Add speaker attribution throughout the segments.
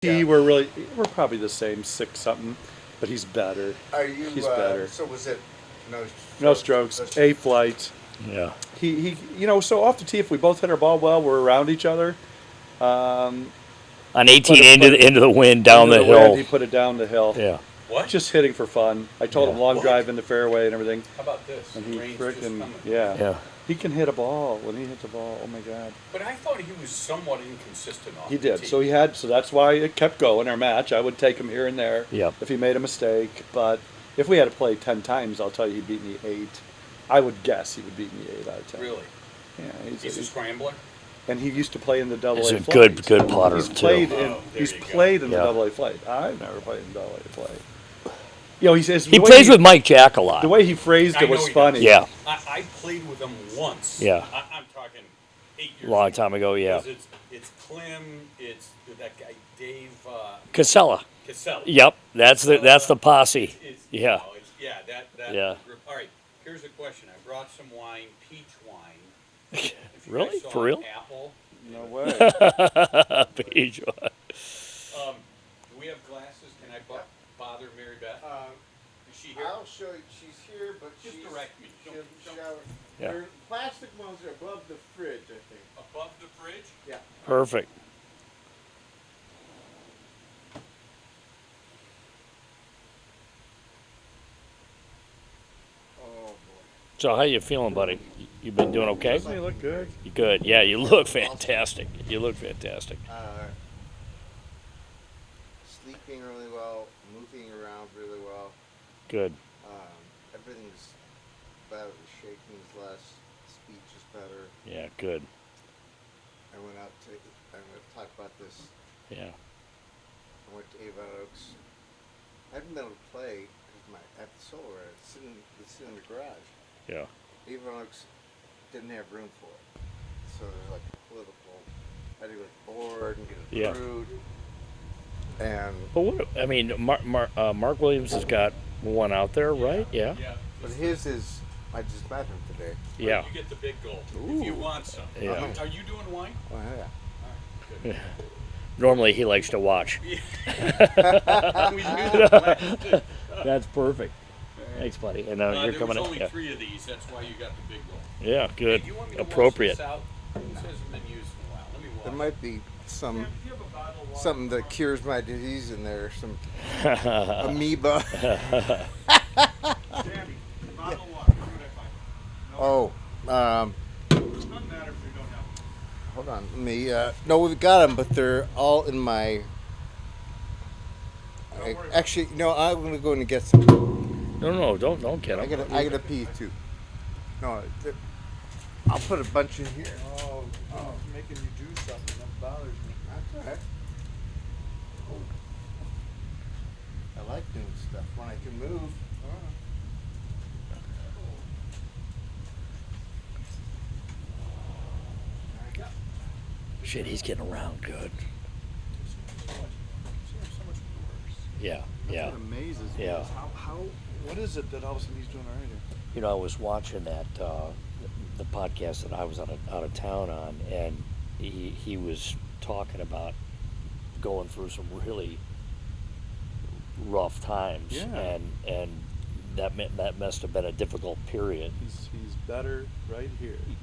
Speaker 1: We're probably the same, 6 something, but he's better.
Speaker 2: Are you?
Speaker 1: He's better.
Speaker 2: So was it no?
Speaker 1: No strokes, A flight.
Speaker 3: Yeah.
Speaker 1: So off the tee, if we both hit our ball well, we're around each other.
Speaker 3: On 18 into the wind down the hill.
Speaker 1: Wind, he put it down the hill.
Speaker 3: Yeah.
Speaker 4: What?
Speaker 1: Just hitting for fun. I told him long drive in the fairway and everything.
Speaker 4: How about this?
Speaker 1: And he
Speaker 4: Rain's
Speaker 1: freaking,
Speaker 4: just coming.
Speaker 1: yeah. He can hit a ball. When he hits a ball, oh my God.
Speaker 4: But I thought he was somewhat inconsistent off
Speaker 1: He
Speaker 4: the
Speaker 1: did.
Speaker 4: tee.
Speaker 1: So that's why it kept going, our match. I would take him here and there if he made a mistake. But if we had to play 10 times, I'll tell you, he beat me 8. I would guess he would beat me 8 out of 10.
Speaker 4: Really?
Speaker 1: Yeah.
Speaker 4: He's a scrambler?
Speaker 1: And he used to play in the double
Speaker 3: He's
Speaker 1: A
Speaker 3: a
Speaker 1: flight.
Speaker 3: good putter,
Speaker 1: He's
Speaker 3: too.
Speaker 1: played in the double A flight. I've never played in double A flight. He says
Speaker 3: he plays with Mike Jack a lot.
Speaker 1: The way he phrased it was funny.
Speaker 3: Yeah.
Speaker 4: I played with him once.
Speaker 3: Yeah.
Speaker 4: I'm talking 8 years
Speaker 3: Long time ago, yeah.
Speaker 4: It's Clem, it's that guy Dave
Speaker 3: Casella. Yep, that's the posse. Yeah.
Speaker 4: That group. All right, here's a question. I brought some wine, peach wine.
Speaker 3: Really? For real?
Speaker 4: Apple.
Speaker 1: No way.
Speaker 3: Peach wine.
Speaker 4: Do we have glasses? Can I bother Mary Beth? Is she here?
Speaker 2: I'll show you. She's here, but
Speaker 4: Just
Speaker 2: she's
Speaker 4: direct me.
Speaker 2: Don't
Speaker 4: Don't-
Speaker 3: Yeah.
Speaker 2: Their plastic ones are above the fridge, I think.
Speaker 4: Above the fridge?
Speaker 2: Yeah.
Speaker 3: Perfect.
Speaker 2: Oh boy.
Speaker 3: So how you feeling, buddy? You been doing okay?
Speaker 1: Doesn't he look good?
Speaker 3: You good? Yeah, you look fantastic. You look fantastic.
Speaker 2: Sleeping really well, moving around really well.
Speaker 3: Good.
Speaker 2: Everything's better. Shaking's less. Speech is better.
Speaker 3: Yeah, good.
Speaker 2: I'm going to talk about this.
Speaker 3: Yeah.
Speaker 2: I went to Avon Oaks. I haven't been able to play because at the solar. It's sitting in the garage.
Speaker 3: Yeah.
Speaker 2: Avon Oaks didn't have room for it. So there's like a political. I had to go to the board and get it approved. And
Speaker 3: But what? I mean, Mark Williams has got one out there, right? Yeah.
Speaker 4: Yeah.
Speaker 2: but his is. I just met him today.
Speaker 3: Yeah.
Speaker 4: You get the big goal
Speaker 2: Ooh.
Speaker 4: if you want some.
Speaker 3: Yeah.
Speaker 4: Are you doing wine?
Speaker 2: Oh yeah.
Speaker 4: All right, good.
Speaker 3: Normally he likes to watch.
Speaker 4: We knew that.
Speaker 3: That's perfect. Thanks, buddy. And you're
Speaker 4: There
Speaker 3: coming
Speaker 4: was
Speaker 3: in.
Speaker 4: only 3 of these. That's why you got the big goal.
Speaker 3: Yeah, good.
Speaker 4: Hey, do you want me to
Speaker 3: Appropriate.
Speaker 4: wash this out? This hasn't been used in a while. Let me wash
Speaker 2: There
Speaker 4: it.
Speaker 2: might be
Speaker 4: Do you have a bottle of water?
Speaker 2: something that cures my disease in there. Some amoeba.
Speaker 4: Sandy, bottle of water. See what I find.
Speaker 2: Oh.
Speaker 4: It doesn't matter if you don't have it.
Speaker 2: Hold on. Let me. No, we've got them, but they're all in my. Actually, no. I'm gonna go in and get some.
Speaker 3: No, don't get him.
Speaker 2: I gotta pee too. No, I'll put a bunch in here.
Speaker 1: Oh, making you do something that bothers me.
Speaker 2: That's all right. I like doing stuff when I can move.
Speaker 3: Shit, he's getting around good. Yeah, yeah.
Speaker 1: What amazes me
Speaker 3: Yeah.
Speaker 1: is what is it that all of a sudden he's doing all right here?
Speaker 3: You know, I was watching that the podcast that I was out of town on, and he was talking about going through some really rough times,
Speaker 1: Yeah.
Speaker 3: and that must have been a difficult period.
Speaker 1: He's better right here than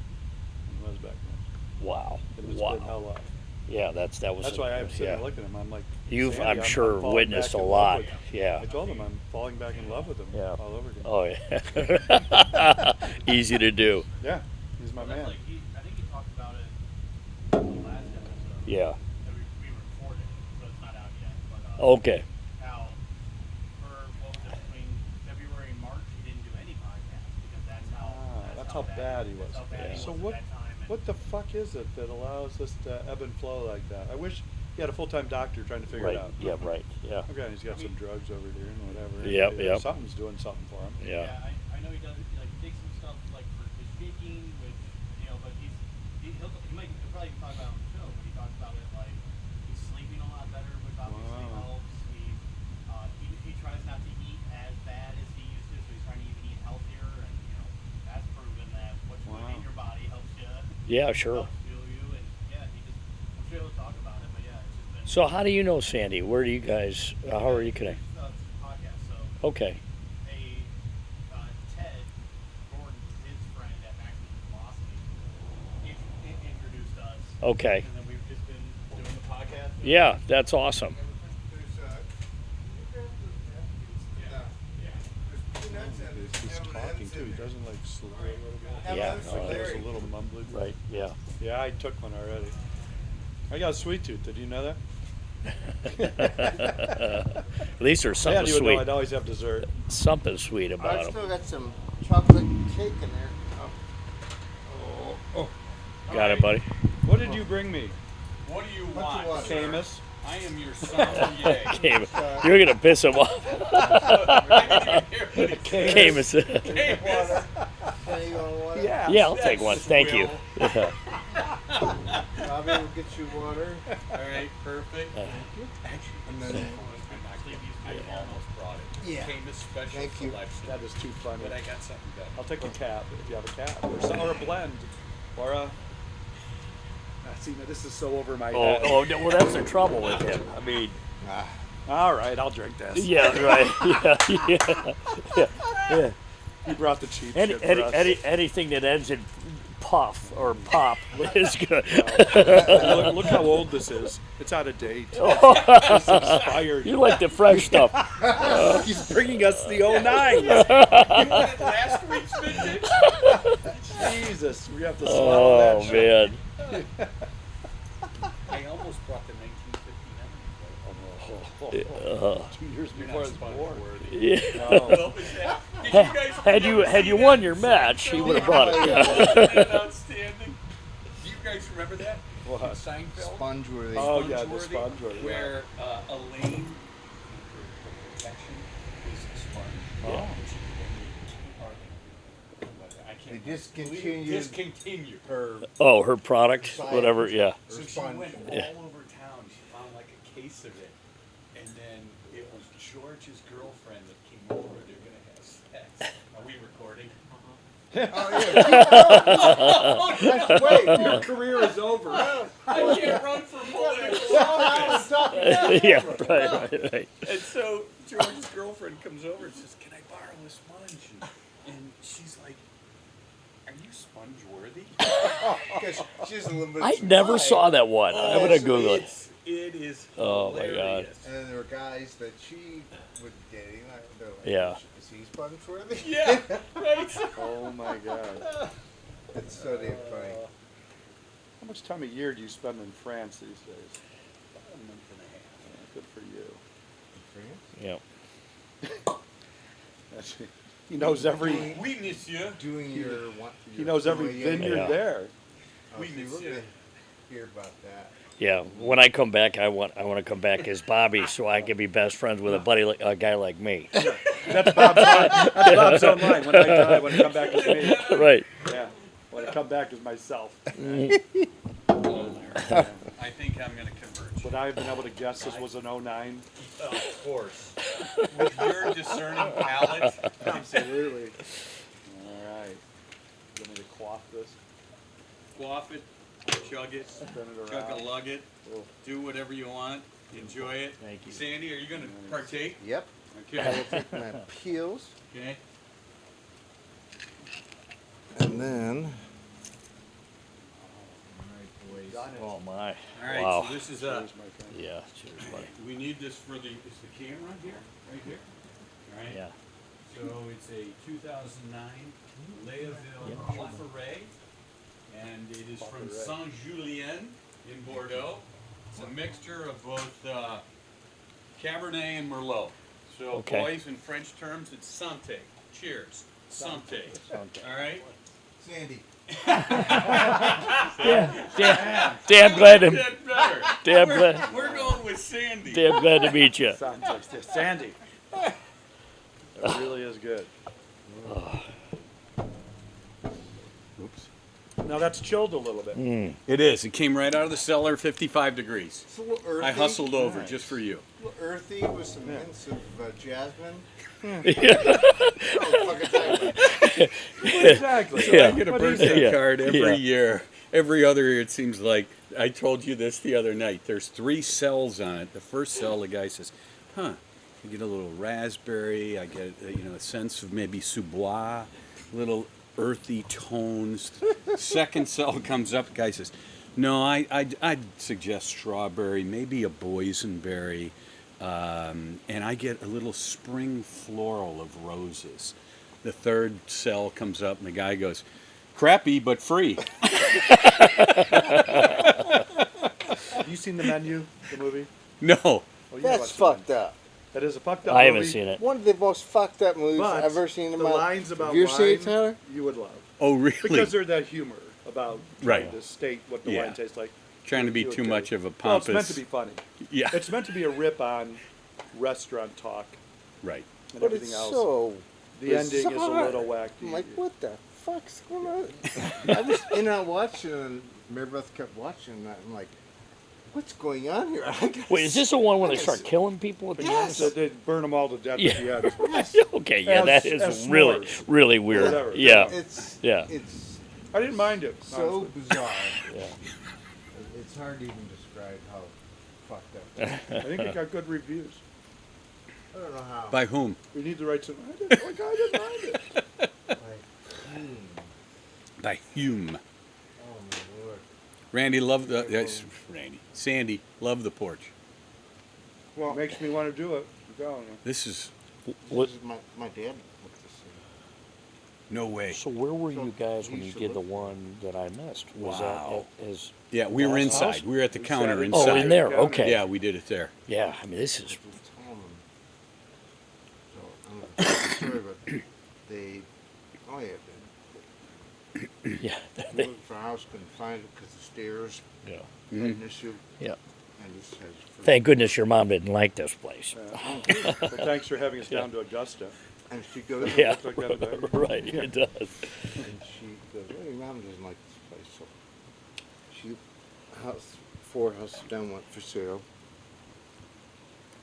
Speaker 1: he was back then.
Speaker 3: Wow,
Speaker 1: It was
Speaker 3: wow.
Speaker 1: good hell up.
Speaker 3: Yeah, that's
Speaker 1: why I'm sitting there looking at him. I'm like,
Speaker 3: You've,
Speaker 1: Sandy,
Speaker 3: I'm sure,
Speaker 1: falling
Speaker 3: witnessed
Speaker 1: back
Speaker 3: a
Speaker 1: in love
Speaker 3: lot.
Speaker 1: with him.
Speaker 3: Yeah.
Speaker 1: I told him I'm falling back in love with him
Speaker 3: Yeah.
Speaker 1: all over again.
Speaker 3: Oh yeah. Easy to do.
Speaker 1: Yeah, he's my man.
Speaker 5: I think he talked about it in the last episode.
Speaker 3: Yeah.
Speaker 5: That we recorded, so it's not out yet. But,
Speaker 3: Okay.
Speaker 5: how for what was it, between February and March, he didn't do any podcasts because
Speaker 1: That's how bad he was.
Speaker 5: That's how bad he
Speaker 1: So
Speaker 5: was
Speaker 1: what?
Speaker 5: at that time. And
Speaker 1: What the fuck is it that allows us to ebb and flow like that? I wish he had a full-time doctor trying to figure
Speaker 3: Right.
Speaker 1: it out.
Speaker 3: Yeah. Right. Yeah.
Speaker 1: Okay, he's got some drugs over here and whatever.
Speaker 3: Yep,
Speaker 1: Maybe
Speaker 3: yep.
Speaker 1: Something's doing something for him.
Speaker 3: Yeah.
Speaker 5: I know he does like takes some stuff like for his shaking, which but he'll probably talk about it on the show, but he talks about it like he's sleeping a lot better, which obviously
Speaker 1: Wow.
Speaker 5: helps. He tries not to eat as bad as he used to, so he's trying to even eat healthier, and that's proven that what you put in your body helps you.
Speaker 3: Yeah. Sure.
Speaker 5: Helps fuel you, and I'm sure he'll talk about it, but yeah, it's just been.
Speaker 3: So how do you know Sandy? Where do you guys? How are you connected?
Speaker 5: Podcast. So
Speaker 3: Okay.
Speaker 5: Ted Gordon, his friend at Maximum Velocity, introduced us.
Speaker 3: Okay.
Speaker 5: And then we've just been doing the podcast.
Speaker 3: Yeah, that's awesome.
Speaker 1: He's talking too. He doesn't like slur a little bit.
Speaker 3: Yeah.
Speaker 1: There's a little mumbly.
Speaker 3: Right. Yeah.
Speaker 1: Yeah, I took one already. I got a sweet tooth. Did you know that?
Speaker 3: At least there's
Speaker 1: Yeah,
Speaker 3: something
Speaker 1: you would know
Speaker 3: sweet.
Speaker 1: I'd always have dessert.
Speaker 3: Something sweet
Speaker 2: I
Speaker 3: about them.
Speaker 2: still got some chocolate cake in there.
Speaker 3: Got it, buddy.
Speaker 1: What did you bring me?
Speaker 4: What do you
Speaker 2: What
Speaker 4: want?
Speaker 2: you want?
Speaker 4: sir?
Speaker 1: Camus?
Speaker 4: I am your sommelier.
Speaker 3: Came- You're gonna piss him off.
Speaker 4: I didn't even hear what he said.
Speaker 3: Camus.
Speaker 4: Camus.
Speaker 2: Kenny, you want water?
Speaker 1: Yeah.
Speaker 3: Yeah, I'll take one. Thank you.
Speaker 2: Bobby will get you water.
Speaker 4: All right, perfect. Actually,
Speaker 2: And then-
Speaker 4: I'm not kidding. I almost brought it.
Speaker 2: Yeah.
Speaker 4: Camus special
Speaker 2: Thank you.
Speaker 4: selection.
Speaker 1: That is too funny.
Speaker 4: But I got something better.
Speaker 1: I'll take a cab if you have a cab. Or a blend. Or a... See, now this is so over my head.
Speaker 3: Oh, no, well, that's the trouble with him. I mean,
Speaker 1: All right, I'll drink this.
Speaker 3: yeah, right. Yeah.
Speaker 1: He brought the cheap
Speaker 3: Any,
Speaker 1: shit for us.
Speaker 3: anything that ends in puff or pop is good.
Speaker 1: Look how old this is. It's out of date. It's expired.
Speaker 3: You like the fresh stuff.
Speaker 1: He's bringing us the 09.
Speaker 4: You wanted last week's vintage?
Speaker 1: Jesus, we have to swallow that
Speaker 3: Oh,
Speaker 1: shit.
Speaker 3: man.
Speaker 4: I almost brought the 1959.
Speaker 1: 2 years
Speaker 4: You're
Speaker 1: before I
Speaker 4: not
Speaker 1: was born.
Speaker 4: sponge-worthy.
Speaker 3: Yeah.
Speaker 1: Oh.
Speaker 4: Well, is that- did you guys
Speaker 3: Had you won your match, he would have brought it.
Speaker 4: Isn't that outstanding? Do you guys remember that?
Speaker 1: What?
Speaker 4: Seinfeld?
Speaker 2: Spongeworthy.
Speaker 1: Oh, yeah, the
Speaker 4: Spongeworthy,
Speaker 1: Spongeworthy, yeah.
Speaker 4: Where Elaine, her protection is a sponge.
Speaker 1: Oh.
Speaker 4: I
Speaker 2: They
Speaker 4: can't
Speaker 2: discontinued
Speaker 4: discontinue.
Speaker 2: her.
Speaker 3: Oh, her product, whatever. Yeah.
Speaker 4: So she
Speaker 2: Sponge.
Speaker 4: went
Speaker 3: Yeah.
Speaker 4: all over town. She found like a case of it, and then it was George's girlfriend that came over. They're gonna have sex. Are we recording?
Speaker 2: Oh yeah.
Speaker 1: Wait, your career is over.
Speaker 4: I can't run for political office.
Speaker 3: Yeah. Right.
Speaker 4: And so George's girlfriend comes over and says, "Can I borrow a sponge?" And she's like, "Are you sponge worthy?"
Speaker 2: Because she's a little bit.
Speaker 3: I never
Speaker 2: surprised.
Speaker 3: saw that one. I'm gonna Google it.
Speaker 4: It is
Speaker 3: Oh, my God.
Speaker 4: hilarious.
Speaker 2: And then there were guys that she was dating. They're like,
Speaker 3: Yeah.
Speaker 2: Is he sponge-worthy?
Speaker 4: Yeah, right.
Speaker 1: Oh my God.
Speaker 2: It's so damn funny.
Speaker 1: How much time a year do you spend in France these days?
Speaker 4: A month and a half.
Speaker 1: Good for you.
Speaker 3: Yeah.
Speaker 1: Actually, he knows every.
Speaker 4: Oui, monsieur.
Speaker 2: Doing your.
Speaker 1: He knows every
Speaker 2: sommelier.
Speaker 1: vineyard
Speaker 3: Yeah.
Speaker 1: there.
Speaker 2: Oh,
Speaker 4: Oui,
Speaker 2: see, we're
Speaker 4: monsieur.
Speaker 2: gonna hear about that.
Speaker 3: Yeah. When I come back, I want to come back as Bobby, so I can be best friends with a guy like me.
Speaker 1: That's Bob's line. That's Bob's own line. When I die, when I come back as me.
Speaker 3: Right.
Speaker 1: Yeah. When I come back as myself.
Speaker 4: I think I'm going to convert you.
Speaker 1: Would I have been able to guess this was an 09?
Speaker 4: Of course. With your discerning palate.
Speaker 1: Absolutely. All right. You want me to quaff this?
Speaker 4: Quaff it, chug it,
Speaker 1: Spin it
Speaker 4: chug a
Speaker 1: around.
Speaker 4: lug it,
Speaker 1: Oh.
Speaker 4: do whatever you want, enjoy it.
Speaker 3: Thank you.
Speaker 4: Sandy, are you going to partake?
Speaker 2: Yep. I
Speaker 4: Okay.
Speaker 2: will take my peels.
Speaker 4: Okay.
Speaker 2: And then.
Speaker 3: Oh my.
Speaker 4: All right,
Speaker 3: Wow.
Speaker 4: so this is
Speaker 1: Cheers, my friend.
Speaker 3: Yeah. Cheers, buddy.
Speaker 4: we need this for the, is the camera here? Right here? All right.
Speaker 3: Yeah.
Speaker 4: So it's a 2009 Leaville Clafferet, and it is from
Speaker 1: Clafferet.
Speaker 4: Saint-Julien in Bordeaux. It's a mixture of both Cabernet and Merlot. So
Speaker 3: Okay.
Speaker 4: boys, in French terms, it's Santé. Cheers. Santé. All right?
Speaker 2: Sandy.
Speaker 3: Damn glad to
Speaker 4: Get better.
Speaker 3: Damn
Speaker 4: we're,
Speaker 3: glad-
Speaker 4: we're going with Sandy.
Speaker 3: damn glad to meet you.
Speaker 1: Sounds like this. Sandy. It really is good. Oops. Now that's chilled a little bit.
Speaker 4: It is. It came right out of the cellar, 55 degrees.
Speaker 2: It's a little earthy.
Speaker 4: I hustled over
Speaker 1: Nice.
Speaker 4: just for you.
Speaker 2: A little earthy with some hints of jasmine.
Speaker 3: Yeah.
Speaker 2: Oh, fucking time.
Speaker 1: Exactly.
Speaker 4: So I get a
Speaker 1: What do you
Speaker 4: birthday
Speaker 3: say?
Speaker 4: card every
Speaker 3: Yeah.
Speaker 4: year,
Speaker 6: every other year it seems like, I told you this the other night, there's 3 cells on it. The first cell, the guy says, I get a little raspberry, I get, a sense of maybe sous-bois, little earthy tones. Second cell comes up, the guy says, no, I'd suggest strawberry, maybe a boysenberry, and I get a little spring floral of roses. The third cell comes up, and the guy goes, crappy but free.
Speaker 1: Have you seen The Menu, the movie?
Speaker 6: No.
Speaker 1: Well, you gotta
Speaker 2: That's
Speaker 1: watch
Speaker 2: fucked up.
Speaker 1: That is a fucked up
Speaker 3: I
Speaker 1: movie.
Speaker 3: haven't seen it.
Speaker 2: One of the most fucked up movies
Speaker 1: But
Speaker 2: I've ever seen in
Speaker 1: the
Speaker 2: my life.
Speaker 1: lines about
Speaker 2: Have you seen it,
Speaker 1: wine,
Speaker 2: Tyler?
Speaker 1: you would love.
Speaker 6: Oh, really?
Speaker 1: Because they're that humor about trying
Speaker 6: Right.
Speaker 1: to state what the
Speaker 6: Yeah.
Speaker 1: wine tastes like.
Speaker 6: Trying to be
Speaker 1: You would
Speaker 6: too
Speaker 1: do.
Speaker 6: much of a
Speaker 1: Well, it's
Speaker 6: pompous...
Speaker 1: meant to be funny.
Speaker 6: Yeah.
Speaker 1: It's meant to be a rip on restaurant talk
Speaker 6: Right.
Speaker 1: and
Speaker 2: But
Speaker 1: everything
Speaker 2: it's
Speaker 1: else.
Speaker 2: so
Speaker 1: The ending is a
Speaker 2: bizarre.
Speaker 1: little wacky.
Speaker 2: I'm like, what the fuck's going on? I was watching, and Mary Beth kept watching that. I'm like, what's going on here?
Speaker 3: Wait, is this the one where they start killing people at the
Speaker 2: Yes.
Speaker 1: So they burn them all to death
Speaker 3: Yeah.
Speaker 1: at the end.
Speaker 2: Yes.
Speaker 3: Okay, yeah, that
Speaker 1: As
Speaker 3: is really,
Speaker 1: s'mores.
Speaker 3: really weird.
Speaker 1: Whatever.
Speaker 3: Yeah,
Speaker 2: It's
Speaker 3: Yeah.
Speaker 2: It's
Speaker 1: I didn't mind it.
Speaker 2: so
Speaker 1: honestly.
Speaker 2: bizarre.
Speaker 3: yeah.
Speaker 2: It's hard to even describe how fucked up.
Speaker 1: I think it got good reviews.
Speaker 2: I don't know how.
Speaker 6: By whom?
Speaker 1: We need to write some. I didn't mind it.
Speaker 6: By Hume.
Speaker 2: Oh my lord.
Speaker 6: Randy, love the... Randy. Sandy, love the porch.
Speaker 2: Well,
Speaker 1: It makes me want to do it. I'm telling you.
Speaker 6: This is...
Speaker 3: What,
Speaker 2: this is my dad looked this thing.
Speaker 6: No way.
Speaker 3: so where were you guys when
Speaker 2: he
Speaker 3: you
Speaker 2: should
Speaker 3: did the
Speaker 2: look-
Speaker 3: one that I missed? Was
Speaker 6: Wow.
Speaker 3: that as?
Speaker 6: Yeah, we were
Speaker 1: Boss
Speaker 6: inside.
Speaker 1: house?
Speaker 6: We were at the counter
Speaker 1: Inside.
Speaker 6: inside.
Speaker 3: Oh, in there.
Speaker 1: Yeah.
Speaker 3: Okay.
Speaker 6: Yeah, we did it there.
Speaker 3: Yeah. I mean, this is.
Speaker 2: So I'm not sure, but they, oh yeah,
Speaker 3: Yeah.
Speaker 2: they looked for a house, couldn't find it because the stairs
Speaker 3: Yeah.
Speaker 2: had an issue.
Speaker 3: Yeah.
Speaker 2: And this has
Speaker 3: Thank goodness your mom didn't like this place.
Speaker 1: Well, thanks for having us down to Augusta.
Speaker 2: And she goes,
Speaker 3: Yeah.
Speaker 1: Look like that today.
Speaker 3: Right. It does.
Speaker 2: and she goes, well, your mom doesn't like this place. So she, four houses down went for sale.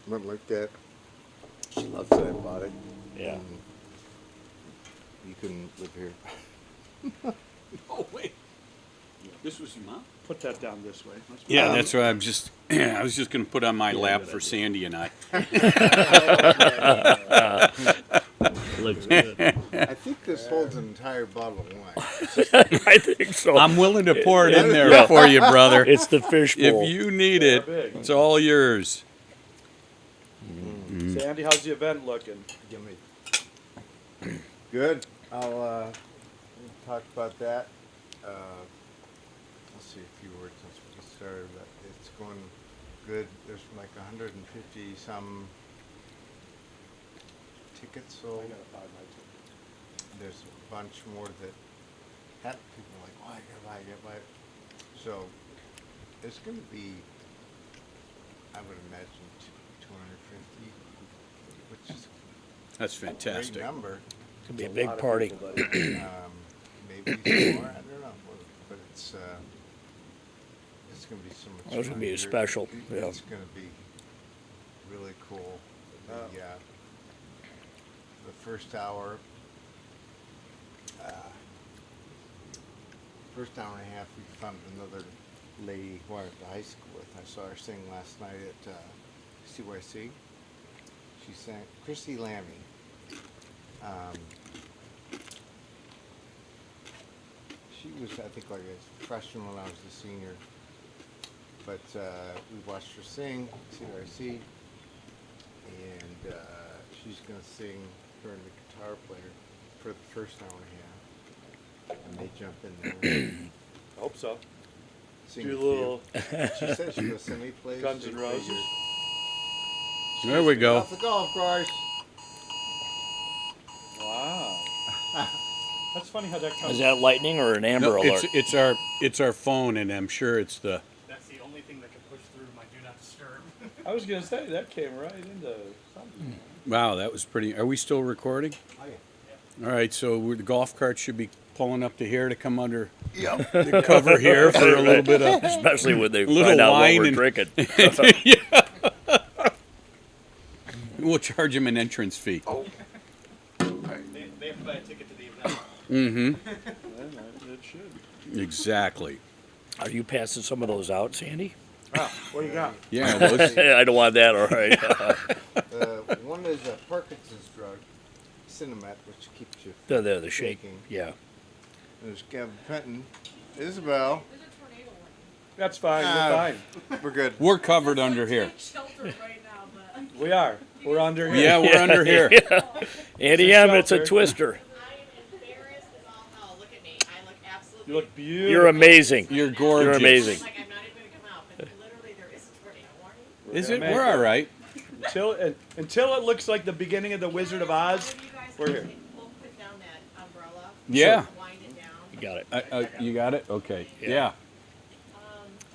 Speaker 2: Went like that. She loves it, I bought it.
Speaker 3: Yeah.
Speaker 2: And you can live here.
Speaker 6: Oh, wait. This was your mom?
Speaker 1: Put that down this way. Let's-
Speaker 6: Yeah, that's what I'm just... I was just going to put on my lap for Sandy and I.
Speaker 3: Looks good.
Speaker 2: I think this holds an entire bottle of wine.
Speaker 3: I think so.
Speaker 6: I'm willing to pour it in there for you, brother.
Speaker 3: It's the fish bowl.
Speaker 6: If you need it,
Speaker 1: big.
Speaker 6: it's all yours.
Speaker 1: Sandy, how's the event looking?
Speaker 2: Give me. Good. I'll talk about that. Let's see a few words since we just started, but it's going good. There's like 150 some tickets
Speaker 1: I
Speaker 2: sold.
Speaker 1: gotta buy my ticket.
Speaker 2: There's a bunch more that have people are like, oh, I gotta buy it. So it's going to be, I would imagine, 250, which is
Speaker 6: That's
Speaker 2: a great
Speaker 6: fantastic.
Speaker 2: number.
Speaker 3: It's gonna be a
Speaker 1: Lot
Speaker 3: big
Speaker 1: of
Speaker 3: party.
Speaker 1: people, buddy.
Speaker 2: Maybe more, I don't know, but it's going to be so much.
Speaker 3: It's gonna
Speaker 2: fun.
Speaker 3: be
Speaker 2: You're-
Speaker 3: special, yeah.
Speaker 2: It's going to be really cool. The first hour, first hour and a half, we found another lady who I went to high school with. I saw her sing last night at CYC. She sang Chrissy Lammy. She was, I think, like a freshman when I was a senior. But we watched her sing at CYC, and she's going to sing her and the guitar player for the first hour and a half. And they jump in there.
Speaker 1: Hope so.
Speaker 2: Sing
Speaker 1: Do
Speaker 2: a
Speaker 1: a
Speaker 2: few.
Speaker 1: little
Speaker 2: She said she's going to send me plays.
Speaker 1: Guns N' Roses.
Speaker 6: There we go.
Speaker 2: Off the golf course.
Speaker 1: Wow. That's funny how that comes.
Speaker 3: Is that lightning or an Amber
Speaker 6: No,
Speaker 3: Alert?
Speaker 6: it's our phone, and I'm sure it's the...
Speaker 5: That's the only thing that can push through my do not disturb.
Speaker 1: I was gonna say that came right into something.
Speaker 6: Wow, that was pretty... Are we still recording?
Speaker 2: Oh, yeah.
Speaker 6: All right, so the golf cart should be pulling up to here to come under the cover here for a little bit of...
Speaker 3: Especially when they
Speaker 6: Little
Speaker 3: find out what
Speaker 6: wine
Speaker 3: we're
Speaker 6: and-
Speaker 3: drinking.
Speaker 6: We'll charge him an entrance fee.
Speaker 5: They have to buy a ticket to the event.
Speaker 6: Mm-hmm.
Speaker 1: Yeah, it should.
Speaker 6: Exactly.
Speaker 3: Are you passing some of those out, Sandy?
Speaker 1: Ah, what do you got?
Speaker 6: Yeah, those.
Speaker 3: I don't want that. All right.
Speaker 2: One is a Parkinson's drug, Cinemet, which keeps you.
Speaker 3: the shake.
Speaker 2: shaking.
Speaker 3: Yeah.
Speaker 2: There's gabapentin. Isabel,
Speaker 7: There's a tornado warning.
Speaker 1: That's fine.
Speaker 2: Ah.
Speaker 1: We're fine.
Speaker 2: we're good.
Speaker 6: We're covered under here.
Speaker 7: Shelter right now, but.
Speaker 1: We are. We're under here.
Speaker 6: Yeah, we're under here.
Speaker 3: Andy
Speaker 1: It's a
Speaker 3: M, it's a
Speaker 1: shelter.
Speaker 3: twister.
Speaker 7: I am embarrassed as all hell. Look at me. I look absolutely.
Speaker 1: You look beautiful.
Speaker 3: You're amazing.
Speaker 6: You're gorgeous.
Speaker 3: You're amazing.
Speaker 7: Like I'm not even gonna come out, but literally there is a tornado warning.
Speaker 6: Is
Speaker 1: gonna
Speaker 6: it?
Speaker 1: make
Speaker 6: We're all right.
Speaker 1: Until it looks like the beginning of the Wizard of Oz.
Speaker 7: You guys
Speaker 1: We're
Speaker 7: can
Speaker 1: here.
Speaker 7: We'll put down that umbrella.
Speaker 6: Yeah.
Speaker 7: Wind it down.
Speaker 3: You got it.
Speaker 6: You got it? Okay.
Speaker 3: Yeah.
Speaker 6: Yeah.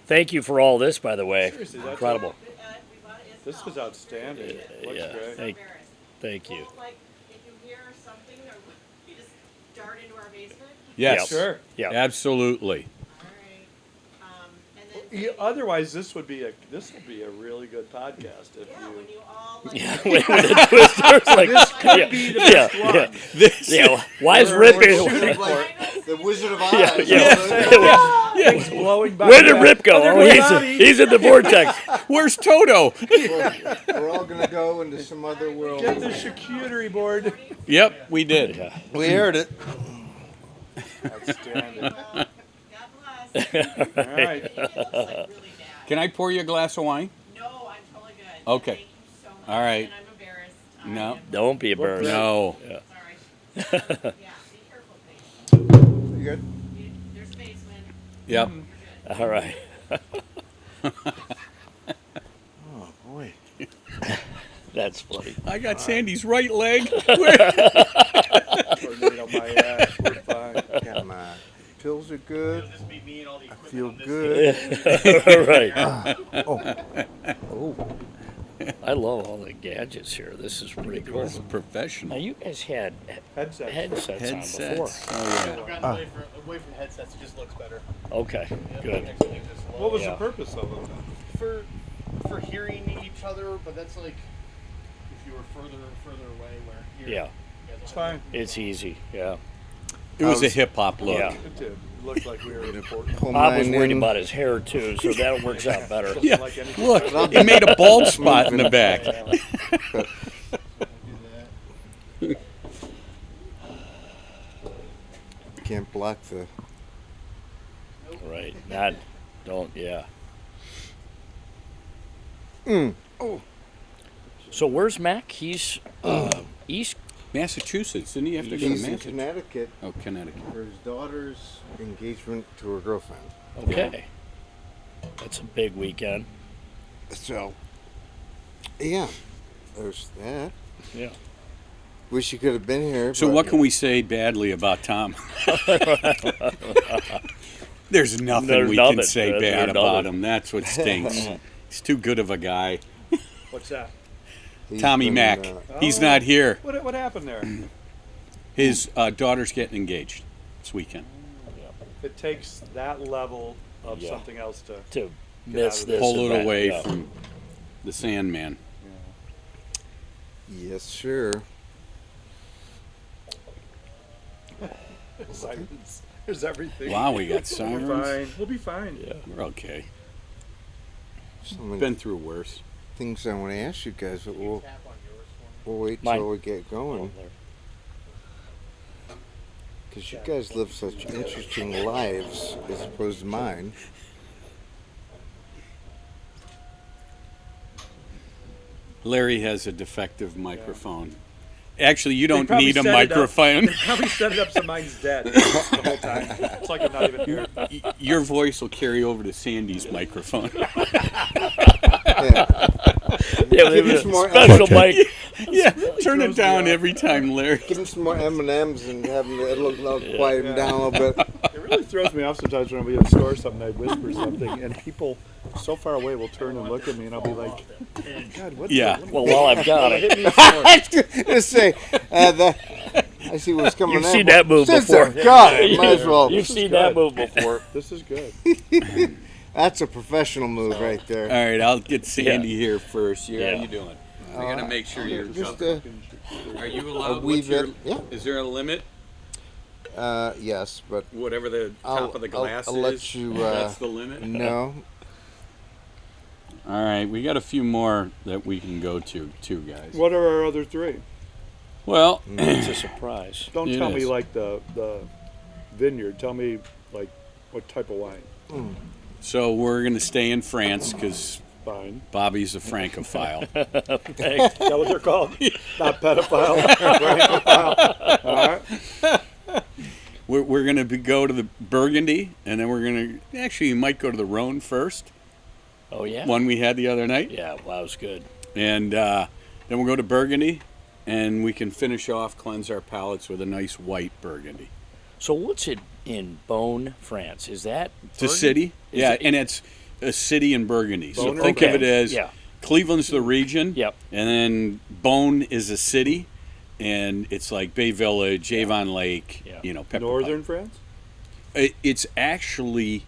Speaker 3: Thank you for all this, by the way.
Speaker 1: Seriously, that's
Speaker 3: Incredible.
Speaker 7: We bought it.
Speaker 1: This was outstanding. Looks
Speaker 3: Yeah.
Speaker 1: great.
Speaker 3: Thank- Thank you.
Speaker 7: Well, like if you hear something, or you just dart into our basement.
Speaker 6: Yes.
Speaker 1: Sure.
Speaker 3: Yeah.
Speaker 6: Absolutely.
Speaker 7: All right. And then.
Speaker 1: Otherwise, this will be a really good podcast if
Speaker 7: Yeah, when
Speaker 1: you.
Speaker 7: you all. Like,
Speaker 3: Yeah, with the twisters, like,
Speaker 1: This could
Speaker 3: yeah,
Speaker 1: be the
Speaker 3: yeah,
Speaker 1: best one.
Speaker 3: yeah.
Speaker 6: This.
Speaker 3: Yeah, why is
Speaker 1: We're
Speaker 3: Rip
Speaker 1: shooting
Speaker 3: in?
Speaker 2: Like the Wizard of Oz.
Speaker 1: Things blowing by.
Speaker 3: Where did Rip go?
Speaker 1: there
Speaker 3: Oh,
Speaker 1: goes Bobby.
Speaker 3: he's in the vortex.
Speaker 6: Where's Toto?
Speaker 2: We're all gonna go into some other world.
Speaker 1: Get the charcuterie board.
Speaker 6: Yep, we did.
Speaker 3: Yeah.
Speaker 2: We heard it.
Speaker 1: Outstanding.
Speaker 7: God bless.
Speaker 1: All right.
Speaker 7: It looks like really bad.
Speaker 6: Can I pour you a glass of wine?
Speaker 7: No, I'm totally good.
Speaker 6: Okay.
Speaker 7: Thank you so much.
Speaker 6: All right.
Speaker 7: And I'm embarrassed.
Speaker 6: No.
Speaker 3: Don't be embarrassed.
Speaker 6: No.
Speaker 3: Yeah.
Speaker 7: Sorry. Yeah, be careful, please.
Speaker 2: You good?
Speaker 7: There's spacemen.
Speaker 6: Yep.
Speaker 3: All right.
Speaker 2: Oh boy.
Speaker 3: That's funny.
Speaker 6: I got Sandy's right leg.
Speaker 1: Tornado my ass. We're fine.
Speaker 2: Got my pills are good.
Speaker 5: It'll just be me and all the
Speaker 2: I
Speaker 5: equipment
Speaker 2: feel
Speaker 5: on this
Speaker 2: good.
Speaker 3: All right.
Speaker 2: Oh.
Speaker 3: I love all the gadgets here. This is pretty cool.
Speaker 6: It's
Speaker 3: Now,
Speaker 6: professional.
Speaker 3: you guys had
Speaker 1: Headset.
Speaker 3: headsets on before.
Speaker 6: Headsets. Oh,
Speaker 5: I've gotten away from headsets. It just looks better.
Speaker 3: Okay,
Speaker 5: Yeah,
Speaker 3: good.
Speaker 5: actually just low.
Speaker 1: What was
Speaker 3: Yeah.
Speaker 1: the purpose of them?
Speaker 5: For hearing each other? But that's like if you were further away. Where here,
Speaker 3: Yeah,
Speaker 5: you guys
Speaker 1: It's
Speaker 5: don't have
Speaker 1: fine.
Speaker 3: it's easy. Yeah.
Speaker 6: It was a hip hop look.
Speaker 3: Yeah.
Speaker 1: It did. It looked like we were important.
Speaker 2: Pull
Speaker 3: Bob was
Speaker 2: mine
Speaker 3: worried
Speaker 2: in.
Speaker 3: about his hair too, so that works out better.
Speaker 1: Doesn't
Speaker 6: Yeah.
Speaker 1: like anything.
Speaker 6: Look, it made a bald spot in the back.
Speaker 5: to do that.
Speaker 2: Can't block the.
Speaker 3: Right. Not. Don't. Yeah.
Speaker 2: Oh.
Speaker 3: So where's Mac? He's east.
Speaker 6: Massachusetts. Didn't he have to go to
Speaker 2: He's in
Speaker 6: Massachusetts?
Speaker 2: Connecticut
Speaker 6: Oh, Connecticut.
Speaker 2: for his daughter's engagement to her girlfriend.
Speaker 3: Okay. That's a big weekend.
Speaker 2: So, yeah, there's that.
Speaker 3: Yeah.
Speaker 2: Wish you could have been here.
Speaker 6: So
Speaker 2: but
Speaker 6: what can we say badly about Tom? There's nothing
Speaker 3: There's
Speaker 6: we
Speaker 3: nothing.
Speaker 6: can say
Speaker 3: There's
Speaker 6: bad
Speaker 3: nothing.
Speaker 6: about him. That's what stinks. He's too good of a guy.
Speaker 1: What's that?
Speaker 2: he's
Speaker 6: Tommy
Speaker 2: been,
Speaker 6: Mack. He's not here.
Speaker 1: What happened there?
Speaker 6: His daughter's getting engaged this weekend.
Speaker 1: It takes that level of
Speaker 3: Yeah.
Speaker 1: something else to.
Speaker 3: To
Speaker 1: Get
Speaker 3: miss
Speaker 1: out of
Speaker 3: this.
Speaker 6: Pull it
Speaker 3: event,
Speaker 6: away
Speaker 3: yeah.
Speaker 6: from the Sandman.
Speaker 2: Yes, sure.
Speaker 1: Silence. There's everything.
Speaker 6: Wow, we got
Speaker 1: We're
Speaker 6: sirens.
Speaker 1: fine. We'll be fine.
Speaker 3: Yeah.
Speaker 6: We're okay.
Speaker 2: So many
Speaker 6: Been through worse.
Speaker 2: things I want to ask you guys, but we'll
Speaker 5: Tap on yours for me.
Speaker 2: wait
Speaker 3: Mine.
Speaker 2: till we get going. Because you guys live such interesting lives as opposed to mine.
Speaker 6: Larry has a defective microphone. Actually, you don't
Speaker 1: probably
Speaker 6: need a
Speaker 1: set it up.
Speaker 6: microphone.
Speaker 1: They probably set it up so mine's dead the whole time. It's like I'm not even here.
Speaker 6: Your voice will carry over to Sandy's microphone.
Speaker 2: Yeah.
Speaker 3: Yeah,
Speaker 2: Give
Speaker 3: we
Speaker 2: him
Speaker 3: have
Speaker 2: some
Speaker 3: a
Speaker 2: more
Speaker 3: special
Speaker 2: energy.
Speaker 3: mic.
Speaker 6: Yeah, turn it
Speaker 1: throws me
Speaker 6: down
Speaker 1: off.
Speaker 6: every time, Larry.
Speaker 2: Give him some more M&Ms and have him it'll quiet him down a little bit.
Speaker 1: It really throws me off sometimes when I'll be at the store or something. I whisper something, and people so far away will turn and look at me, and I'll be like, "God, what?"
Speaker 6: Yeah.
Speaker 3: Well, while I've got it,
Speaker 1: Hit me some more.
Speaker 2: Just say, I see what's coming
Speaker 3: You've
Speaker 2: in.
Speaker 3: seen that move
Speaker 2: Sister,
Speaker 3: before.
Speaker 2: God, might as well.
Speaker 3: You've seen that move before.
Speaker 1: This is good.
Speaker 2: That's a professional move right
Speaker 6: All
Speaker 2: there.
Speaker 6: right, I'll get Sandy here first.
Speaker 3: Yeah.
Speaker 6: How you doing? We gotta make sure you're.
Speaker 2: Just
Speaker 6: Are you allowed?
Speaker 2: wee
Speaker 6: What's your,
Speaker 2: bit, yeah.
Speaker 6: Is there a limit?
Speaker 2: Yes, but
Speaker 6: Whatever the top of the glass
Speaker 2: I'll
Speaker 6: is,
Speaker 2: let you.
Speaker 6: that's the limit?
Speaker 2: No.
Speaker 6: All right, we got a few more that we can go to, too, guys.
Speaker 1: What are our other three?
Speaker 6: Well,
Speaker 3: It's a surprise.
Speaker 1: Don't
Speaker 6: It
Speaker 1: tell me
Speaker 6: is.
Speaker 1: like the vineyard. Tell me like what type of wine.
Speaker 6: so we're going to stay in France because
Speaker 1: Fine.
Speaker 6: Bobby's a Francophile.
Speaker 1: Is that what they're called? Not pedophile. Francophile. All right.
Speaker 6: We're going to go to the Burgundy, and then we're going to... Actually, you might go to the Rhone first,
Speaker 3: Oh yeah.
Speaker 6: one we had the other night.
Speaker 3: Yeah, well, that was good.
Speaker 6: And then we'll go to Burgundy, and we can finish off, cleanse our palates with a nice white Burgundy.
Speaker 3: So what's it in Beaune, France? Is that
Speaker 6: It's a city.
Speaker 3: Is
Speaker 6: Yeah,
Speaker 3: it-
Speaker 6: and it's a city in Burgundy. So
Speaker 1: Beaune,
Speaker 6: think of it
Speaker 3: okay.
Speaker 6: as
Speaker 3: Yeah.
Speaker 6: Cleveland's the region.
Speaker 3: Yep.
Speaker 6: And then Beaune is a city, and it's like Bay Village, Avon Lake,
Speaker 3: Yeah.
Speaker 6: Pepper
Speaker 1: Northern France.
Speaker 6: It's actually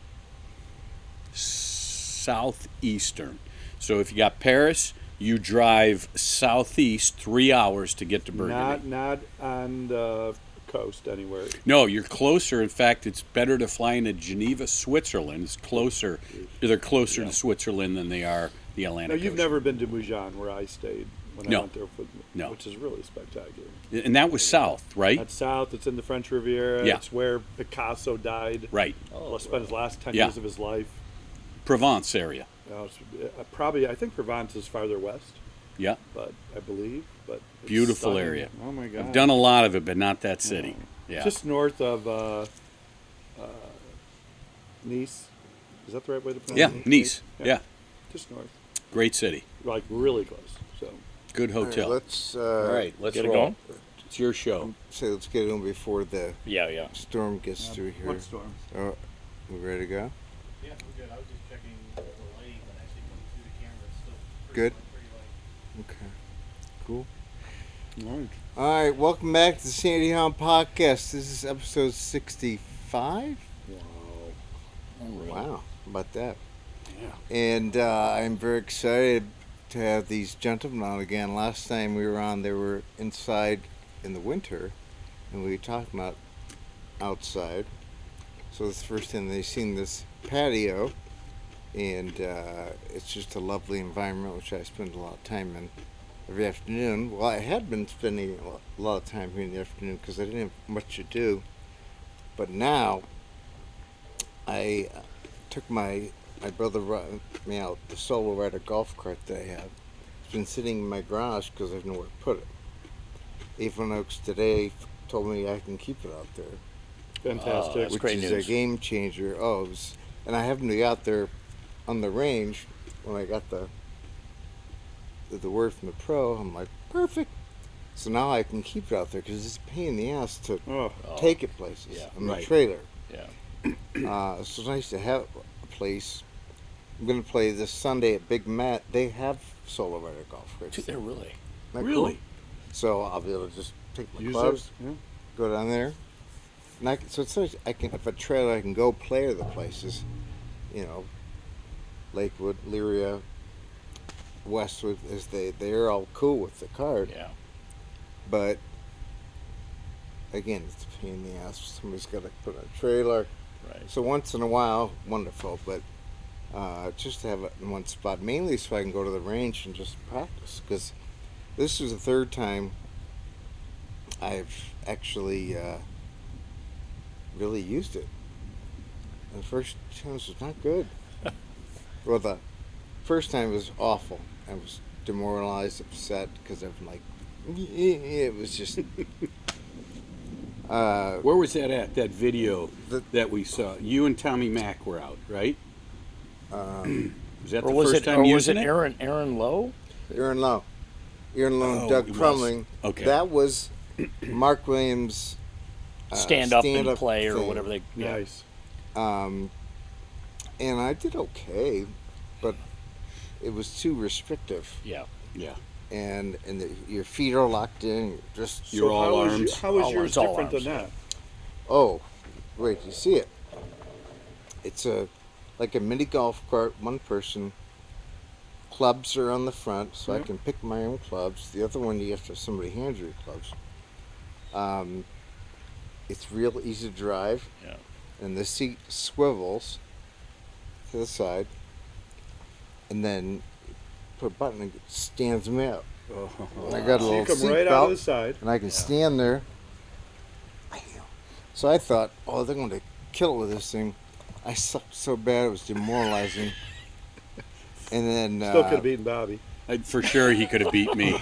Speaker 6: southeastern. So if you got Paris, you drive southeast 3 hours to get to Burgundy.
Speaker 1: Not on the coast anywhere.
Speaker 6: No, you're closer. In fact, it's better to fly into Geneva, Switzerland. It's closer. They're closer to Switzerland than they are the Atlantic
Speaker 1: No, you've
Speaker 6: Ocean.
Speaker 1: never been to Mougins where I stayed when I
Speaker 6: No.
Speaker 1: went there,
Speaker 6: No.
Speaker 1: which is really spectacular.
Speaker 6: And that was south, right?
Speaker 1: That's south. It's in the French Riviera.
Speaker 6: Yeah.
Speaker 1: It's where Picasso died.
Speaker 6: Right.
Speaker 1: Spent his last 10
Speaker 6: Yeah.
Speaker 1: years of his life.
Speaker 6: Provence area.
Speaker 1: Probably, I think Provence is farther west,
Speaker 6: Yeah.
Speaker 1: but I believe. But it's
Speaker 6: Beautiful
Speaker 1: stunning.
Speaker 6: area.
Speaker 1: Oh my God!
Speaker 6: I've done a lot of it, but not that city. Yeah.
Speaker 1: Just north of Nice. Is that the right way to pronounce
Speaker 6: yeah,
Speaker 1: it?
Speaker 6: Nice. Yeah.
Speaker 1: Just north,
Speaker 6: Great city.
Speaker 1: like really close. So
Speaker 6: Good
Speaker 2: All right,
Speaker 6: hotel.
Speaker 2: let's
Speaker 6: All right, let's
Speaker 3: Get it
Speaker 6: roll.
Speaker 3: going?
Speaker 6: It's your show.
Speaker 2: say let's get it on before the
Speaker 3: Yeah.
Speaker 2: storm gets through here.
Speaker 1: what storm?
Speaker 2: Oh, we ready to go?
Speaker 5: Yeah, we're good. I was just checking the light, but actually going through the camera, it's still
Speaker 2: Good.
Speaker 5: pretty light.
Speaker 2: Okay. Cool.
Speaker 6: All right.
Speaker 2: All right, welcome back to the Sandy Hound Podcast. This is episode 65. Wow, how about that?
Speaker 6: Yeah.
Speaker 2: And I'm very excited to have these gentlemen on again. Last time we were on, they were inside in the winter, and we were talking about outside. So it's the first time they've seen this patio, and it's just a lovely environment, which I spend a lot of time in every afternoon. Well, I had been spending a lot of time here in the afternoon because I didn't have much to do. But now, I took my brother brought me out the solo rider golf cart that I have. It's been sitting in my garage because I have nowhere to put it. Avon Oaks today told me I can keep it out there,
Speaker 1: Fantastic.
Speaker 3: That's
Speaker 2: which
Speaker 3: great
Speaker 2: is
Speaker 3: news.
Speaker 2: a game changer. And I happened to be out there on the range when I got the word from the pro. I'm like, perfect. So now I can keep it out there because it's a pain in the ass to
Speaker 1: Oh,
Speaker 2: take it places
Speaker 3: yeah,
Speaker 2: on the
Speaker 6: right.
Speaker 2: trailer.
Speaker 3: Yeah.
Speaker 2: So it's nice to have a place. I'm going to play this Sunday at Big Matt. They have solo rider golf carts.
Speaker 3: They're really.
Speaker 2: Isn't that
Speaker 6: Really?
Speaker 2: cool? So I'll be able to just take my
Speaker 1: use
Speaker 2: clubs,
Speaker 1: it. Yeah.
Speaker 2: go down there. And so it's nice. If a trailer, I can go play at the places. Lakewood, Lyria, Westwood, they're all cool with the cart.
Speaker 3: Yeah.
Speaker 2: But again, it's a pain in the ass. Somebody's got to put a trailer.
Speaker 3: Right.
Speaker 2: So once in a while, wonderful, but just to have it in one spot, mainly so I can go to the range and just practice. Because this is the third time I've actually really used it. And the first times was not good. Well, the first time was awful. I was demoralized, upset, because I'm like, it was just.
Speaker 6: Where was that at? That video that we saw. You and Tommy Mack were out, right? Was that
Speaker 3: Or
Speaker 6: the
Speaker 3: was
Speaker 6: first
Speaker 3: it?
Speaker 6: time
Speaker 3: Or was
Speaker 6: using
Speaker 3: it Aaron Lowe?
Speaker 2: Aaron Lowe. Aaron Lowe and
Speaker 6: Oh,
Speaker 2: Doug
Speaker 6: it was.
Speaker 2: Crumling.
Speaker 6: Okay.
Speaker 2: That was Mark Williams'
Speaker 3: Stand up and
Speaker 2: stand-up
Speaker 3: play or
Speaker 2: thing.
Speaker 3: whatever they. Yeah.
Speaker 1: Nice.
Speaker 2: And I did okay, but it was too restrictive.
Speaker 3: Yeah.
Speaker 6: Yeah.
Speaker 2: And your feet are locked in. You're just
Speaker 6: You're all
Speaker 1: how is
Speaker 6: arms.
Speaker 1: how is
Speaker 3: All
Speaker 1: yours
Speaker 3: arms, all
Speaker 1: different
Speaker 3: arms,
Speaker 1: than that?
Speaker 2: Oh, wait, you see it? It's like a mini golf cart, one person. Clubs are on the front, so I
Speaker 1: Mhm.
Speaker 2: can pick my own clubs. The other one, you have to have somebody hand you your clubs. It's real easy to drive,
Speaker 3: Yeah.
Speaker 2: and the seat swivels to the side, and then put a button and it stands me up. And I got a
Speaker 1: So you
Speaker 2: little
Speaker 1: come
Speaker 2: seat
Speaker 1: right out
Speaker 2: belt,
Speaker 1: of the side.
Speaker 2: and I can
Speaker 3: Yeah.
Speaker 2: stand there. So I thought, oh, they're going to kill it with this thing. I sucked so bad it was demoralizing. And then,
Speaker 1: Still could have beaten Bobby.
Speaker 6: For sure, he could have beat me.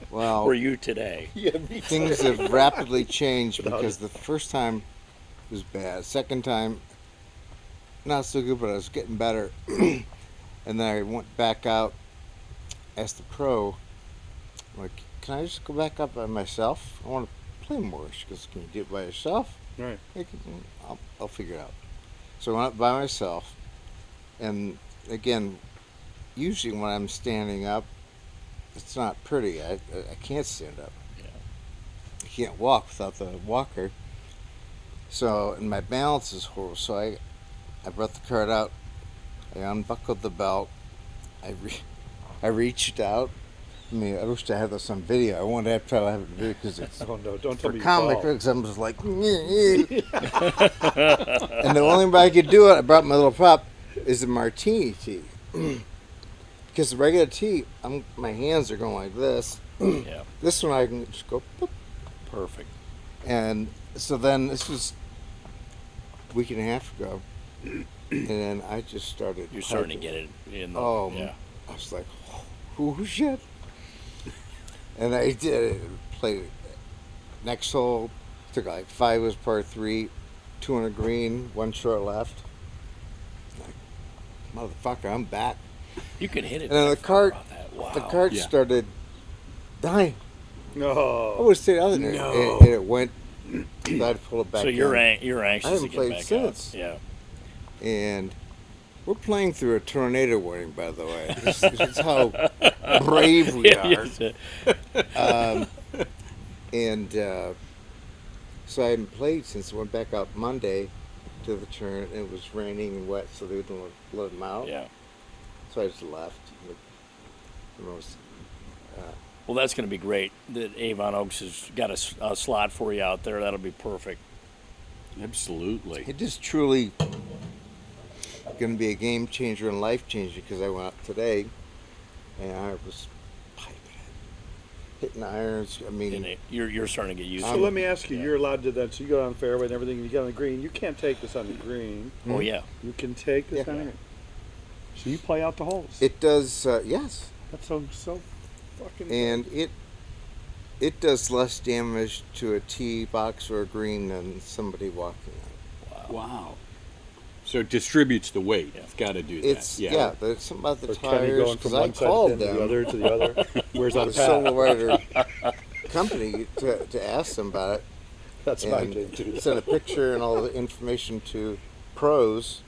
Speaker 2: well,
Speaker 3: Were you today?
Speaker 1: Yeah, me
Speaker 2: things have rapidly changed
Speaker 1: Without
Speaker 2: because
Speaker 1: it.
Speaker 2: the first time was bad. Second time, not so good, but I was getting better. And then I went back out, asked the pro, like, can I just go back up by myself? I want to play more. She goes, can you do it by yourself?
Speaker 1: Right.
Speaker 2: I'll figure it out. So I went up by myself, and again, usually when I'm standing up, it's not pretty. I can't stand up.
Speaker 3: Yeah.
Speaker 2: I can't walk without the walker. So, and my balance is horrible. So I brought the cart out. I unbuckled the belt. I reached out. I mean, I wish I had this on video. I wanted to try to have it on video because it's
Speaker 1: Oh no! Don't tell
Speaker 2: for
Speaker 1: me you
Speaker 2: comic.
Speaker 1: fall.
Speaker 2: Because I'm just like, and the only way I could do it, I brought my little prop, is a martini tea. Because the regular tea, my hands are going like this.
Speaker 3: Yeah.
Speaker 2: This one I can just go, boop.
Speaker 3: Perfect.
Speaker 2: And so then this was a week and a half ago, and then I just started.
Speaker 3: You're starting to
Speaker 2: piping.
Speaker 3: get it in the.
Speaker 2: Oh,
Speaker 3: Yeah.
Speaker 2: I was like, oh shit. And I did it. Played it. Next hole, took like 5 was par 3, 200 green, 1 short left. Like, motherfucker, I'm back.
Speaker 3: You can hit it.
Speaker 2: And then
Speaker 3: that
Speaker 2: the
Speaker 3: far
Speaker 2: cart,
Speaker 3: off that. Wow.
Speaker 2: the cart
Speaker 6: Yeah.
Speaker 2: started dying. I
Speaker 1: No.
Speaker 2: would stay out there,
Speaker 6: No.
Speaker 2: and it went. I had to pull it back.
Speaker 3: So you're
Speaker 2: in.
Speaker 3: you're anxious
Speaker 2: I haven't
Speaker 3: to get
Speaker 2: played
Speaker 3: back
Speaker 2: since.
Speaker 3: out. Yeah.
Speaker 2: And we're playing through a tornado warning, by the way. This is how brave we are. And so I hadn't played since I went back out Monday to the turn. And it was raining and wet, so they didn't let them out.
Speaker 3: Yeah.
Speaker 2: So I just left. And I was,
Speaker 3: Well, that's going to be great. That Avon Oaks has got a slot for you out there. That'll be perfect.
Speaker 6: Absolutely.
Speaker 2: it is truly going to be a game changer and life changer because I went out today and I was piping it, hitting irons. I mean,
Speaker 3: And you're starting to get used
Speaker 1: So
Speaker 3: to it.
Speaker 1: let me ask you:
Speaker 3: Yeah.
Speaker 1: you're allowed to do that. So you go down the fairway and everything, and you get on the green. You can't take this on the green.
Speaker 3: Oh yeah.
Speaker 1: You can take this
Speaker 2: Yeah.
Speaker 1: on the green. So you play out the holes.
Speaker 2: it does, yes.
Speaker 1: That's so fucking.
Speaker 2: And it does less damage to a tee box or a green than somebody walking on.
Speaker 6: Wow. So it distributes the weight.
Speaker 3: Yeah.
Speaker 6: It's got to do that.
Speaker 2: It's there's something about the
Speaker 1: Or Kenny
Speaker 2: tires
Speaker 1: going
Speaker 2: because
Speaker 1: from
Speaker 2: I
Speaker 1: one side
Speaker 2: called
Speaker 1: to the
Speaker 2: them,
Speaker 1: other to the other. Where's on
Speaker 2: the
Speaker 1: a
Speaker 2: solo
Speaker 1: path?
Speaker 2: rider company, to ask them about it.
Speaker 1: That's my
Speaker 2: And
Speaker 1: game too.
Speaker 2: send a picture and all the information to pros,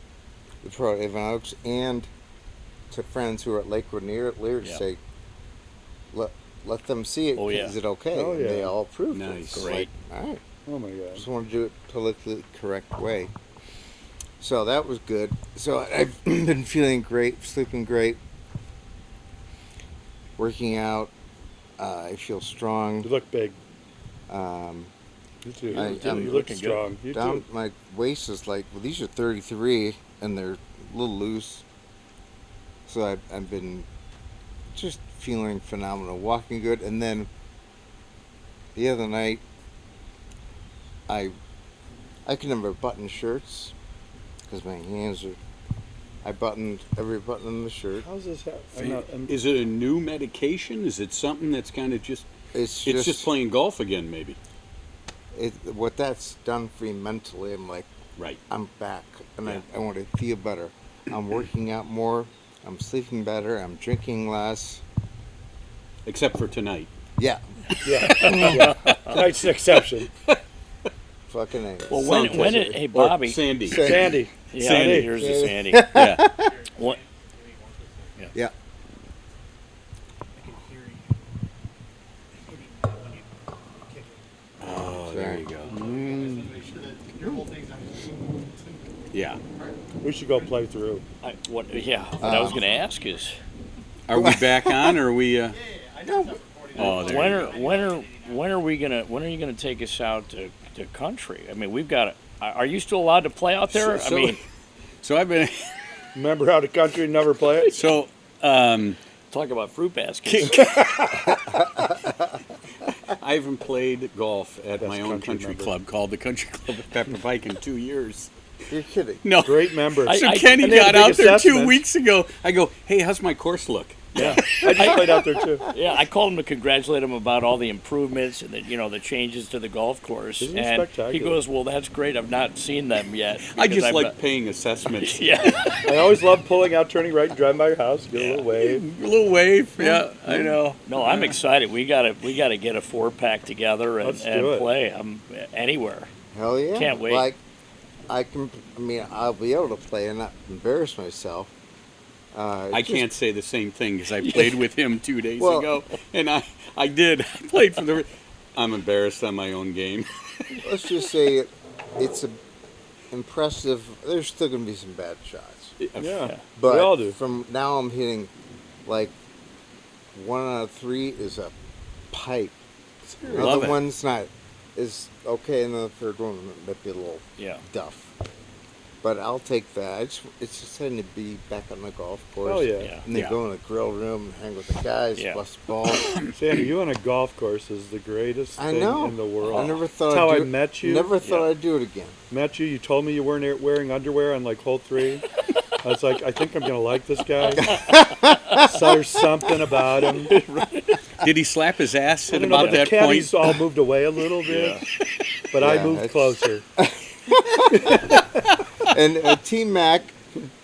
Speaker 2: the pro at Avon Oaks, and to friends who are at Lakewood near Lear to
Speaker 3: Yeah.
Speaker 2: say, let them see it.
Speaker 3: Oh, yeah.
Speaker 2: Is it okay?
Speaker 1: Oh,
Speaker 2: And they
Speaker 1: yeah.
Speaker 2: all approved.
Speaker 6: Nice.
Speaker 2: It. It's
Speaker 3: Great.
Speaker 2: Like, all right.
Speaker 1: Oh my god.
Speaker 2: Just want to do it politically correct way. So that was good. So I've been feeling great, sleeping great, working out. I feel strong.
Speaker 1: You look big.
Speaker 2: You
Speaker 1: You too.
Speaker 2: I-
Speaker 1: You
Speaker 2: I'm
Speaker 1: look
Speaker 3: looking good.
Speaker 1: strong. You
Speaker 2: down
Speaker 1: too.
Speaker 2: my waist is like, well, these are 33 and they're a little loose. So I've been just feeling phenomenal, walking good. And then the other night, I can never button shirts because my hands are. I buttoned every button on the shirt.
Speaker 1: How's this happen?
Speaker 6: Is it a new medication? Is it something that's kind of just?
Speaker 2: It's
Speaker 6: It's just playing golf again, maybe.
Speaker 2: what that's done for me mentally. I'm like,
Speaker 6: Right.
Speaker 2: I'm back, and
Speaker 6: Yeah.
Speaker 2: I want to feel better. I'm working out more. I'm sleeping better. I'm drinking less.
Speaker 6: Except for tonight.
Speaker 2: Yeah,
Speaker 1: Yeah. Tonight's an exception.
Speaker 2: fucking A.
Speaker 3: Well,
Speaker 6: Something.
Speaker 3: when it, hey
Speaker 6: Or
Speaker 3: Bobby.
Speaker 6: Sandy.
Speaker 1: Sandy.
Speaker 3: Yeah,
Speaker 6: Sandy.
Speaker 3: here's the Sandy.
Speaker 6: Yeah.
Speaker 3: What?
Speaker 2: Yeah.
Speaker 6: Oh, there you go.
Speaker 5: Your whole thing's not.
Speaker 6: Yeah.
Speaker 1: We should go play through.
Speaker 3: What? Yeah. What I was going to ask is,
Speaker 6: Are we back on, or are we?
Speaker 5: I know it's not recording.
Speaker 6: Oh, there you go.
Speaker 3: when are you gonna take us out to the country. I mean, we've got. Are you still allowed to play out there? I mean,
Speaker 6: so I've been.
Speaker 1: Remember out of country and never play it?
Speaker 6: So.
Speaker 3: Talk about fruit baskets.
Speaker 6: I haven't played golf at
Speaker 1: Best
Speaker 6: my own country
Speaker 1: member.
Speaker 6: club called the Country Club of Pepper Pike in 2 years.
Speaker 2: You're kidding.
Speaker 6: No.
Speaker 1: Great member.
Speaker 6: So
Speaker 3: I-
Speaker 6: Kenny
Speaker 1: and they have
Speaker 6: got
Speaker 1: big
Speaker 6: out there 2
Speaker 1: assessments.
Speaker 6: weeks ago. I go, hey, how's my course look?
Speaker 1: Yeah, I just played out there too.
Speaker 3: Yeah, I called him to congratulate him about all the improvements and the changes to the golf course.
Speaker 1: Isn't it
Speaker 3: and
Speaker 1: spectacular?
Speaker 3: he goes, "Well, that's great. I've not seen them yet."
Speaker 6: I
Speaker 3: because
Speaker 6: just
Speaker 3: I'm
Speaker 6: like
Speaker 3: not-"
Speaker 6: paying assessments.
Speaker 3: Yeah.
Speaker 1: I always love pulling out, turning right, and driving by your house, get a little wave.
Speaker 6: A little wave. Yeah, I know.
Speaker 3: No, I'm excited. We gotta get a 4-pack together and,
Speaker 1: Let's do it.
Speaker 3: play. I'm anywhere.
Speaker 2: Hell yeah.
Speaker 3: Can't wait.
Speaker 2: Like, I'll be able to play and not embarrass myself.
Speaker 6: I can't say the same thing because I played with him 2 days
Speaker 2: Well-
Speaker 6: ago, and I did. I played for the. I'm embarrassed on my own game.
Speaker 2: Let's just say it's impressive. There's still going to be some bad shots.
Speaker 1: Yeah,
Speaker 2: But
Speaker 1: we all do.
Speaker 2: from now I'm hitting like 1 out of 3 is a pipe.
Speaker 6: Love
Speaker 2: Another
Speaker 6: it.
Speaker 2: one's not is okay, and the third one might be a little
Speaker 3: Yeah.
Speaker 2: duff. But I'll take that. It's exciting to be back on the golf course.
Speaker 1: Oh yeah.
Speaker 3: Yeah.
Speaker 2: And then go in the grill room and hang with the guys,
Speaker 3: Yeah.
Speaker 2: bust balls.
Speaker 1: Sandy, you on a golf course is the greatest
Speaker 2: I
Speaker 1: thing
Speaker 2: know.
Speaker 1: in the world.
Speaker 2: I never thought
Speaker 1: That's how
Speaker 2: I'd
Speaker 1: I
Speaker 2: do
Speaker 1: met you.
Speaker 2: Never thought
Speaker 3: Yeah.
Speaker 2: I'd do it again.
Speaker 1: Met you. You told me you weren't wearing underwear on like hole 3. I was like, I think I'm gonna like this guy. So there's something about him.
Speaker 6: Did he slap his ass
Speaker 1: I
Speaker 6: at
Speaker 1: don't know,
Speaker 6: about
Speaker 1: but the
Speaker 6: that
Speaker 1: caddies
Speaker 6: point?
Speaker 1: all moved away a little bit, but I
Speaker 2: Yeah,
Speaker 1: moved
Speaker 2: it's-
Speaker 1: closer.
Speaker 2: And Team Mac,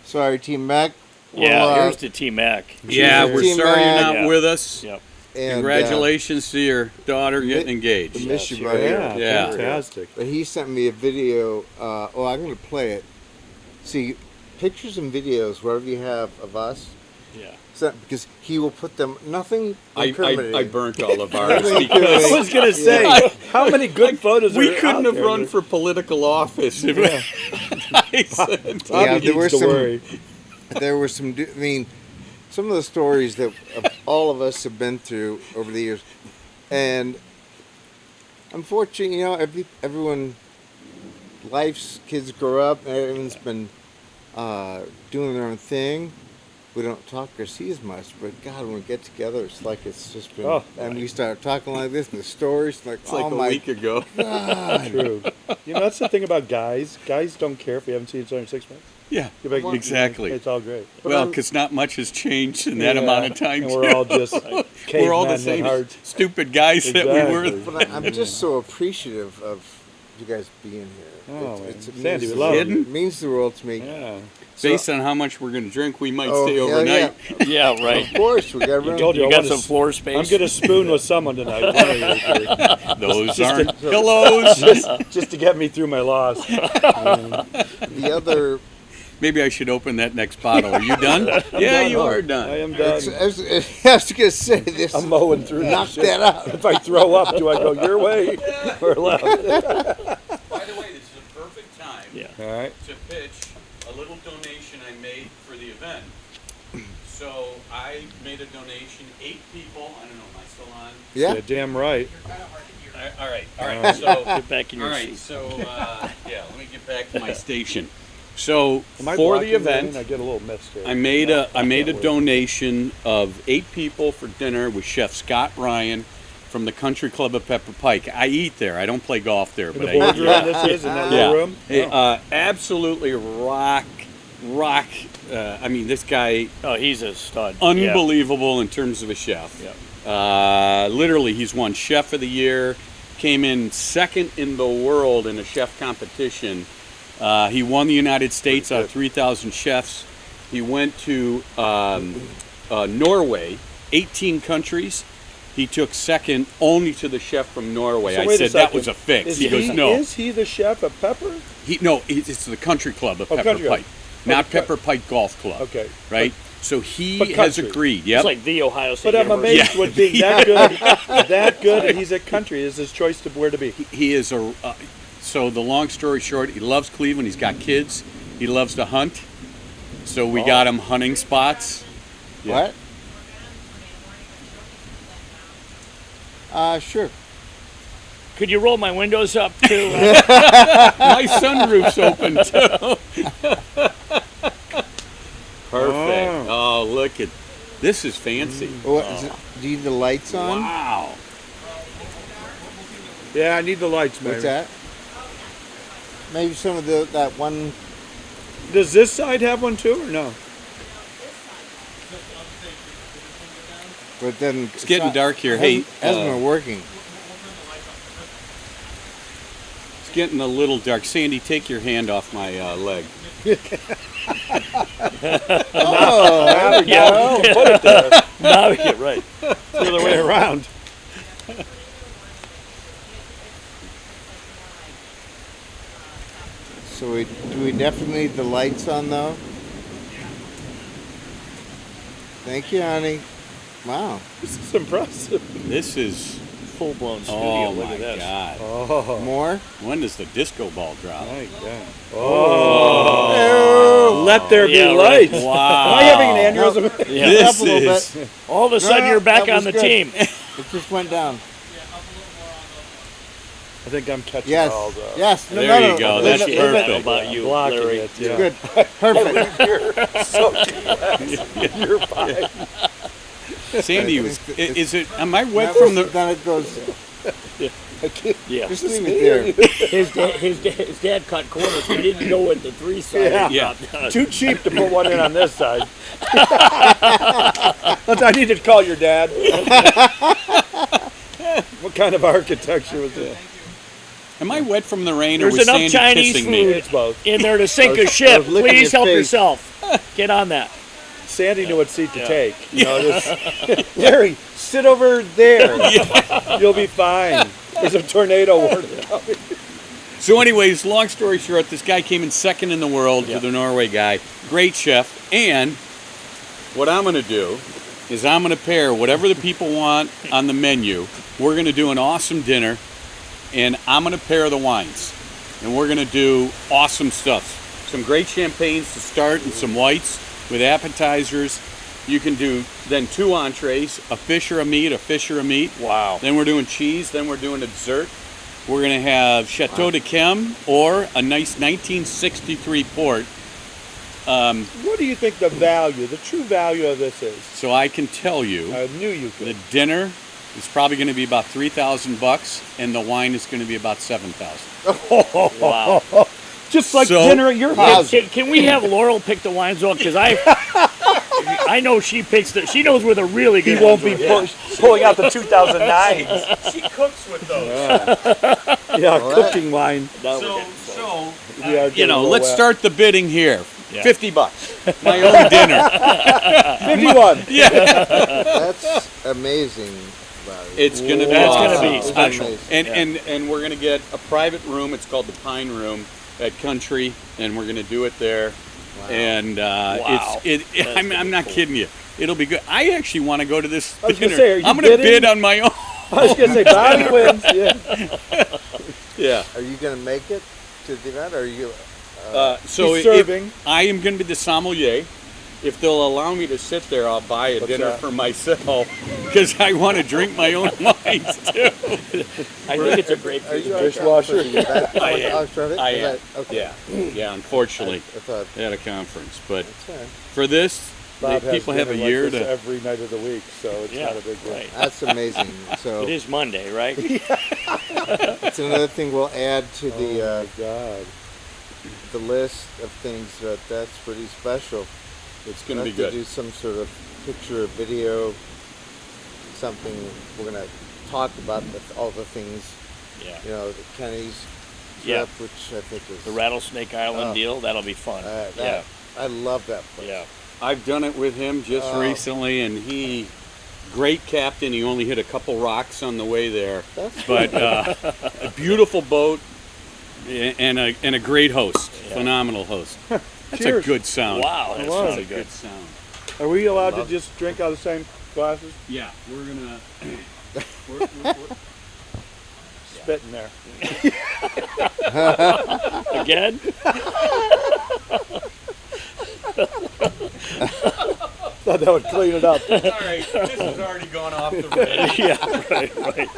Speaker 2: sorry, Team Mac.
Speaker 3: Yeah.
Speaker 2: will,
Speaker 3: Here's to Team Mac.
Speaker 6: Yeah, we're
Speaker 2: Team
Speaker 6: sorry you're
Speaker 2: Mac.
Speaker 6: not
Speaker 3: Yeah.
Speaker 6: with us.
Speaker 3: Yep.
Speaker 2: and,
Speaker 6: Congratulations to your daughter getting engaged.
Speaker 2: miss you,
Speaker 3: Yes,
Speaker 2: buddy.
Speaker 1: Yeah,
Speaker 6: Yeah.
Speaker 1: fantastic.
Speaker 2: But he sent me a video. I'm going to play it. See, pictures and videos, whatever you have of us,
Speaker 3: Yeah.
Speaker 2: because he will put them. Nothing
Speaker 6: I
Speaker 2: incriminating.
Speaker 6: burnt all of ours
Speaker 2: Nothing
Speaker 6: because
Speaker 1: I was gonna say, how many good photos?
Speaker 6: we
Speaker 1: are
Speaker 6: couldn't
Speaker 1: out
Speaker 6: have
Speaker 1: there?
Speaker 6: run for political office if I said.
Speaker 1: Bobby
Speaker 2: Yeah, there were
Speaker 1: needs to
Speaker 2: some-
Speaker 1: worry.
Speaker 2: There were some. I mean, some of the stories that all of us have been through over the years, and unfortunately, everyone, life's kids grow up, and everyone's been doing their own thing. We don't talk or see as much, but God, when we get together, it's like it's just been.
Speaker 1: Oh,
Speaker 2: and we start talking like this, and the stories like,
Speaker 6: It's like
Speaker 2: oh
Speaker 6: a
Speaker 2: my
Speaker 6: week ago.
Speaker 2: God.
Speaker 1: True. That's the thing about guys. Guys don't care if we haven't seen each other in 6 months.
Speaker 6: Yeah,
Speaker 1: You're like,
Speaker 6: exactly.
Speaker 1: It's all great.
Speaker 6: Well, because not much has changed in that
Speaker 1: Yeah,
Speaker 6: amount of time.
Speaker 1: and we're all just
Speaker 6: We're all the
Speaker 1: cavemen
Speaker 6: same
Speaker 1: at heart.
Speaker 6: stupid guys that we were.
Speaker 1: Exactly.
Speaker 2: But I'm just so appreciative of you guys being here.
Speaker 1: Oh,
Speaker 2: it
Speaker 1: man.
Speaker 2: means
Speaker 1: Sandy, we
Speaker 2: the
Speaker 1: love
Speaker 2: world-
Speaker 6: you.
Speaker 2: It means the world to me.
Speaker 1: Yeah.
Speaker 6: Based on how much we're going to drink, we might
Speaker 2: Oh,
Speaker 6: stay
Speaker 2: hell
Speaker 6: overnight.
Speaker 3: Yeah. Right.
Speaker 2: Of course, we got room.
Speaker 1: told
Speaker 3: You
Speaker 1: I
Speaker 3: got
Speaker 1: wanna
Speaker 3: some
Speaker 1: s-
Speaker 3: floor space.
Speaker 1: I'm gonna spoon with someone tonight. One of you two.
Speaker 6: Those
Speaker 1: Just
Speaker 6: aren't
Speaker 1: to-
Speaker 6: pillows.
Speaker 1: just to get me through my loss.
Speaker 2: The other,
Speaker 6: Maybe I should open that next bottle. Are you done? Yeah,
Speaker 1: done.
Speaker 6: you are
Speaker 1: I
Speaker 6: done.
Speaker 1: am done.
Speaker 2: I was gonna say this.
Speaker 1: I'm mowing through
Speaker 2: Knock
Speaker 1: this shit.
Speaker 2: that out.
Speaker 1: If I throw up, do I go your way or left?
Speaker 6: By the way, this is a perfect time
Speaker 3: Yeah.
Speaker 1: All right.
Speaker 6: to pitch a little donation I made for the event. So I made a donation, 8 people. I don't know, am I still on?
Speaker 2: Yeah.
Speaker 1: Yeah, damn right.
Speaker 6: All right. So
Speaker 3: Get back in
Speaker 6: all
Speaker 3: your
Speaker 6: right.
Speaker 3: seat.
Speaker 6: So yeah, let me get back to my station. So
Speaker 1: Am I
Speaker 6: for the
Speaker 1: blocking
Speaker 6: event,
Speaker 1: lane? I get a little mist here.
Speaker 6: I made a
Speaker 1: work.
Speaker 6: donation of 8 people for dinner with Chef Scott Ryan from the Country Club of Pepper Pike. I eat there. I don't play golf there,
Speaker 1: In
Speaker 6: but
Speaker 1: the
Speaker 6: I eat
Speaker 1: boardroom,
Speaker 6: there.
Speaker 1: this is in that
Speaker 6: Yeah.
Speaker 1: little room.
Speaker 6: Hey, absolutely rock. I mean, this guy
Speaker 3: Oh, he's a stud.
Speaker 6: unbelievable in terms of a chef.
Speaker 3: Yeah.
Speaker 6: Literally, he's won Chef of the Year. Came in second in the world in a chef competition. He won the United States out of 3,000 chefs. He went to Norway, 18 countries. He took second only to the chef from Norway.
Speaker 1: So
Speaker 6: I
Speaker 1: wait
Speaker 6: said
Speaker 1: a
Speaker 6: that
Speaker 1: second.
Speaker 6: was a fix.
Speaker 1: Is
Speaker 6: He goes, no.
Speaker 1: Is he the chef at Pepper?
Speaker 6: It's the Country Club of
Speaker 1: Oh,
Speaker 6: Pepper
Speaker 1: Country Club.
Speaker 6: Pike,
Speaker 1: Oh,
Speaker 6: not
Speaker 1: okay.
Speaker 6: Pepper Pike Golf Club.
Speaker 1: Okay.
Speaker 6: Right? So he
Speaker 1: but
Speaker 6: has
Speaker 1: country.
Speaker 6: agreed. Yep.
Speaker 3: It's like the Ohio State
Speaker 1: But I'm
Speaker 3: University.
Speaker 1: amazed with being that good, and he's at country. Is his choice to where to be?
Speaker 6: He is a. So the long story short, he loves Cleveland. He's got kids. He loves to hunt. So we got him hunting spots.
Speaker 2: What? Sure.
Speaker 3: Could you roll my windows up too?
Speaker 6: My sunroof's open too. Perfect. Oh, look at this is fancy.
Speaker 2: What is it? Do you need the lights on?
Speaker 6: Wow.
Speaker 1: Yeah, I need the lights, man.
Speaker 2: What's that? Maybe some of that one.
Speaker 1: Does this side have one too, or no?
Speaker 2: But then
Speaker 6: It's getting dark here. Hey,
Speaker 2: hasn't been working.
Speaker 6: it's getting a little dark. Sandy, take your hand off my leg.
Speaker 2: Oh, there we
Speaker 3: Yeah.
Speaker 2: go.
Speaker 1: Put it there.
Speaker 3: Now we get right.
Speaker 1: The other way around.
Speaker 2: So do we definitely need the lights on though? Thank you, honey. Wow.
Speaker 1: This is impressive.
Speaker 6: This is
Speaker 3: Full blown studio.
Speaker 6: oh
Speaker 3: Look
Speaker 6: my
Speaker 3: at this.
Speaker 6: god.
Speaker 1: Oh,
Speaker 2: More?
Speaker 6: When does the disco ball drop?
Speaker 1: my God. Oh. Let there be
Speaker 3: Yeah, right.
Speaker 1: lights.
Speaker 6: Wow.
Speaker 1: Am I having an aneurysm?
Speaker 3: Yeah.
Speaker 6: This
Speaker 2: Up a little
Speaker 6: is
Speaker 2: bit.
Speaker 3: All of a sudden,
Speaker 2: No,
Speaker 3: you're back
Speaker 2: that
Speaker 3: on
Speaker 2: was
Speaker 3: the
Speaker 2: good.
Speaker 3: team.
Speaker 2: It just went down.
Speaker 1: I think I'm catching
Speaker 2: Yes.
Speaker 1: all the.
Speaker 2: Yes. No,
Speaker 6: There
Speaker 2: no,
Speaker 6: you
Speaker 2: no.
Speaker 6: go.
Speaker 2: Leave
Speaker 6: That's
Speaker 2: it, leave it.
Speaker 6: perfect.
Speaker 3: About you,
Speaker 1: Blocking
Speaker 3: Larry.
Speaker 1: it, yeah.
Speaker 2: Good. Perfect.
Speaker 1: So relaxed. You're fine.
Speaker 6: Sandy.
Speaker 2: It's-
Speaker 6: Is it? Am I wet
Speaker 2: That
Speaker 6: from
Speaker 2: was-
Speaker 6: the?
Speaker 2: Then it goes.
Speaker 3: Yeah.
Speaker 2: Just leave it there.
Speaker 3: His dad cut corners. He didn't go with the 3 side.
Speaker 1: Yeah.
Speaker 6: Yeah.
Speaker 1: Too cheap to put one in on this side. I needed to call your dad. What kind of architecture was this?
Speaker 6: Am I wet from the rain,
Speaker 3: There's
Speaker 6: or was
Speaker 3: enough
Speaker 6: Sandy
Speaker 3: Chinese
Speaker 6: kissing
Speaker 3: food
Speaker 6: me?
Speaker 1: It's both.
Speaker 3: in there to sink a
Speaker 2: I
Speaker 3: ship.
Speaker 2: was licking
Speaker 3: Please
Speaker 2: your
Speaker 3: help
Speaker 2: face.
Speaker 3: yourself. Get on that.
Speaker 1: Sandy knew what seat to take. You know, just, Larry, sit over there. You'll be fine. There's a tornado warning coming.
Speaker 6: So, anyways, long story short, this guy came in second in the world to the Norway guy. Great chef. And what I'm going to do is I'm going to pair whatever the people want on the menu. We're going to do an awesome dinner, and I'm going to pair the wines. And we're going to do awesome stuff. Some great champagnes to start and some whites with appetizers. You can do then 2 entrees, a fish or a meat.
Speaker 3: Wow.
Speaker 6: Then we're doing cheese, then we're doing a dessert. We're going to have Chateau de Chem or a nice 1963 port.
Speaker 1: What do you think the value, the true value of this is?
Speaker 6: So I can tell you,
Speaker 1: I knew you
Speaker 6: the
Speaker 1: could.
Speaker 6: dinner is probably going to be about $3,000, and the wine is going to be about $7,000.
Speaker 3: Wow.
Speaker 1: Just like
Speaker 6: So-
Speaker 1: dinner at your house.
Speaker 3: Can we have Laurel pick the wines off? Because I know she picks the. She knows where the really
Speaker 1: He
Speaker 3: good
Speaker 1: won't
Speaker 3: ones
Speaker 1: be
Speaker 3: are.
Speaker 1: pulling out the 2009s.
Speaker 4: She cooks with those.
Speaker 1: Yeah, cooking wine.
Speaker 4: So
Speaker 1: Yeah,
Speaker 6: You know, let's
Speaker 1: start.
Speaker 6: start the bidding here.
Speaker 3: Yeah.
Speaker 6: $50. My own dinner.
Speaker 1: 51.
Speaker 2: That's amazing. Value.
Speaker 6: It's going to be
Speaker 3: That's
Speaker 6: awesome.
Speaker 3: gonna be
Speaker 2: It's
Speaker 3: special.
Speaker 2: amazing.
Speaker 6: And we're going to get a private room. It's called the Pine Room at Country, and we're going to do it there. And
Speaker 3: Wow.
Speaker 6: I'm not kidding you. It'll be good. I actually want to go to this
Speaker 1: I was gonna
Speaker 6: dinner.
Speaker 1: say, are you
Speaker 6: I'm going to
Speaker 1: bidding?
Speaker 6: bid on my own.
Speaker 1: I was going to say, Bobby wins. Yeah.
Speaker 6: Yeah.
Speaker 2: Are you going to make it to the event? Or are you?
Speaker 6: So
Speaker 1: He's
Speaker 6: if
Speaker 1: serving.
Speaker 6: I am going to be the sommelier. If they'll allow me to sit there, I'll buy a dinner
Speaker 1: that?
Speaker 6: for myself because I want to drink my own wines too.
Speaker 3: I think it's a great.
Speaker 2: Are you
Speaker 1: Dishwasher.
Speaker 2: for the event?
Speaker 6: I am.
Speaker 2: Australia?
Speaker 6: I
Speaker 2: Is
Speaker 6: am.
Speaker 2: that- Okay.
Speaker 6: Yeah. Unfortunately,
Speaker 2: I thought.
Speaker 6: at a conference, but
Speaker 2: That's fine.
Speaker 6: for this,
Speaker 1: Bob has
Speaker 6: people have a
Speaker 1: dinner
Speaker 6: year
Speaker 1: like this
Speaker 6: to.
Speaker 1: every night of the week, so it's
Speaker 3: Yeah,
Speaker 1: not a big deal.
Speaker 3: right.
Speaker 2: That's amazing. So
Speaker 3: It is Monday, right?
Speaker 2: it's another thing we'll add to
Speaker 1: Oh, my God.
Speaker 2: the list of things, but that's pretty special.
Speaker 6: It's going to
Speaker 2: We'll
Speaker 6: be
Speaker 2: have to
Speaker 6: good.
Speaker 2: do some sort of picture or video, something. We're gonna talk about all the things.
Speaker 3: Yeah.
Speaker 2: You know, the Kenny's
Speaker 3: Yeah.
Speaker 2: trip, which I think is
Speaker 3: The Rattlesnake Island
Speaker 2: Oh.
Speaker 3: deal. That'll be fun.
Speaker 2: that, I love that place.
Speaker 3: Yeah.
Speaker 6: I've done it with him just
Speaker 2: Oh.
Speaker 6: recently, and great captain. He only hit a couple rocks on the way there,
Speaker 2: That's
Speaker 6: but a beautiful boat and a great host, phenomenal host. That's
Speaker 1: Cheers.
Speaker 6: a good sound.
Speaker 3: Wow, that's
Speaker 1: Wow.
Speaker 3: really
Speaker 6: That's a
Speaker 3: good.
Speaker 6: good sound.
Speaker 1: Are we allowed to
Speaker 2: Love it.
Speaker 1: just drink out of the same glasses?
Speaker 6: Yeah, we're gonna.
Speaker 1: Spit in there.
Speaker 3: Again?
Speaker 1: Thought that would clean it up.
Speaker 6: All right, this has already gone off the rails.
Speaker 3: Yeah, right.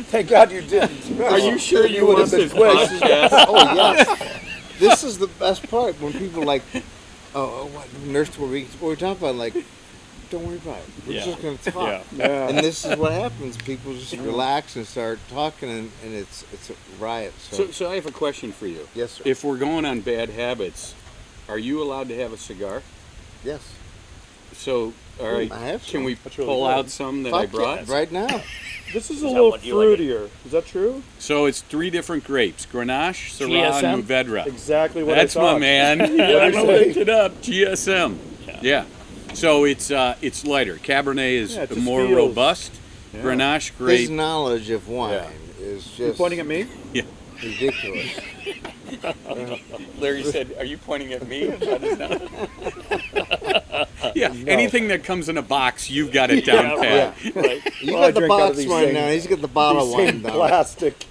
Speaker 1: Thank God you didn't.
Speaker 6: Are you sure you
Speaker 1: would
Speaker 6: want
Speaker 1: have been
Speaker 6: this
Speaker 1: quick.
Speaker 6: podcast?
Speaker 2: Oh yes, this is the best part when people like, what nurse? What we talk about? Like, don't worry about it. We're
Speaker 3: Yeah.
Speaker 2: just going to talk.
Speaker 1: Yeah.
Speaker 2: And this is what happens. People just relax and start talking, and it's a riot.
Speaker 6: So I have a question for you.
Speaker 2: Yes, sir.
Speaker 6: If we're going on bad habits, are you allowed to have a cigar?
Speaker 2: Yes.
Speaker 6: So, all right,
Speaker 2: I have
Speaker 6: can
Speaker 2: some.
Speaker 6: we
Speaker 1: That's really
Speaker 6: pull
Speaker 1: good.
Speaker 6: out some that I
Speaker 2: Fuck yeah,
Speaker 6: brought?
Speaker 2: right now.
Speaker 1: This is a
Speaker 3: that
Speaker 1: little
Speaker 3: what you like it?
Speaker 1: fruitier. Is that true?
Speaker 6: So it's 3 different grapes: Grenache, Syrah,
Speaker 3: GSM?
Speaker 6: and Mourvedre.
Speaker 1: Exactly what
Speaker 6: That's
Speaker 1: I
Speaker 6: my
Speaker 1: thought.
Speaker 6: man.
Speaker 1: What'd
Speaker 6: I
Speaker 1: you say?
Speaker 6: looked it up. GSM. Yeah. So it's lighter. Cabernet is
Speaker 1: Yeah, it just
Speaker 6: more
Speaker 1: feels-
Speaker 6: robust.
Speaker 1: Yeah.
Speaker 6: Grenache,
Speaker 2: His
Speaker 6: grape.
Speaker 2: knowledge of wine
Speaker 1: Yeah.
Speaker 2: is just
Speaker 1: You pointing at me?
Speaker 6: Yeah.
Speaker 2: ridiculous.
Speaker 6: Larry said, "Are you pointing at me?" Yeah. Anything that comes in a box, you've got it down pat.
Speaker 3: Right.
Speaker 2: You
Speaker 1: Well, I
Speaker 2: got the
Speaker 1: drink out of
Speaker 2: box
Speaker 1: these
Speaker 2: wine
Speaker 1: things.
Speaker 2: now. He's got the bottle
Speaker 1: These
Speaker 2: wine
Speaker 1: same
Speaker 2: down.
Speaker 1: plastic,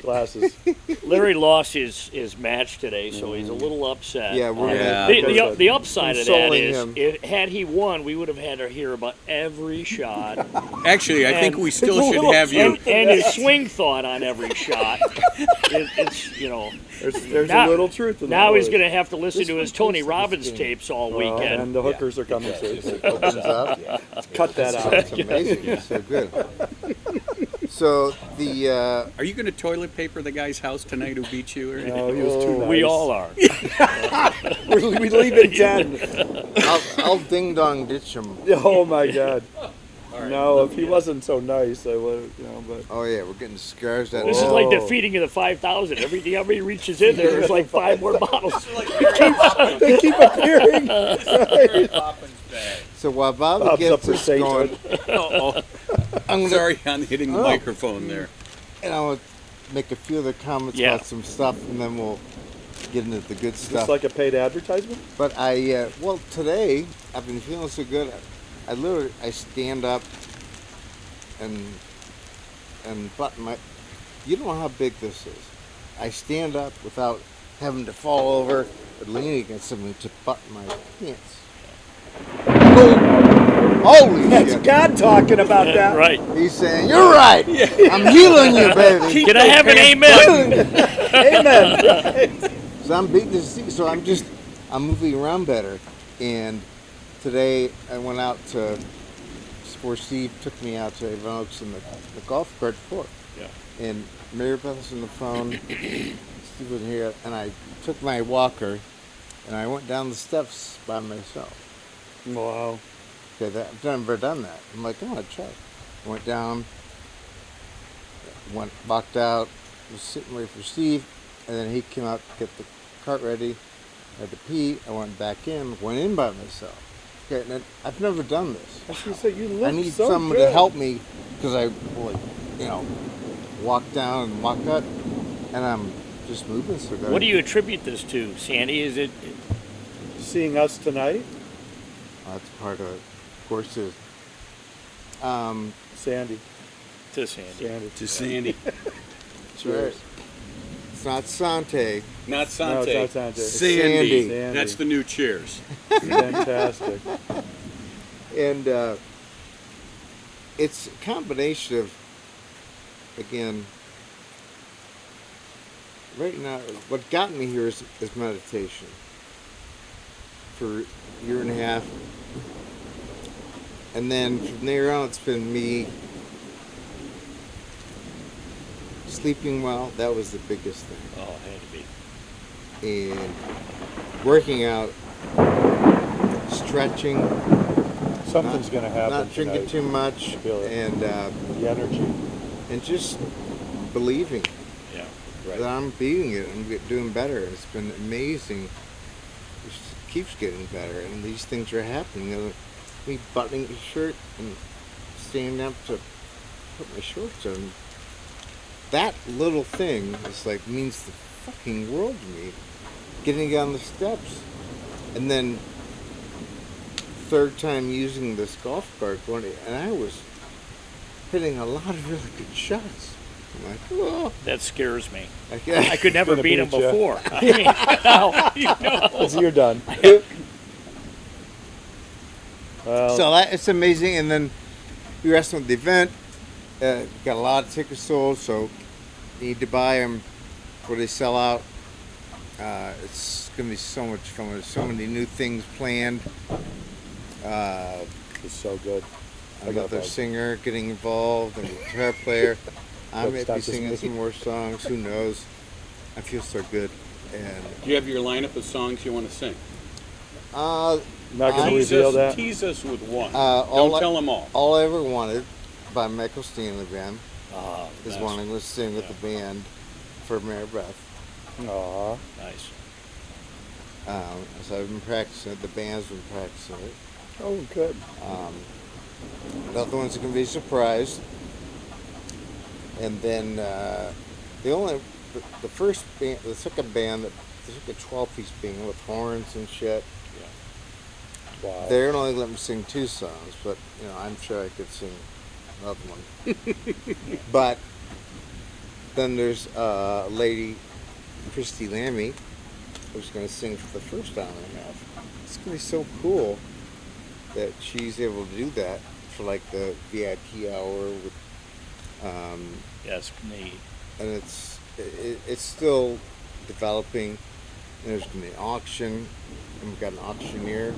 Speaker 1: glasses.
Speaker 3: Larry lost his match today, so he's a little upset.
Speaker 2: Yeah, we're
Speaker 6: Yeah.
Speaker 3: The upside of that
Speaker 2: Consoling
Speaker 3: is,
Speaker 2: him.
Speaker 3: had he won, we would have had to hear about every shot
Speaker 6: Actually, I think
Speaker 3: And-
Speaker 6: we still
Speaker 1: It's a
Speaker 6: should
Speaker 1: little
Speaker 6: have you.
Speaker 3: and his swing thought on every shot. It's
Speaker 1: There's
Speaker 3: Now-
Speaker 1: a little truth in that.
Speaker 3: now he's
Speaker 1: word.
Speaker 3: going to have to listen
Speaker 2: This
Speaker 3: to his
Speaker 2: one
Speaker 3: Tony
Speaker 2: tastes like
Speaker 3: Robbins
Speaker 2: skin.
Speaker 3: tapes all
Speaker 1: Well,
Speaker 3: weekend.
Speaker 1: and the hookers are coming soon.
Speaker 2: Opens up.
Speaker 1: Cut that out.
Speaker 2: It's amazing. It's so good. So the
Speaker 6: Are you going to toilet paper the guy's house tonight who beat you? Or
Speaker 1: No, he was too nice.
Speaker 3: We all are.
Speaker 1: We leave at 10.
Speaker 2: I'll ding dong ditch him.
Speaker 1: Oh my God.
Speaker 6: right.
Speaker 1: No, if he wasn't so nice, I would. But
Speaker 2: Oh yeah, we're getting scars out.
Speaker 3: This is
Speaker 2: of
Speaker 3: like the
Speaker 1: Oh.
Speaker 3: feeding of the 5,000. Everybody reaches in there, there's like 5 more bottles.
Speaker 1: they keep appearing.
Speaker 4: Mary Poppins bag.
Speaker 2: So while Bobby
Speaker 1: Bob's up
Speaker 2: gets
Speaker 1: for
Speaker 2: this
Speaker 1: sainthood.
Speaker 2: going, I'm gonna
Speaker 6: Sorry, I'm hitting the
Speaker 2: Oh.
Speaker 6: microphone there.
Speaker 2: and I'll make a few other comments
Speaker 3: Yeah.
Speaker 2: about some stuff, and then we'll get into the good
Speaker 1: Is
Speaker 2: stuff.
Speaker 1: this like a paid advertisement?
Speaker 2: But well, today I've been feeling so good. I stand up and button my. You don't know how big this is. I stand up without having to fall over or lean against something to button my pants. Oh, holy
Speaker 1: That's
Speaker 2: shit!
Speaker 1: God talking about that.
Speaker 3: Right.
Speaker 2: He's saying, "You're right. I'm healing you, baby."
Speaker 3: Can I have an amen?
Speaker 1: Amen.
Speaker 2: So I'm beating the seat. So I'm moving around better. And today I went out to, before Steve took me out to Avon Oaks in the golf cart before.
Speaker 3: Yeah.
Speaker 2: And Mary Beth was on the phone. Steve was here, and I took my walker, and I went down the steps by myself.
Speaker 1: Wow.
Speaker 2: Okay, I've never done that. I'm like, oh, I'd try. I went down, walked out, was sitting waiting for Steve, and then he came out to get the cart ready. I had to pee. I went back in, went in by myself. Okay, and I've never done this.
Speaker 1: I was gonna say, you look
Speaker 2: I need
Speaker 1: so
Speaker 2: someone
Speaker 1: good.
Speaker 2: to help me because I, walk down and walk up, and I'm just moving so good.
Speaker 3: What do you attribute this to, Sandy? Is it
Speaker 1: Seeing us tonight,
Speaker 2: That's part of it. Of course, it is.
Speaker 1: Sandy.
Speaker 3: to Sandy?
Speaker 1: Sandy.
Speaker 6: To Sandy.
Speaker 2: That's right. It's not Sante.
Speaker 6: Not Sante.
Speaker 1: No, it's not Sante. It's
Speaker 6: Sandy.
Speaker 1: Sandy.
Speaker 6: That's the new cheers.
Speaker 1: Fantastic.
Speaker 2: And it's a combination of, again, right now, what got me here is meditation. For a year and a half. And then from there on, it's been me sleeping well. That was the biggest thing.
Speaker 3: Oh, it had to be.
Speaker 2: And working out, stretching,
Speaker 1: Something's gonna happen.
Speaker 2: not drinking
Speaker 1: tonight.
Speaker 2: too much,
Speaker 1: Feel it.
Speaker 2: and
Speaker 1: The energy.
Speaker 2: just believing
Speaker 3: Yeah.
Speaker 2: that I'm beating it. I'm doing better. It's been amazing. It just keeps getting better, and these things are happening. Me buttoning the shirt and standing up to put my shorts on. That little thing is like means the fucking world to me. Getting down the steps, and then third time using this golf cart and I was hitting a lot of really good shots. I'm like, oh,
Speaker 3: That scares me.
Speaker 2: I
Speaker 3: I could never
Speaker 1: Gonna
Speaker 3: beat him
Speaker 1: beat ya.
Speaker 3: before. I mean, now, you know.
Speaker 1: So you're done. Well,
Speaker 2: So it's amazing. And then we were asking at the event. Got a lot of tickets sold, so you need to buy them before they sell out. It's going to be so much fun. There's so many new things planned.
Speaker 1: it's so good. I got
Speaker 2: Another
Speaker 1: that.
Speaker 2: singer getting involved, and a guitar player. I
Speaker 1: Hope
Speaker 2: may
Speaker 1: it's not
Speaker 2: be
Speaker 1: just
Speaker 2: singing
Speaker 1: me.
Speaker 2: some more songs. Who knows? I feel so good. And
Speaker 6: Do you have your lineup of songs you want to sing?
Speaker 2: uh,
Speaker 1: Not going to
Speaker 6: Tease
Speaker 1: reveal
Speaker 6: us,
Speaker 1: that.
Speaker 6: tease us with one.
Speaker 2: all
Speaker 6: Don't
Speaker 2: I-
Speaker 6: tell them all.
Speaker 2: All I Ever Wanted by Michael Stanley Band
Speaker 3: Ah,
Speaker 2: is
Speaker 3: nice.
Speaker 2: one I'm going to sing with
Speaker 3: Yeah.
Speaker 2: the band for Mary Beth.
Speaker 1: Aw.
Speaker 3: Nice.
Speaker 2: So I've been practicing it. The band's been practicing it.
Speaker 1: Oh, good.
Speaker 2: Another one's going to be a surprise. And then the first band, the second band, there's like a 12-piece band with horns and shit.
Speaker 1: Wow.
Speaker 2: They're only letting me sing 2 songs, but I'm sure I could sing another one. But then there's a lady, Christy Lammy, who's going to sing for the first hour and a half. It's going to be so cool that she's able to do that for like the VIP hour with.
Speaker 3: That's neat.
Speaker 2: And it's still developing. And there's gonna be an auction, and we've got an auctioneer.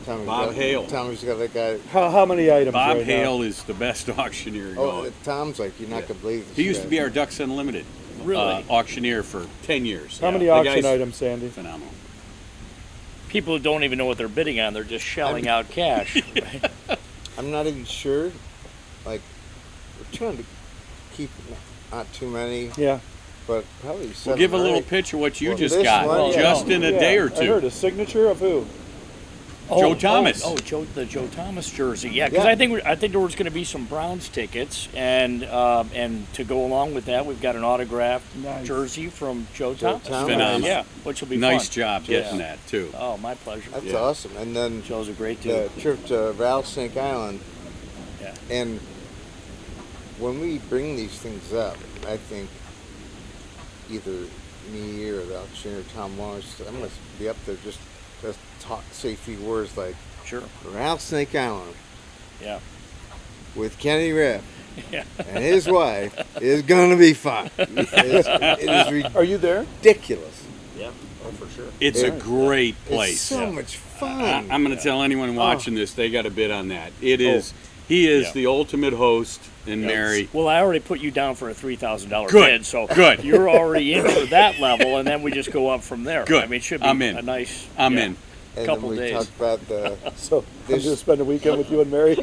Speaker 6: Bob Hale.
Speaker 2: Tommy's got that guy.
Speaker 1: How many items
Speaker 6: Bob
Speaker 1: right
Speaker 6: Hale is the best auctioneer
Speaker 2: Oh,
Speaker 6: going.
Speaker 2: Tom's like, you're not
Speaker 6: Yeah.
Speaker 2: gonna believe this.
Speaker 6: He used to
Speaker 2: guy.
Speaker 6: be our Ducks Unlimited
Speaker 3: Really?
Speaker 6: auctioneer for 10 years.
Speaker 1: now? How many
Speaker 6: The
Speaker 1: auction
Speaker 6: guy's
Speaker 1: items, Sandy?
Speaker 6: Phenomenal.
Speaker 3: People who don't even know what they're bidding on, they're just shelling out cash.
Speaker 2: I'm not even sure. Like, we're trying to keep not too many,
Speaker 1: Yeah.
Speaker 2: but probably 7
Speaker 6: Well, give a
Speaker 2: or
Speaker 6: little
Speaker 2: 8.
Speaker 6: pitch of what you
Speaker 2: Well,
Speaker 6: just
Speaker 2: this
Speaker 6: got,
Speaker 2: one, yeah.
Speaker 6: just in a
Speaker 1: Yeah,
Speaker 6: day or
Speaker 1: I heard
Speaker 6: two.
Speaker 1: a signature of who?
Speaker 6: Joe Thomas.
Speaker 3: The Joe Thomas jersey. Yeah, because
Speaker 2: Yeah.
Speaker 3: I think there was going to be some Browns tickets, and to go along with that, we've got an autographed
Speaker 1: Nice.
Speaker 3: jersey from Joe
Speaker 2: Joe
Speaker 3: Thomas.
Speaker 2: Thomas.
Speaker 6: Phenomenal.
Speaker 3: Yeah, which will be
Speaker 6: Nice
Speaker 3: fun.
Speaker 6: job getting that, too.
Speaker 3: Oh, my pleasure.
Speaker 2: That's
Speaker 6: Yeah.
Speaker 2: awesome. And then
Speaker 3: Joe's a great
Speaker 2: the
Speaker 3: dude.
Speaker 2: trip to Rattlesnake Island.
Speaker 3: Yeah.
Speaker 2: And when we bring these things up, I think either me or the auctioneer Tom Long, I'm going to be up there just say a few words like
Speaker 3: Sure.
Speaker 2: Rattlesnake Island
Speaker 3: Yeah.
Speaker 2: with Kenny Riff
Speaker 3: Yeah.
Speaker 2: and his wife is going to be fun. It is
Speaker 1: Are you there?
Speaker 2: ridiculous.
Speaker 3: Yeah. Oh, for sure.
Speaker 6: It's a great
Speaker 2: It's
Speaker 6: place.
Speaker 2: so much fun.
Speaker 6: I'm going to tell anyone watching this, they got to bid on that. It
Speaker 2: Oh.
Speaker 6: is. He is
Speaker 3: Yeah.
Speaker 6: the ultimate host, and Mary.
Speaker 3: Well, I already put you down for a $3,000
Speaker 6: Good.
Speaker 3: bid, so
Speaker 6: Good.
Speaker 3: you're already in for that level, and then we just go up from there.
Speaker 6: Good.
Speaker 3: I mean, it should be
Speaker 6: I'm in.
Speaker 3: a nice.
Speaker 6: I'm
Speaker 3: yeah.
Speaker 6: in.
Speaker 2: And
Speaker 3: couple
Speaker 2: then we
Speaker 3: days.
Speaker 2: talked about the
Speaker 1: So I'm
Speaker 2: This-
Speaker 1: going to spend a weekend with you and Mary.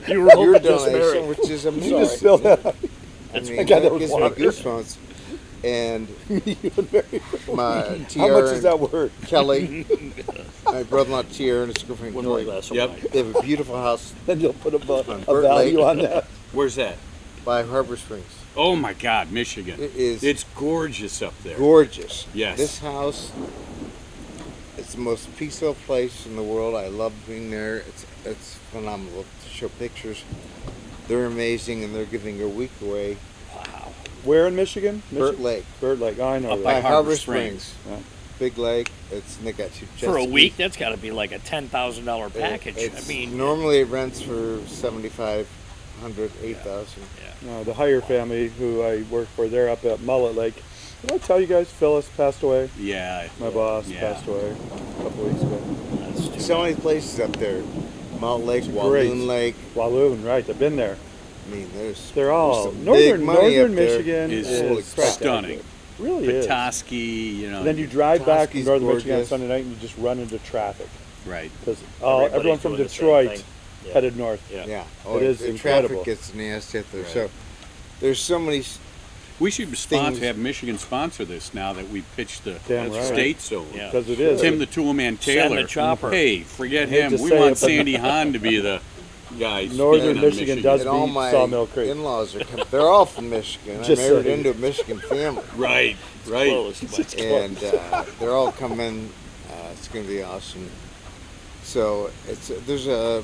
Speaker 3: You were
Speaker 2: your
Speaker 3: hoping just
Speaker 2: donation,
Speaker 3: Mary.
Speaker 2: which is
Speaker 1: You
Speaker 2: amazing.
Speaker 1: just spill that out.
Speaker 2: I mean,
Speaker 1: I got
Speaker 2: that
Speaker 1: those
Speaker 2: gives me
Speaker 1: water.
Speaker 2: goosebumps. And
Speaker 1: You and Mary.
Speaker 2: my
Speaker 1: How
Speaker 2: TR
Speaker 1: much is
Speaker 2: and
Speaker 1: that worth?
Speaker 2: Kelly, my brother-in-law TR and his girlfriend
Speaker 3: One more
Speaker 2: Kelly,
Speaker 3: glass of
Speaker 1: Yep.
Speaker 3: wine.
Speaker 2: they have a beautiful house
Speaker 1: Then you'll put a
Speaker 2: Burt
Speaker 1: value
Speaker 2: Lake.
Speaker 1: on that.
Speaker 6: Where's that?
Speaker 2: by Harbor Springs.
Speaker 6: Oh my God, Michigan.
Speaker 2: It is
Speaker 6: It's gorgeous up there.
Speaker 2: gorgeous.
Speaker 6: Yes.
Speaker 2: This house, it's the most peaceful place in the world. I love being there. It's phenomenal to show pictures. They're amazing, and they're giving a week away.
Speaker 1: Where in Michigan?
Speaker 2: Burt Lake,
Speaker 1: Burt Lake. Oh, I know
Speaker 6: Up
Speaker 1: that.
Speaker 6: by
Speaker 2: by
Speaker 6: Harbor
Speaker 2: Harbor
Speaker 6: Springs.
Speaker 2: Springs. Big lake. And they got 2 jet
Speaker 3: For a
Speaker 2: skis.
Speaker 3: week, that's got to be like a $10,000 package.
Speaker 2: It's-
Speaker 3: I mean,
Speaker 2: normally it rents for 7,500, 8,000.
Speaker 1: No, the Heyer family, who I work for, they're up at Mullet Lake. Did I tell you guys Phyllis passed away?
Speaker 6: Yeah.
Speaker 1: My boss
Speaker 6: Yeah.
Speaker 1: passed away a couple weeks ago.
Speaker 3: that's too
Speaker 2: So
Speaker 3: bad.
Speaker 2: many places up there. Malt Lake,
Speaker 1: It's
Speaker 2: Walloon
Speaker 1: great.
Speaker 2: Lake.
Speaker 1: Walloon, right? I've been there.
Speaker 2: I mean, there's
Speaker 1: They're all
Speaker 2: there's some big
Speaker 1: northern
Speaker 2: money up there.
Speaker 1: Michigan
Speaker 6: Is
Speaker 2: Holy crap.
Speaker 6: stunning.
Speaker 1: Really is.
Speaker 6: Petoskey, you know.
Speaker 1: And then you drive back from
Speaker 2: Petoskey's
Speaker 1: northern Michigan on
Speaker 2: gorgeous.
Speaker 1: Sunday night and you just run into traffic
Speaker 6: Right.
Speaker 1: because
Speaker 3: Everybody's
Speaker 1: everyone from
Speaker 3: doing the same
Speaker 1: Detroit
Speaker 3: thing. Yeah.
Speaker 1: headed north.
Speaker 3: Yeah.
Speaker 2: Yeah.
Speaker 1: It is
Speaker 2: the
Speaker 1: incredible.
Speaker 2: traffic gets nasty up there.
Speaker 6: Right.
Speaker 2: So there's so many.
Speaker 6: We should
Speaker 2: Things-
Speaker 6: have Michigan sponsor this now that we pitched the
Speaker 1: Damn right.
Speaker 6: state zone.
Speaker 3: Yeah.
Speaker 1: Because it is.
Speaker 6: Tim the Toolman
Speaker 3: Send the
Speaker 6: Taylor.
Speaker 3: chopper.
Speaker 6: Hey, forget
Speaker 1: I hate
Speaker 6: him.
Speaker 1: to
Speaker 6: We
Speaker 1: say
Speaker 6: want
Speaker 1: it, but-
Speaker 6: Sandy Hahn to be the guy.
Speaker 1: Northern
Speaker 6: speaking on
Speaker 1: Michigan does
Speaker 2: And all
Speaker 1: beat
Speaker 2: my
Speaker 1: Sawmill Creek.
Speaker 2: in-laws are they're all from Michigan. I
Speaker 1: Just
Speaker 2: married
Speaker 1: saying.
Speaker 2: into a Michigan family,
Speaker 6: Right. Right.
Speaker 3: Close, but-
Speaker 2: and they're all coming. It's going to be awesome. So there's a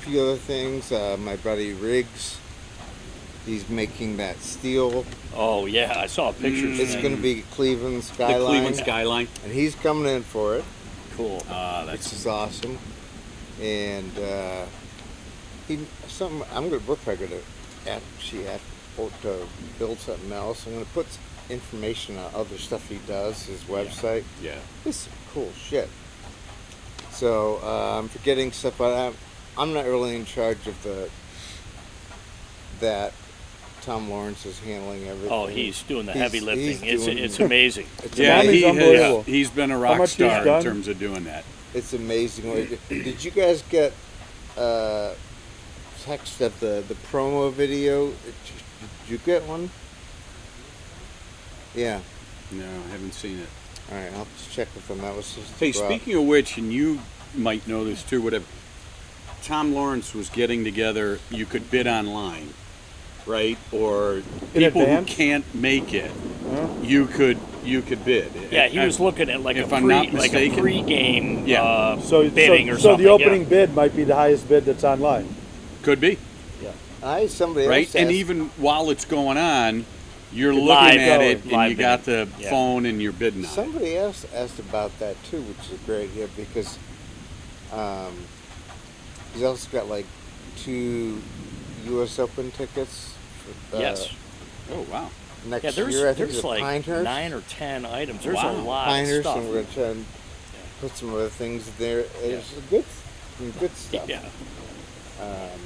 Speaker 2: few other things. My buddy Riggs, he's making that steel.
Speaker 3: Oh yeah, I saw pictures.
Speaker 2: It's
Speaker 3: and-
Speaker 2: going to be Cleveland
Speaker 6: The
Speaker 2: skyline,
Speaker 6: Cleveland skyline.
Speaker 2: and he's coming in for it.
Speaker 3: Cool.
Speaker 2: which is awesome. And we're probably gonna actually ask to build something else. I'm gonna put information on other stuff he does, his website.
Speaker 6: Yeah.
Speaker 2: This is cool shit. So I'm forgetting stuff, but I'm not really in charge of that. Tom Lawrence is handling everything.
Speaker 3: Oh, he's doing the
Speaker 2: He's-
Speaker 3: heavy lifting.
Speaker 2: he's doing-
Speaker 3: It's amazing.
Speaker 2: It's
Speaker 6: Yeah,
Speaker 2: amazing.
Speaker 1: He's unbelievable.
Speaker 6: he's been a
Speaker 1: How
Speaker 6: rock
Speaker 1: much he's
Speaker 6: star in
Speaker 1: done?
Speaker 6: terms of doing that.
Speaker 2: It's amazing. Did you guys get text of the promo video? Did you get one? Yeah.
Speaker 6: No, I haven't seen it.
Speaker 2: All right, I'll just check with them. That was just.
Speaker 6: Hey, speaking of which, and you might know this too, whatever. Tom Lawrence was getting together. You could bid online, right? Or
Speaker 1: In
Speaker 6: people who
Speaker 1: advance?
Speaker 6: can't make it,
Speaker 1: Huh?
Speaker 6: you could bid.
Speaker 3: Yeah, he was looking at like
Speaker 6: if
Speaker 3: a
Speaker 6: I'm not
Speaker 3: pre, like a
Speaker 6: mistaken.
Speaker 3: pre-game
Speaker 6: Yeah.
Speaker 3: bidding or
Speaker 1: so
Speaker 3: something.
Speaker 1: the opening
Speaker 3: yeah.
Speaker 1: bid might be the highest bid that's online.
Speaker 6: Could be,
Speaker 2: Somebody
Speaker 6: right?
Speaker 2: else
Speaker 6: And
Speaker 2: asked-
Speaker 6: even while it's going on, you're
Speaker 3: Live
Speaker 6: looking at
Speaker 3: going,
Speaker 6: it, and
Speaker 3: live
Speaker 6: you got the
Speaker 3: bidding. Yeah.
Speaker 6: phone and you're bidding on it.
Speaker 2: Somebody else asked about that too, which is a great idea because he's also got like 2 U.S. Open tickets. For,
Speaker 3: Yes.
Speaker 6: Oh wow!
Speaker 2: Next
Speaker 3: Yeah, there's
Speaker 2: year, I think
Speaker 3: there's
Speaker 2: it's
Speaker 3: like
Speaker 2: Pinehurst.
Speaker 3: 9 or 10 items. There's
Speaker 6: Wow.
Speaker 3: a lot
Speaker 2: Pinehurst,
Speaker 3: of stuff.
Speaker 2: and we're going to try and put some other things there. It's good, some good stuff.
Speaker 3: Yeah,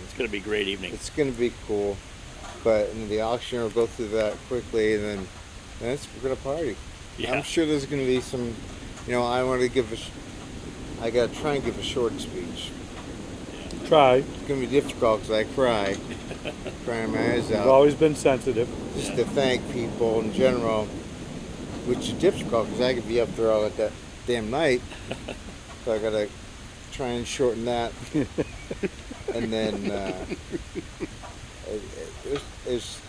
Speaker 3: it's gonna be a great evening.
Speaker 2: It's going to be cool, but the auction will go through that quickly, and then we're going to party.
Speaker 3: Yeah.
Speaker 2: I'm sure there's going to be some. I want to give I got to try and give a short speech.
Speaker 1: Try.
Speaker 2: It's going to be difficult because I cry, crying my eyes
Speaker 1: I've
Speaker 2: out.
Speaker 1: always been sensitive.
Speaker 2: Just to thank people in general, which is difficult because I could be up there all that damn night. So I got to try and shorten that. And then there's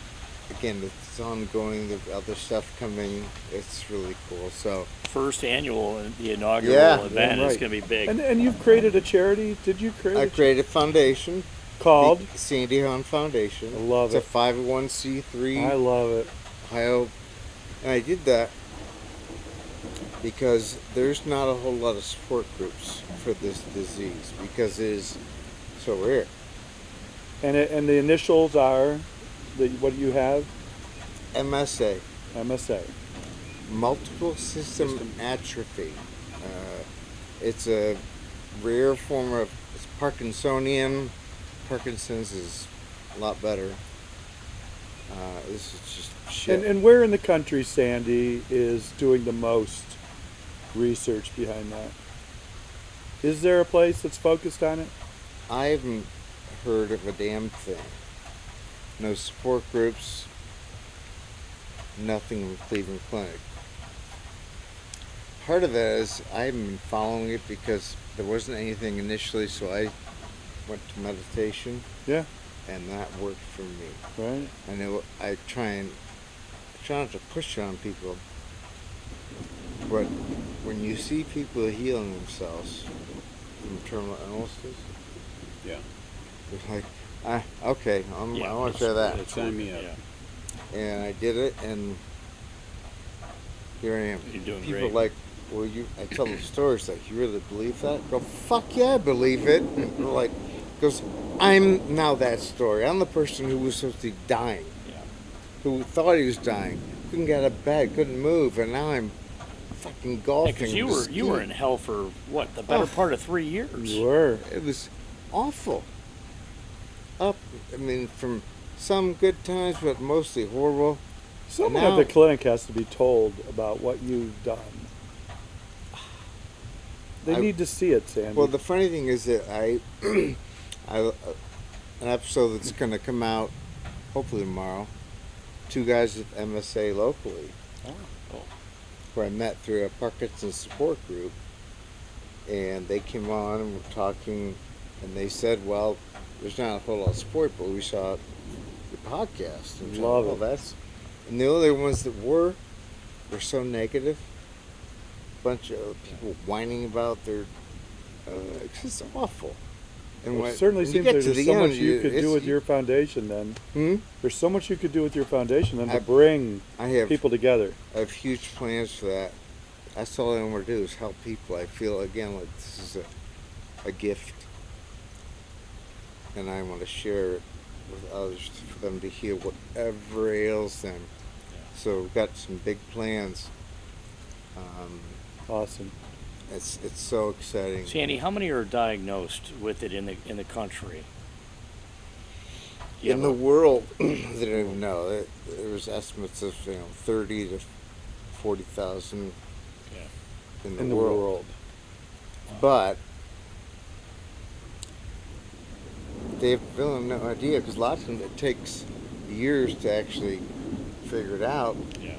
Speaker 2: again, it's ongoing. The other stuff coming. It's really cool. So
Speaker 3: First annual, the inaugural
Speaker 2: Yeah.
Speaker 3: event
Speaker 1: Yeah,
Speaker 3: is
Speaker 1: right.
Speaker 3: gonna be big.
Speaker 1: And you've created a charity. Did you create?
Speaker 2: I created a foundation
Speaker 1: called.
Speaker 2: the Sandy Hawn Foundation.
Speaker 1: I love
Speaker 2: it's
Speaker 1: it.
Speaker 2: a 501c3.
Speaker 1: I love it.
Speaker 2: Ohio, and I did that because there's not a whole lot of support groups for this disease because it is so rare.
Speaker 1: And the initials are, what do you have?
Speaker 2: MSA,
Speaker 1: MSA.
Speaker 2: multiple system atrophy. It's a rare form of it's Parkinsonian. Parkinson's is a lot better. This is just shit.
Speaker 1: And where in the country, Sandy, is doing the most research behind that? Is there a place that's focused on it?
Speaker 2: I haven't heard of a damn thing. No support groups. Nothing in Cleveland Clinic. Part of that is I haven't been following it because there wasn't anything initially, so I went to meditation,
Speaker 1: Yeah,
Speaker 2: and that worked for me.
Speaker 1: right.
Speaker 2: I know I try not to push it on people, but when you see people healing themselves from terminal illnesses,
Speaker 6: Yeah.
Speaker 2: it's like, okay,
Speaker 3: Yeah,
Speaker 2: I want to try that.
Speaker 6: Sign me up.
Speaker 3: Yeah.
Speaker 2: And I did it, and here I am.
Speaker 3: You're doing
Speaker 2: People
Speaker 3: great.
Speaker 2: like, well, I tell the stories like, you really believe that? I go, fuck yeah, I believe it. And they're like, because I'm now that story. I'm the person who was supposed to be dying,
Speaker 3: Yeah.
Speaker 2: who thought he was dying, couldn't get out of bed, couldn't move, and now I'm fucking golfing.
Speaker 3: Because you were in hell for what, the better part of 3 years.
Speaker 1: You were.
Speaker 2: It was awful. From some good times, but mostly horrible.
Speaker 1: Someone
Speaker 2: Now-
Speaker 1: at the clinic has to be told about what you've done. They
Speaker 2: I-
Speaker 1: need to see it, Sandy.
Speaker 2: Well, the funny thing is that an episode that's going to come out hopefully tomorrow. 2 guys at MSA locally,
Speaker 3: Oh.
Speaker 2: who I met through a Parkinson's support group, and they came on and were talking, and they said, "Well, there's not a whole lot of support, but we saw the podcast. And we
Speaker 1: Love
Speaker 2: thought,
Speaker 1: it.
Speaker 2: "Well, that's." And the other ones that were so negative. Bunch of people whining about their. It's just awful. And
Speaker 1: Well,
Speaker 2: when-
Speaker 1: it certainly
Speaker 2: when you
Speaker 1: seems
Speaker 2: get
Speaker 1: like
Speaker 2: to
Speaker 1: there's
Speaker 2: the
Speaker 1: so
Speaker 2: end,
Speaker 1: much you could do
Speaker 2: it's-
Speaker 1: with your foundation then.
Speaker 2: Hmm?
Speaker 1: There's so much you could do with your foundation then
Speaker 2: I-
Speaker 1: to bring
Speaker 2: I have
Speaker 1: people together.
Speaker 2: I have huge plans for that. That's all I want to do is help people. I feel again like this is a gift, and I want to share it with others for them to heal whatever ails them. So we've got some big plans.
Speaker 1: Awesome.
Speaker 2: It's so exciting.
Speaker 3: Sandy, how many are diagnosed with it in the country?
Speaker 2: In the world, they don't even know. There was estimates of 30 to 40,000 in the world. But they have really no idea because lots of them it takes years to actually figure it out.
Speaker 3: Yeah.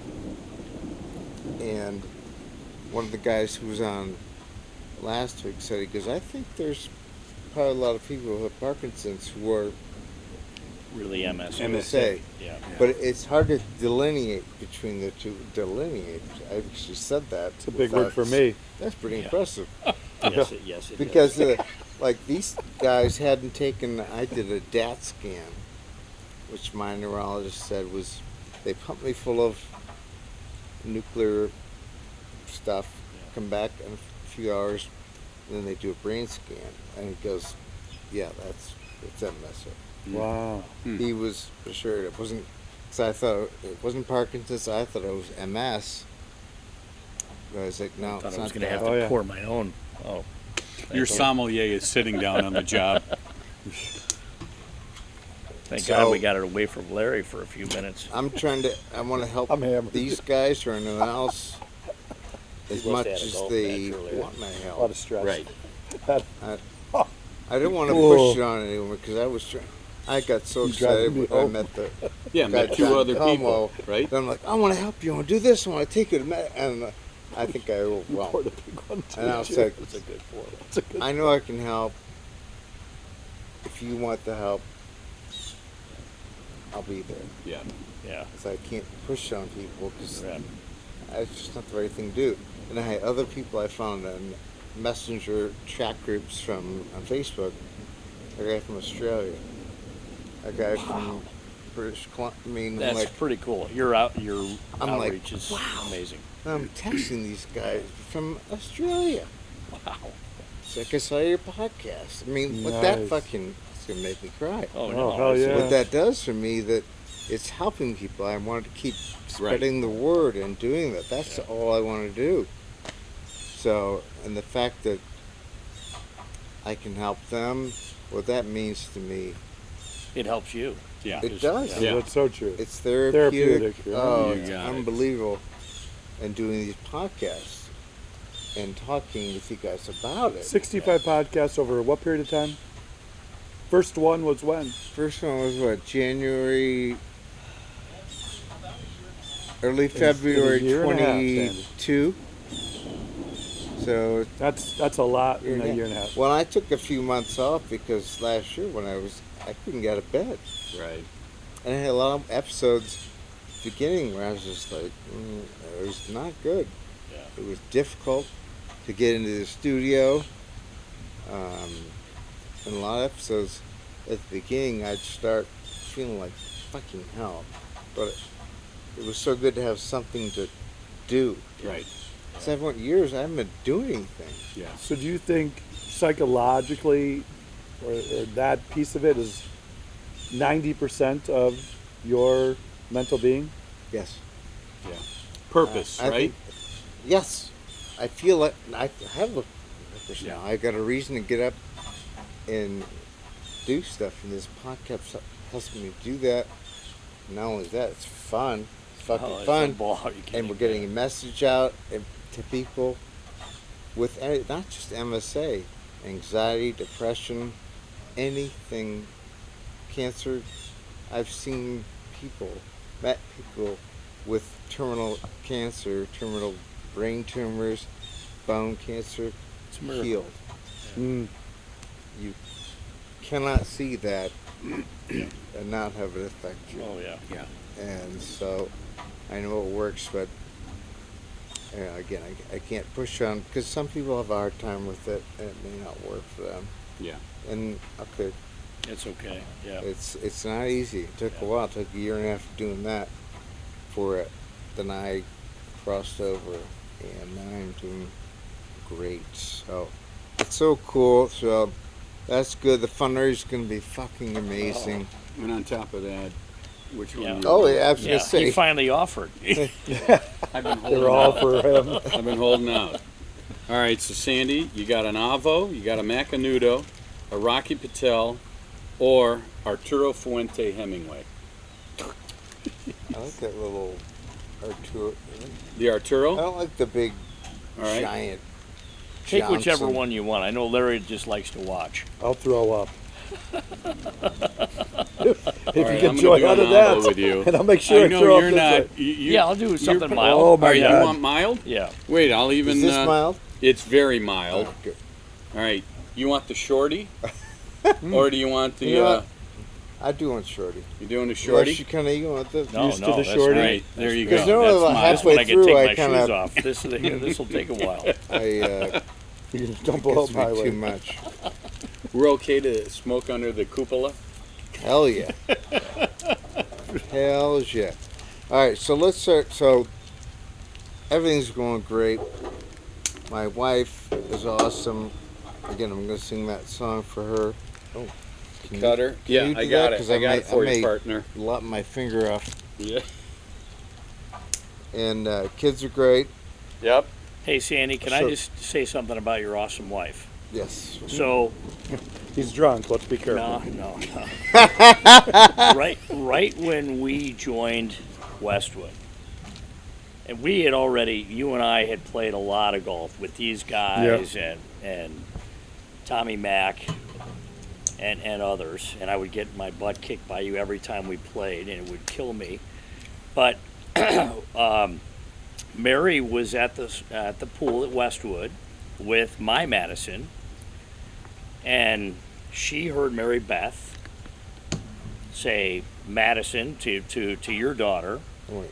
Speaker 2: And one of the guys who was on last week said, he goes, I think there's probably a lot of people who have Parkinson's who are
Speaker 3: Really MS.
Speaker 2: MSA.
Speaker 3: Yeah.
Speaker 2: But it's hard to delineate between the two. Delineate. I actually said that.
Speaker 1: It's a big word for me.
Speaker 2: That's pretty
Speaker 3: Yeah.
Speaker 2: impressive.
Speaker 3: Yes, it is.
Speaker 2: Because like these guys hadn't taken. I did a DAT scan, which my neurologist said was they pumped me full of nuclear stuff.
Speaker 3: Yeah.
Speaker 2: Come back in a few hours, and then they do a brain scan, and he goes, "Yeah, it's MSA."
Speaker 1: Wow.
Speaker 2: He was assured it wasn't. Cause I thought it wasn't Parkinson's. I thought it was MS. But I was like, no,
Speaker 3: I thought
Speaker 2: it's
Speaker 3: I was
Speaker 2: not
Speaker 3: going to have
Speaker 2: that.
Speaker 3: to
Speaker 1: yeah.
Speaker 3: pour my own. Oh.
Speaker 6: Your
Speaker 3: Thank you.
Speaker 6: sommelier is sitting down on the job.
Speaker 3: Thank
Speaker 2: So-
Speaker 3: God we got it away from Larry for a few minutes.
Speaker 2: I'm trying to. I want to help
Speaker 1: I'm hammered.
Speaker 2: these guys or anyone else as
Speaker 3: must
Speaker 2: much
Speaker 3: have had a
Speaker 2: as
Speaker 3: golf
Speaker 2: they
Speaker 3: match earlier.
Speaker 2: want my
Speaker 1: A lot
Speaker 2: help.
Speaker 1: of stress.
Speaker 3: Right.
Speaker 2: I didn't want to
Speaker 1: Whoa.
Speaker 2: push it on anyone because I was trying. I got so
Speaker 1: You're driving
Speaker 2: excited
Speaker 1: me
Speaker 2: when I
Speaker 1: home.
Speaker 2: met the
Speaker 6: Yeah,
Speaker 2: guy
Speaker 6: met two
Speaker 2: John
Speaker 6: other people,
Speaker 2: Como.
Speaker 6: right?
Speaker 2: Then I'm like, I want to help you. I want to do this. I want to take you to and I think I will.
Speaker 1: You
Speaker 2: Well,
Speaker 1: poured a big one too.
Speaker 2: and I was
Speaker 1: Jim.
Speaker 2: like,
Speaker 3: It's a good pour.
Speaker 1: It's a good
Speaker 2: I know I can help. If you want the help, I'll be there.
Speaker 6: Yeah.
Speaker 3: Yeah.
Speaker 2: Because I can't push on people because
Speaker 3: Right.
Speaker 2: it's just not the right thing to do. And I had other people I found on messenger chat groups on Facebook. A guy from Australia, a guy from British Columbia. I mean,
Speaker 3: That's
Speaker 2: like,
Speaker 3: pretty cool. Your
Speaker 2: I'm like,
Speaker 3: outreach is amazing.
Speaker 2: I'm texting these guys from Australia.
Speaker 3: Wow.
Speaker 2: It's like I saw your podcast. I mean, what that
Speaker 1: Nice.
Speaker 2: fucking it's gonna make me cry.
Speaker 3: Oh,
Speaker 1: Oh,
Speaker 3: no.
Speaker 1: hell
Speaker 3: it's-
Speaker 1: yeah.
Speaker 2: What that does for me, that it's helping people. I want to keep spreading the word and doing that. That's all I want to do. So, and the fact that I can help them, what that means to me,
Speaker 3: It helps you.
Speaker 6: Yeah.
Speaker 2: it does.
Speaker 1: Yeah, that's so true.
Speaker 2: It's therapeutic.
Speaker 1: Therapeutic, yeah.
Speaker 2: Oh,
Speaker 6: You
Speaker 2: it's
Speaker 6: got it.
Speaker 2: unbelievable. And doing these podcasts and talking with you guys about it.
Speaker 1: 65 podcasts over what period of time? First one was when?
Speaker 2: First one was what, January, early
Speaker 1: It was
Speaker 2: February
Speaker 1: a year and a half, Sandy.
Speaker 2: 22. So
Speaker 1: That's a lot in a year and a half.
Speaker 2: Well, I took a few months off because last year when I couldn't get out of bed.
Speaker 6: Right.
Speaker 2: And I had a lot of episodes beginning where I was just like, it was not good.
Speaker 3: Yeah.
Speaker 2: It was difficult to get into the studio. And a lot of episodes at the beginning, I'd start feeling like fucking hell. But it was so good to have something to do.
Speaker 6: Right.
Speaker 2: 7 years, I haven't been doing anything.
Speaker 6: Yeah.
Speaker 1: So do you think psychologically, or that piece of it is 90% of your mental being?
Speaker 2: Yes.
Speaker 6: Yeah. Purpose,
Speaker 2: I
Speaker 6: right?
Speaker 2: think- yes. I feel like I have a purpose
Speaker 6: Yeah.
Speaker 2: now. I got a reason to get up and do stuff, and this podcast helps me do that. Not only that, it's fun. It's fucking
Speaker 3: Oh, it's a
Speaker 2: fun.
Speaker 3: ball. Are you
Speaker 2: And
Speaker 3: kidding?
Speaker 2: we're getting a message out to people with not just MSA, anxiety, depression, anything, cancer. I've seen met people with terminal cancer, terminal brain tumors, bone cancer,
Speaker 3: It's a miracle.
Speaker 2: healed.
Speaker 1: Mm.
Speaker 2: You cannot see that and not have it affect you.
Speaker 3: Oh, yeah.
Speaker 6: Yeah.
Speaker 2: And so I know it works, but again, I can't push on because some people have a hard time with it and it may not work for them.
Speaker 6: Yeah.
Speaker 2: And okay,
Speaker 3: It's okay. Yeah.
Speaker 2: it's not easy. It took a while. It took a year and a half doing that for it. Then I crossed over and I'm doing great. So it's so cool. So that's good. The fundraiser is going to be fucking amazing.
Speaker 6: And on top of that, which one?
Speaker 3: Yeah.
Speaker 6: you
Speaker 2: Oh
Speaker 6: want?
Speaker 2: yeah, I was going to
Speaker 3: He
Speaker 2: say.
Speaker 3: finally offered.
Speaker 6: I've been holding
Speaker 1: They're all
Speaker 6: out.
Speaker 1: for him.
Speaker 6: I've been holding out. All right, so Sandy, you got an Avo, you got a Macanudo, a Rocky Patel, or Arturo Fuente Hemingway.
Speaker 2: I like that little Arturo.
Speaker 6: The
Speaker 2: I
Speaker 6: Arturo?
Speaker 2: don't like the big,
Speaker 6: All right.
Speaker 2: giant.
Speaker 3: Take whichever
Speaker 2: Johnson.
Speaker 3: one you want. I know Larry just likes to watch.
Speaker 1: I'll throw up. If
Speaker 6: All
Speaker 1: you
Speaker 6: right,
Speaker 1: can
Speaker 6: I'm
Speaker 1: join
Speaker 6: gonna
Speaker 1: out
Speaker 6: do
Speaker 1: of
Speaker 6: an
Speaker 1: that,
Speaker 6: Avo with you.
Speaker 1: and I'll make sure
Speaker 6: I know
Speaker 1: throw
Speaker 6: you're
Speaker 1: up this
Speaker 6: not.
Speaker 1: way.
Speaker 3: Yeah, I'll do something mild.
Speaker 1: Oh my
Speaker 6: All right,
Speaker 1: God.
Speaker 6: you want mild?
Speaker 3: Yeah.
Speaker 6: Wait, I'll even.
Speaker 2: Is this mild?
Speaker 6: It's very mild.
Speaker 2: Oh, good.
Speaker 6: All right, you want the shorty, or do you want the?
Speaker 2: You know what? I do want shorty.
Speaker 6: You're doing the
Speaker 2: Shorty.
Speaker 6: shorty.
Speaker 2: You kind of you want the.
Speaker 3: No,
Speaker 1: Used to
Speaker 3: no,
Speaker 1: the
Speaker 3: that's
Speaker 1: shorty.
Speaker 3: great.
Speaker 6: Right, there you
Speaker 2: Because
Speaker 6: go.
Speaker 2: normally
Speaker 6: That's
Speaker 2: about
Speaker 6: mild.
Speaker 3: That's when I
Speaker 2: halfway
Speaker 3: can
Speaker 2: through, I
Speaker 3: take my
Speaker 2: kinda-
Speaker 3: shoes off. This will take a while.
Speaker 2: I
Speaker 1: You don't blow up
Speaker 2: gets me
Speaker 1: highway.
Speaker 2: too much.
Speaker 6: We're okay to smoke under the cupola.
Speaker 2: Hell yeah. Hell yeah. All right, so let's start. So everything's going great. My wife is awesome. Again, I'm going to sing that song for her. Oh, can
Speaker 6: Cutter.
Speaker 2: can
Speaker 6: Yeah,
Speaker 2: you
Speaker 6: I
Speaker 2: do
Speaker 6: got
Speaker 2: that?
Speaker 6: it.
Speaker 2: 'Cause
Speaker 6: I got it for you,
Speaker 2: may
Speaker 6: partner.
Speaker 2: Lop my finger off.
Speaker 6: Yeah.
Speaker 2: And kids are great.
Speaker 6: Yep.
Speaker 3: Hey, Sandy, can I
Speaker 2: Sure.
Speaker 3: just say something about your awesome wife?
Speaker 2: Yes.
Speaker 3: So,
Speaker 1: He's drunk. Let's be careful.
Speaker 3: no. right when we joined Westwood, and we had already, you and I had played a lot of golf with these guys and Tommy Mack and others, and I would get my butt kicked by you every time we played, and it would kill me. But Mary was at the pool at Westwood with my Madison, and she heard Mary Beth say Madison to your daughter,
Speaker 2: Wait.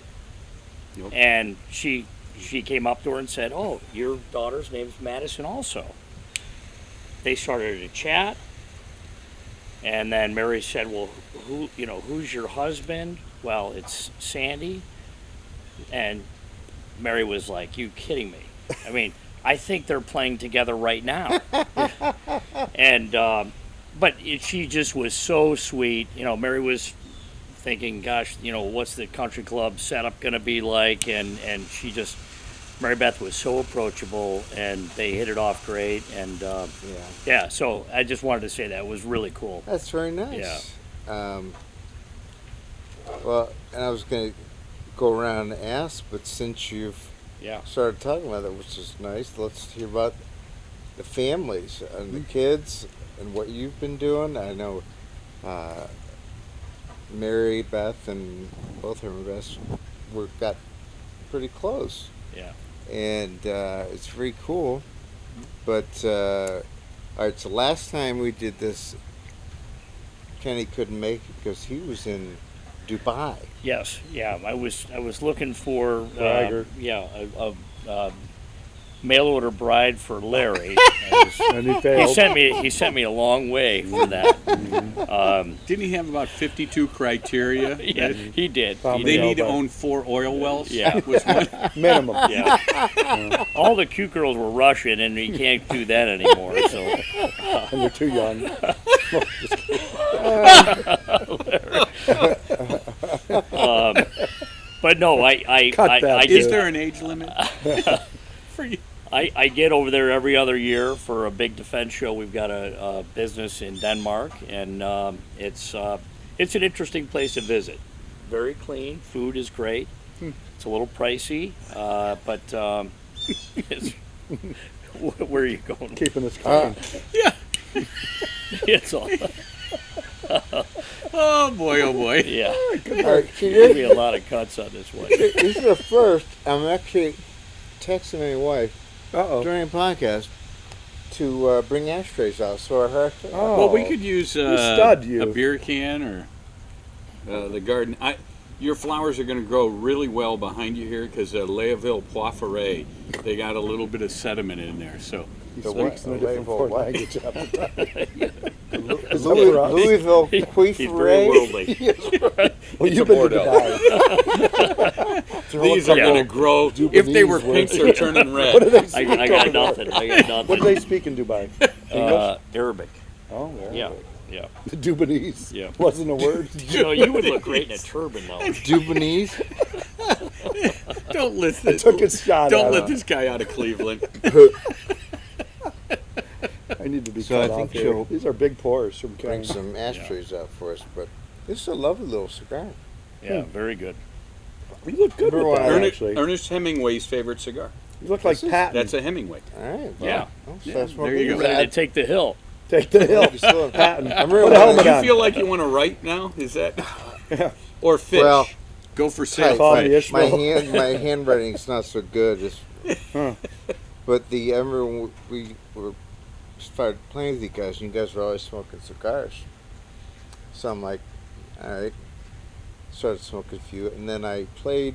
Speaker 3: and she came up to her and said, "Oh, your daughter's name's Madison also." They started to chat, and then Mary said, "Well, who's your husband?" "Well, it's Sandy." And Mary was like, "You kidding me? I mean, I think they're playing together right now." And but she just was so sweet. Mary was thinking, "Gosh, what's the country club setup going to be like?" And Mary Beth was so approachable, and they hit it off great. And
Speaker 2: Yeah.
Speaker 3: so I just wanted to say that it was really cool.
Speaker 2: That's very nice. Well, and I was going to go around and ask, but since you've
Speaker 3: Yeah.
Speaker 2: started talking about it, which is nice, let's hear about the families and the kids and what you've been doing. I know Mary Beth and both her Beth got pretty close,
Speaker 3: Yeah.
Speaker 2: and it's very cool. But all right, so last time we did this, Kenny couldn't make it because he was in Dubai.
Speaker 3: Yes. Yeah. I was looking for
Speaker 1: Bragger.
Speaker 3: a mail order bride for Larry.
Speaker 1: And he
Speaker 3: He
Speaker 1: failed.
Speaker 3: sent me a long way for that.
Speaker 6: Didn't he have about 52 criteria?
Speaker 3: Yeah, he did.
Speaker 1: Tom
Speaker 3: He
Speaker 6: They
Speaker 3: did.
Speaker 6: need to own 4 oil wells.
Speaker 3: Yeah.
Speaker 6: Was one.
Speaker 1: Minimum.
Speaker 3: Yeah. All the cute girls were Russian, and he can't do that anymore. So,
Speaker 1: And you're too young.
Speaker 3: but no,
Speaker 1: Cut
Speaker 3: I
Speaker 1: that,
Speaker 6: Is
Speaker 3: did.
Speaker 6: there an age limit? For you?
Speaker 3: I get over there every other year for a big defense show. We've got a business in Denmark, and it's an interesting place to visit. Very clean, food is great. It's a little pricey, but it's, where are you going?
Speaker 1: Keeping us clean.
Speaker 6: Yeah.
Speaker 3: It's all,
Speaker 6: Oh boy, oh boy.
Speaker 3: yeah.
Speaker 2: All right, so
Speaker 3: There'll be a lot of cuts on this one.
Speaker 2: this is the first. I'm actually texting my wife
Speaker 1: Uh-oh.
Speaker 2: during a podcast to bring ashtrays out. So I heard.
Speaker 1: Oh.
Speaker 6: Well, we could use
Speaker 1: stud, you.
Speaker 6: a beer can or the garden. Your flowers are going to grow really well behind you here because Leaville Poifferet, they got a little bit of sediment in there. So
Speaker 1: He
Speaker 2: The
Speaker 1: speaks in a
Speaker 2: what?
Speaker 1: different
Speaker 2: Label
Speaker 1: foreign
Speaker 2: what?
Speaker 1: language half the time.
Speaker 2: Louisville
Speaker 3: He's very
Speaker 2: Poifferet.
Speaker 3: worldly.
Speaker 1: Well,
Speaker 6: It's
Speaker 1: you've
Speaker 6: a
Speaker 1: been to
Speaker 6: Bordeaux.
Speaker 1: Dubai.
Speaker 6: These are
Speaker 3: Yeah.
Speaker 6: going to grow. If they were pink, they're turning
Speaker 1: What do
Speaker 6: red.
Speaker 1: they
Speaker 3: I
Speaker 1: speak
Speaker 3: got
Speaker 1: over there?
Speaker 3: nothing. I got nothing.
Speaker 1: What do they speak in Dubai? English?
Speaker 3: Arabic.
Speaker 1: Oh,
Speaker 3: Yeah.
Speaker 1: Arabic.
Speaker 3: Yeah.
Speaker 1: The Dubanese.
Speaker 3: Yeah.
Speaker 1: Wasn't a word.
Speaker 3: So you would look great in a turban, though.
Speaker 2: Dubanese.
Speaker 6: Don't listen.
Speaker 1: Took a shot
Speaker 6: Don't
Speaker 1: at
Speaker 6: let
Speaker 1: him.
Speaker 6: this guy out of Cleveland.
Speaker 1: I need to be
Speaker 2: So I
Speaker 1: cut
Speaker 2: think
Speaker 1: off here.
Speaker 2: she'll
Speaker 1: These are big pours from
Speaker 2: Bring
Speaker 1: Ken.
Speaker 2: some ashtrays out for us, but this is a lovely little cigar.
Speaker 3: Yeah, very good.
Speaker 1: You look good
Speaker 2: Remember
Speaker 1: with that,
Speaker 2: when
Speaker 1: actually.
Speaker 6: Ernest Hemingway's favorite cigar.
Speaker 1: You look like
Speaker 2: This is-
Speaker 1: Patton.
Speaker 6: That's a Hemingway.
Speaker 2: All right.
Speaker 3: Yeah.
Speaker 2: Well,
Speaker 6: Yeah,
Speaker 2: that's what
Speaker 6: there you
Speaker 2: we
Speaker 6: go.
Speaker 2: got.
Speaker 3: Ready to take the hill.
Speaker 1: Take the hill.
Speaker 2: You still have-
Speaker 1: Patton.
Speaker 2: I'm
Speaker 1: Put
Speaker 2: really
Speaker 1: a helmet
Speaker 6: Do you
Speaker 1: on.
Speaker 6: feel like you want to write now? Is that? Or fish?
Speaker 2: Well,
Speaker 6: Go for
Speaker 2: tight.
Speaker 6: sale.
Speaker 1: Call
Speaker 2: My,
Speaker 1: me
Speaker 2: my
Speaker 1: Ishmael.
Speaker 2: my handwriting's not so good. But I remember when we were started playing with you guys, and you guys were always smoking cigars. So I'm like, all right. Started smoking a few, and then I played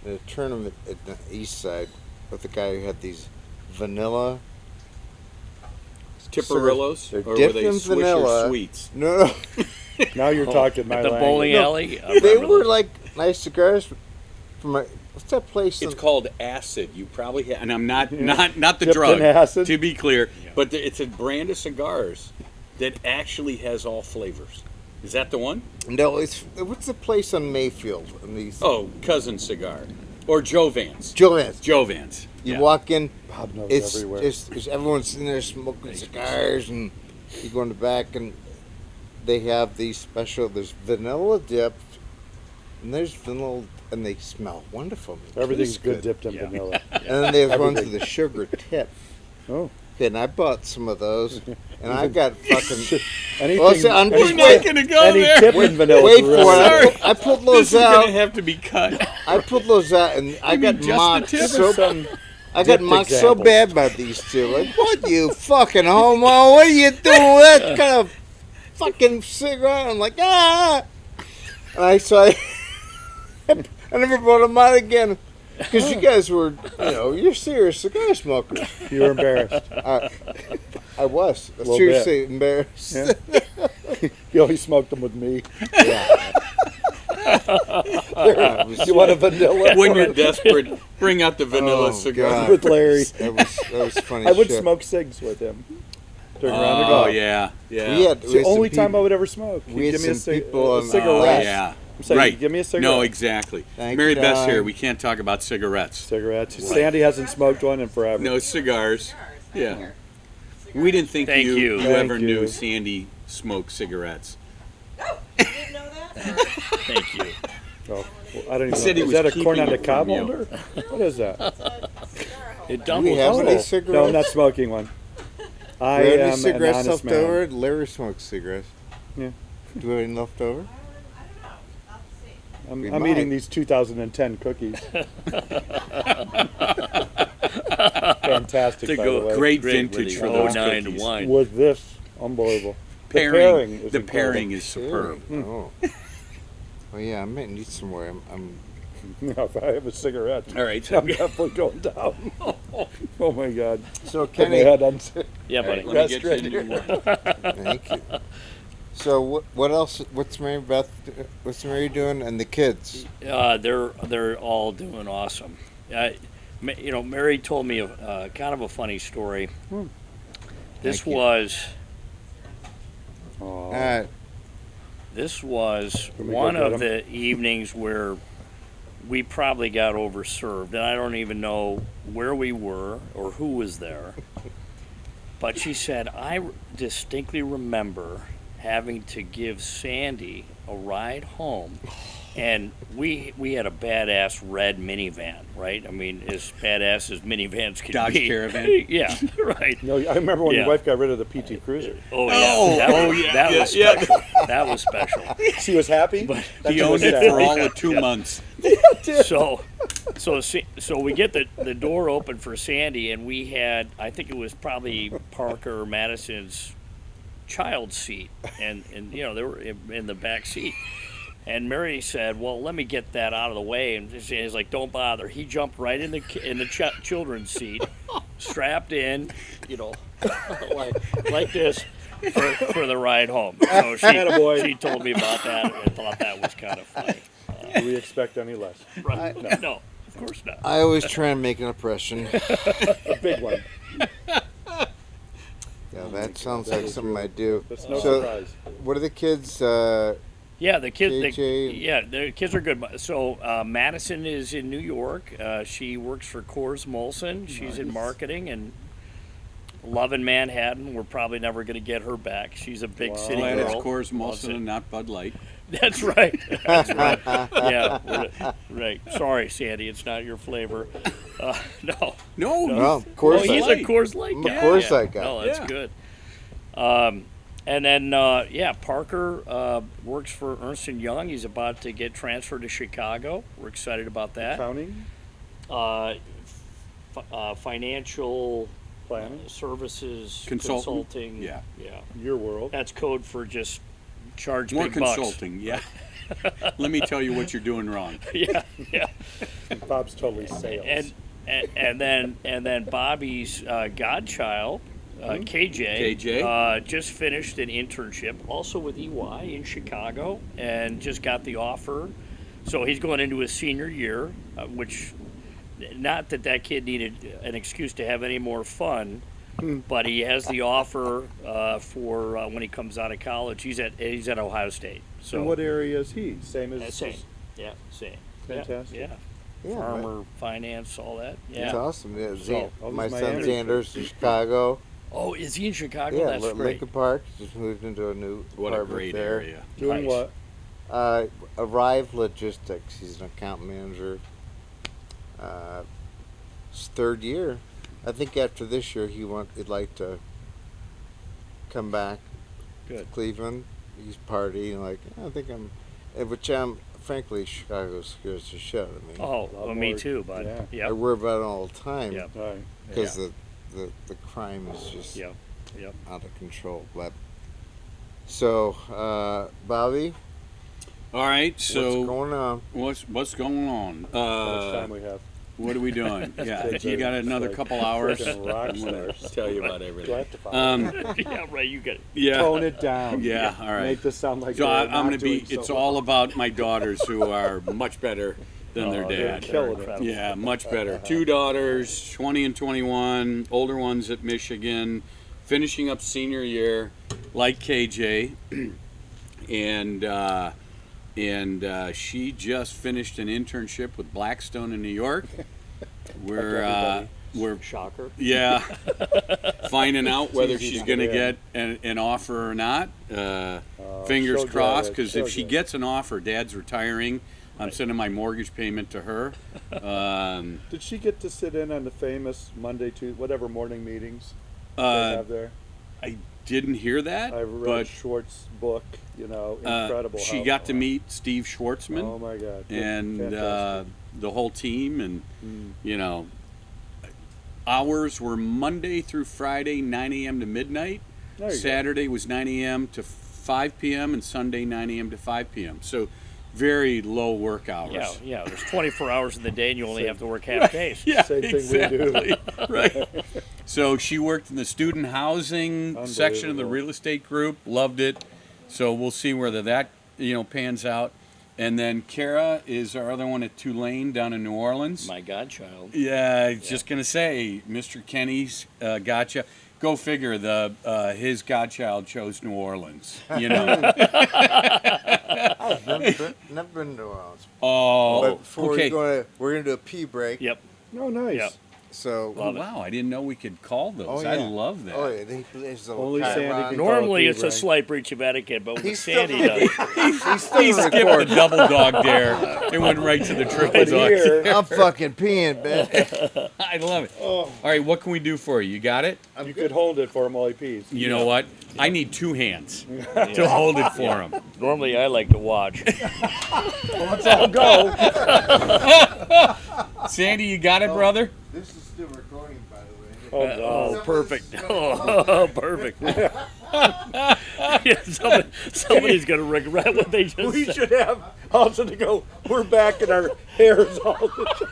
Speaker 2: in a tournament at the east side with a guy who had these vanilla.
Speaker 6: Tipperillos?
Speaker 2: They're
Speaker 6: Or were
Speaker 2: dipped
Speaker 6: they
Speaker 2: in
Speaker 6: Swisher
Speaker 2: vanilla.
Speaker 6: Sweets?
Speaker 2: No,
Speaker 1: Now you're talking my
Speaker 3: At the
Speaker 1: language.
Speaker 3: bowling
Speaker 2: No,
Speaker 3: alley. I
Speaker 2: they
Speaker 3: remember
Speaker 2: were
Speaker 3: those.
Speaker 2: like nice cigars from a, what's that place?
Speaker 6: It's
Speaker 2: in-
Speaker 6: called acid. You probably have, and I'm not the
Speaker 1: Dipped
Speaker 6: drug.
Speaker 1: in acid?
Speaker 6: To be clear, but it's a brand of cigars that actually has all flavors. Is that the one?
Speaker 2: No, it's what's the place on Mayfield? And these
Speaker 6: Oh, Cousin Cigar, or Joe Vance.
Speaker 2: Joanne's.
Speaker 6: Joe Vance.
Speaker 2: You
Speaker 6: Yeah.
Speaker 2: walk in,
Speaker 1: Bob knows
Speaker 2: it's
Speaker 1: everywhere.
Speaker 2: just everyone's in there smoking cigars, and you go in the back, and they have these special. There's vanilla dipped, and there's vanilla, and they smell wonderful. They
Speaker 1: Everything's
Speaker 2: taste
Speaker 1: good dipped in
Speaker 3: Yeah.
Speaker 1: vanilla.
Speaker 2: And then they have ones
Speaker 1: Everything.
Speaker 2: with the sugar tip.
Speaker 1: Oh.
Speaker 2: Okay, and I bought some of those, and I got fucking.
Speaker 1: Anything,
Speaker 2: Well, see, I'm
Speaker 1: any
Speaker 2: just
Speaker 6: We're not going to go
Speaker 1: any
Speaker 6: there.
Speaker 1: tip in vanilla.
Speaker 2: Wait
Speaker 1: is
Speaker 2: for
Speaker 1: really
Speaker 2: it. I put
Speaker 6: This
Speaker 2: those
Speaker 6: is going
Speaker 2: out.
Speaker 6: to have to be cut.
Speaker 2: I put those out, and I got
Speaker 6: just the
Speaker 2: mocked
Speaker 6: tip or
Speaker 2: so.
Speaker 1: some
Speaker 2: I got
Speaker 1: dipped
Speaker 2: mocked so
Speaker 1: examples.
Speaker 2: bad by these two. Like, what you fucking homo? What are you doing with that kind of fucking cigarette? I'm like, ah. And I never brought them out again because you guys were, you're serious cigar smokers.
Speaker 1: You were embarrassed.
Speaker 2: I was
Speaker 1: Little
Speaker 2: seriously embarrassed.
Speaker 1: Yeah. You always smoked them with me. You want a vanilla?
Speaker 6: When you're desperate, bring out the vanilla
Speaker 2: Oh,
Speaker 6: cigar.
Speaker 2: God.
Speaker 1: With Larry.
Speaker 2: That was funny.
Speaker 1: I would
Speaker 2: shit.
Speaker 1: smoke cigs with him during round of
Speaker 6: Oh
Speaker 1: golf.
Speaker 6: yeah, yeah.
Speaker 2: We had,
Speaker 1: It's the
Speaker 2: some
Speaker 1: only time I
Speaker 2: people-
Speaker 1: would ever smoke.
Speaker 2: we had
Speaker 1: Give me a,
Speaker 2: some people
Speaker 1: a
Speaker 2: on-
Speaker 1: cigarette.
Speaker 6: Oh yeah.
Speaker 1: I'm saying,
Speaker 6: Right.
Speaker 1: give me a cigarette.
Speaker 6: No, exactly.
Speaker 2: Thank
Speaker 6: Mary
Speaker 2: you,
Speaker 6: Beth's here.
Speaker 2: darling.
Speaker 6: We can't talk about cigarettes.
Speaker 1: Cigarettes. Sandy hasn't smoked one in forever.
Speaker 6: No cigars.
Speaker 7: Cigars,
Speaker 6: Yeah.
Speaker 7: here.
Speaker 6: We didn't think
Speaker 3: Thank
Speaker 6: you,
Speaker 3: you.
Speaker 6: you
Speaker 1: Thank
Speaker 6: ever
Speaker 1: you.
Speaker 6: knew Sandy smoked cigarettes.
Speaker 7: Oh, you didn't know that?
Speaker 3: Thank you.
Speaker 1: Oh, well, I don't even
Speaker 6: said
Speaker 1: know.
Speaker 6: he
Speaker 1: Is that a
Speaker 6: was
Speaker 1: corn on
Speaker 6: keeping
Speaker 1: the
Speaker 6: it
Speaker 1: cob
Speaker 6: from you.
Speaker 1: holder? What is that?
Speaker 7: It's a cigar holder.
Speaker 3: It
Speaker 2: Do
Speaker 3: doubles.
Speaker 2: we have
Speaker 1: Oh,
Speaker 2: any
Speaker 1: no,
Speaker 2: cigarettes?
Speaker 1: I'm not smoking one. I
Speaker 2: Do we have any
Speaker 1: am an
Speaker 2: cigarettes
Speaker 1: honest
Speaker 2: left
Speaker 1: man.
Speaker 2: over? Larry smokes cigarettes.
Speaker 1: Yeah.
Speaker 2: Do we have any left over?
Speaker 7: I don't know. I'll see.
Speaker 1: I'm,
Speaker 2: We
Speaker 1: I'm
Speaker 2: might.
Speaker 1: eating these 2010 cookies. Fantastic,
Speaker 3: To
Speaker 1: by
Speaker 3: go
Speaker 1: the way.
Speaker 6: Great
Speaker 3: Great
Speaker 6: vintage
Speaker 3: with
Speaker 6: for
Speaker 3: the
Speaker 6: those
Speaker 3: 09
Speaker 6: cookies.
Speaker 3: wine.
Speaker 1: With this, unbelievable. The
Speaker 6: Pairing,
Speaker 1: is
Speaker 6: the
Speaker 1: incredible.
Speaker 6: pairing is superb.
Speaker 2: Oh. Well, yeah, I might need some more. I'm
Speaker 1: Yeah, if I have a cigarette,
Speaker 6: All right, so
Speaker 1: I'm definitely going down. Oh my God.
Speaker 2: so
Speaker 1: Put my
Speaker 2: Kenny.
Speaker 1: head on.
Speaker 3: Yeah,
Speaker 6: all right,
Speaker 3: buddy.
Speaker 6: let me get
Speaker 1: Rest
Speaker 6: you a new one.
Speaker 2: Thank you. So what else? What's Mary Beth? What's Mary doing? And the kids?
Speaker 3: They're all doing awesome. Mary told me a kind of a funny story. This
Speaker 2: Thank you.
Speaker 3: was
Speaker 1: Aw.
Speaker 3: this was
Speaker 1: Can we go
Speaker 3: one
Speaker 1: get
Speaker 3: of
Speaker 1: 'em?
Speaker 3: the evenings where we probably got overserved, and I don't even know where we were or who was there. But she said, I distinctly remember having to give Sandy a ride home, and we had a badass red minivan, right? I mean, as badass as minivans can
Speaker 6: Dodge
Speaker 3: be.
Speaker 6: Caravan?
Speaker 3: Yeah, right.
Speaker 1: No, I remember when
Speaker 3: Yeah.
Speaker 1: your wife got rid of the PT Cruiser.
Speaker 3: Oh yeah,
Speaker 6: Oh,
Speaker 3: that,
Speaker 6: oh,
Speaker 3: was,
Speaker 6: yeah,
Speaker 3: that
Speaker 6: yeah,
Speaker 3: was
Speaker 6: yeah.
Speaker 3: special. That was special.
Speaker 1: She was happy.
Speaker 3: But
Speaker 1: That
Speaker 6: He
Speaker 1: was
Speaker 6: owned it
Speaker 1: sad.
Speaker 6: for all of 2 months.
Speaker 3: So we get the door open for Sandy, and we had, I think it was probably Parker or Madison's child seat, and they were in the back seat. And Mary said, "Well, let me get that out of the way." And Sandy's like, "Don't bother." He jumped right in the children's seat, strapped in, like this. for the ride home. So she told me about that, and I thought that was kind of funny.
Speaker 1: Do we expect any less?
Speaker 3: Right? No, of course not.
Speaker 2: I always try and make an impression.
Speaker 1: A big one.
Speaker 2: Yeah, that sounds like something I do.
Speaker 1: That's no
Speaker 2: So,
Speaker 1: surprise.
Speaker 2: what are the kids?
Speaker 3: Yeah, the kids.
Speaker 2: KJ.
Speaker 3: The kids are good. So Madison is in New York. She works for Coors Molson. She's in marketing and loving Manhattan. We're probably never going to get her back. She's a big city
Speaker 6: Glad
Speaker 3: girl.
Speaker 6: it's Coors
Speaker 3: Loves
Speaker 6: Molson
Speaker 3: it.
Speaker 6: and not Bud Light.
Speaker 3: That's right. That's right. Yeah, right. Sorry, Sandy, it's not your flavor. No.
Speaker 6: No,
Speaker 2: No,
Speaker 3: Oh,
Speaker 2: Coors
Speaker 3: he's
Speaker 2: Light.
Speaker 3: a Coors Light
Speaker 2: I'm a
Speaker 3: guy.
Speaker 2: Coors Light guy.
Speaker 3: No, that's
Speaker 6: Yeah.
Speaker 3: good. And then, Parker works for Ernst & Young. He's about to get transferred to Chicago. We're excited about that.
Speaker 1: Accounting,
Speaker 3: Financial
Speaker 1: planning,
Speaker 3: services,
Speaker 6: Consultant?
Speaker 3: consulting.
Speaker 6: Yeah.
Speaker 3: Yeah.
Speaker 1: your world.
Speaker 3: That's code for just charge
Speaker 6: more
Speaker 3: big bucks.
Speaker 6: consulting. Yeah. Let me tell you what you're doing wrong.
Speaker 3: Yeah, yeah.
Speaker 1: Bob's totally sales.
Speaker 3: And then Bobby's godchild, KJ, just finished an internship, also with EY in Chicago, and just got the offer. So he's going into his senior year, which, not that kid needed an excuse to have any more fun, but he has the offer for when he comes out of college. He's at Ohio State. So
Speaker 1: And what area is he? Same as
Speaker 3: same, yeah, same.
Speaker 1: Fantastic.
Speaker 3: Yeah.
Speaker 2: Yeah,
Speaker 3: Farmer, finance, all that.
Speaker 2: It's
Speaker 3: Yeah.
Speaker 2: awesome. Yeah,
Speaker 1: all
Speaker 2: my
Speaker 1: these
Speaker 2: son
Speaker 1: Miami
Speaker 2: Xander's in Chicago.
Speaker 3: Oh, is he in Chicago?
Speaker 2: Yeah,
Speaker 3: That's great.
Speaker 2: Lincoln Park. Just moved into a new
Speaker 6: What a
Speaker 2: apartment
Speaker 6: great
Speaker 2: there.
Speaker 6: area.
Speaker 1: Doing
Speaker 3: Nice.
Speaker 1: what?
Speaker 2: Arrive Logistics. He's an account manager. His third year. I think after this year, he'd like to come back
Speaker 3: Good.
Speaker 2: to Cleveland. He's partying like I think I'm, which frankly Chicago scares the shit out of me.
Speaker 3: Oh,
Speaker 1: lot
Speaker 3: well, me
Speaker 1: more-
Speaker 3: too, bud.
Speaker 1: yeah.
Speaker 3: Yep.
Speaker 2: I worry about it all the time
Speaker 3: Yep.
Speaker 1: Right.
Speaker 2: because the crime is just
Speaker 3: Yep. Yep.
Speaker 2: out of control. But so Bobby,
Speaker 6: All right.
Speaker 2: what's
Speaker 6: So
Speaker 2: going on?
Speaker 6: what's going on?
Speaker 1: How much time we have?
Speaker 6: What are we doing? Yeah,
Speaker 1: Kids
Speaker 6: you
Speaker 1: are
Speaker 6: got another
Speaker 1: like
Speaker 6: couple hours.
Speaker 1: freaking rock
Speaker 6: I'm gonna
Speaker 1: stars.
Speaker 6: tell you about
Speaker 1: Do I
Speaker 6: everything.
Speaker 1: have to follow?
Speaker 3: Yeah, right. You get it.
Speaker 6: Yeah.
Speaker 1: Tone it down.
Speaker 6: Yeah. All right.
Speaker 1: Make this sound like
Speaker 6: So
Speaker 1: they're
Speaker 6: I'm
Speaker 1: not
Speaker 6: going to be.
Speaker 1: doing so
Speaker 6: It's
Speaker 1: well.
Speaker 6: all about my daughters who are much better than their
Speaker 3: Oh, they're
Speaker 6: dad.
Speaker 1: killing it.
Speaker 3: incredible.
Speaker 6: Yeah, much better. Two daughters, 20 and 21, older ones at Michigan, finishing up senior year, like KJ, and she just finished an internship with Blackstone in New York. We're
Speaker 3: Shocker.
Speaker 6: yeah, finding out whether
Speaker 1: easy
Speaker 6: she's
Speaker 1: to
Speaker 6: going to
Speaker 1: get
Speaker 6: get an offer or not. Fingers
Speaker 1: she'll get
Speaker 6: crossed,
Speaker 1: it,
Speaker 6: because
Speaker 1: she'll
Speaker 6: if she
Speaker 1: get it.
Speaker 6: gets an offer, Dad's retiring. I'm sending my mortgage payment to her.
Speaker 1: Did she get to sit in on the famous Monday, Tuesday, whatever morning meetings they
Speaker 6: Uh,
Speaker 1: have there?
Speaker 6: I didn't hear that,
Speaker 1: I read
Speaker 6: but
Speaker 1: Schwartz's book. Incredible.
Speaker 6: she
Speaker 1: how-
Speaker 6: got to meet Steve Schwartzman
Speaker 1: Oh my God!
Speaker 6: and
Speaker 1: Fantastic.
Speaker 6: the whole team, and hours were Monday through Friday, 9 a.m. to midnight.
Speaker 1: There you go.
Speaker 6: Saturday was 9 a.m. to 5 p.m. and Sunday 9 a.m. to 5 p.m. So very low work hours.
Speaker 3: Yeah. There's 24 hours in the day, and you only have to work half days.
Speaker 6: Yeah,
Speaker 1: Same thing we do.
Speaker 6: exactly. Right. So she worked in the student housing section of the
Speaker 1: Unbelievable.
Speaker 6: real estate group. Loved it. So we'll see whether that pans out. And then Kara is our other one at Tulane down in New Orleans.
Speaker 3: My godchild.
Speaker 6: Yeah, I was just gonna say, Mr. Kenny's gotcha. Go figure. His godchild chose New Orleans.
Speaker 2: I've never been to Orleans.
Speaker 6: Oh,
Speaker 2: But before
Speaker 6: okay.
Speaker 2: we're gonna do a pee break.
Speaker 3: Yep.
Speaker 1: Oh, nice.
Speaker 3: Yep.
Speaker 2: So
Speaker 6: Oh wow, I didn't know we could call those. I love that.
Speaker 2: Oh yeah, there's a
Speaker 1: Only
Speaker 2: Chiron.
Speaker 1: Sandy can
Speaker 3: Normally,
Speaker 1: call
Speaker 3: it's a
Speaker 1: right?
Speaker 3: slight breach of etiquette, but with
Speaker 2: He's still-
Speaker 3: Sandy does.
Speaker 2: He's still
Speaker 6: He skipped the
Speaker 2: recording.
Speaker 6: double dog dare and went right to the triple
Speaker 1: But
Speaker 6: dog.
Speaker 1: here,
Speaker 2: I'm fucking peeing, man.
Speaker 6: I love it.
Speaker 1: oh,
Speaker 6: All right, what can we do for you? You got it?
Speaker 1: you could hold it for him while he pees.
Speaker 6: You know what? I need two hands to hold it for him.
Speaker 3: Normally, I like to watch.
Speaker 1: Let's all go.
Speaker 6: Sandy, you got it, brother?
Speaker 2: This is still recording, by the way.
Speaker 1: Oh, no.
Speaker 3: Oh, perfect. Oh, perfect. Yeah, somebody's going to regret what they just
Speaker 1: We
Speaker 3: said.
Speaker 1: should have also to go. We're back in our hairs all the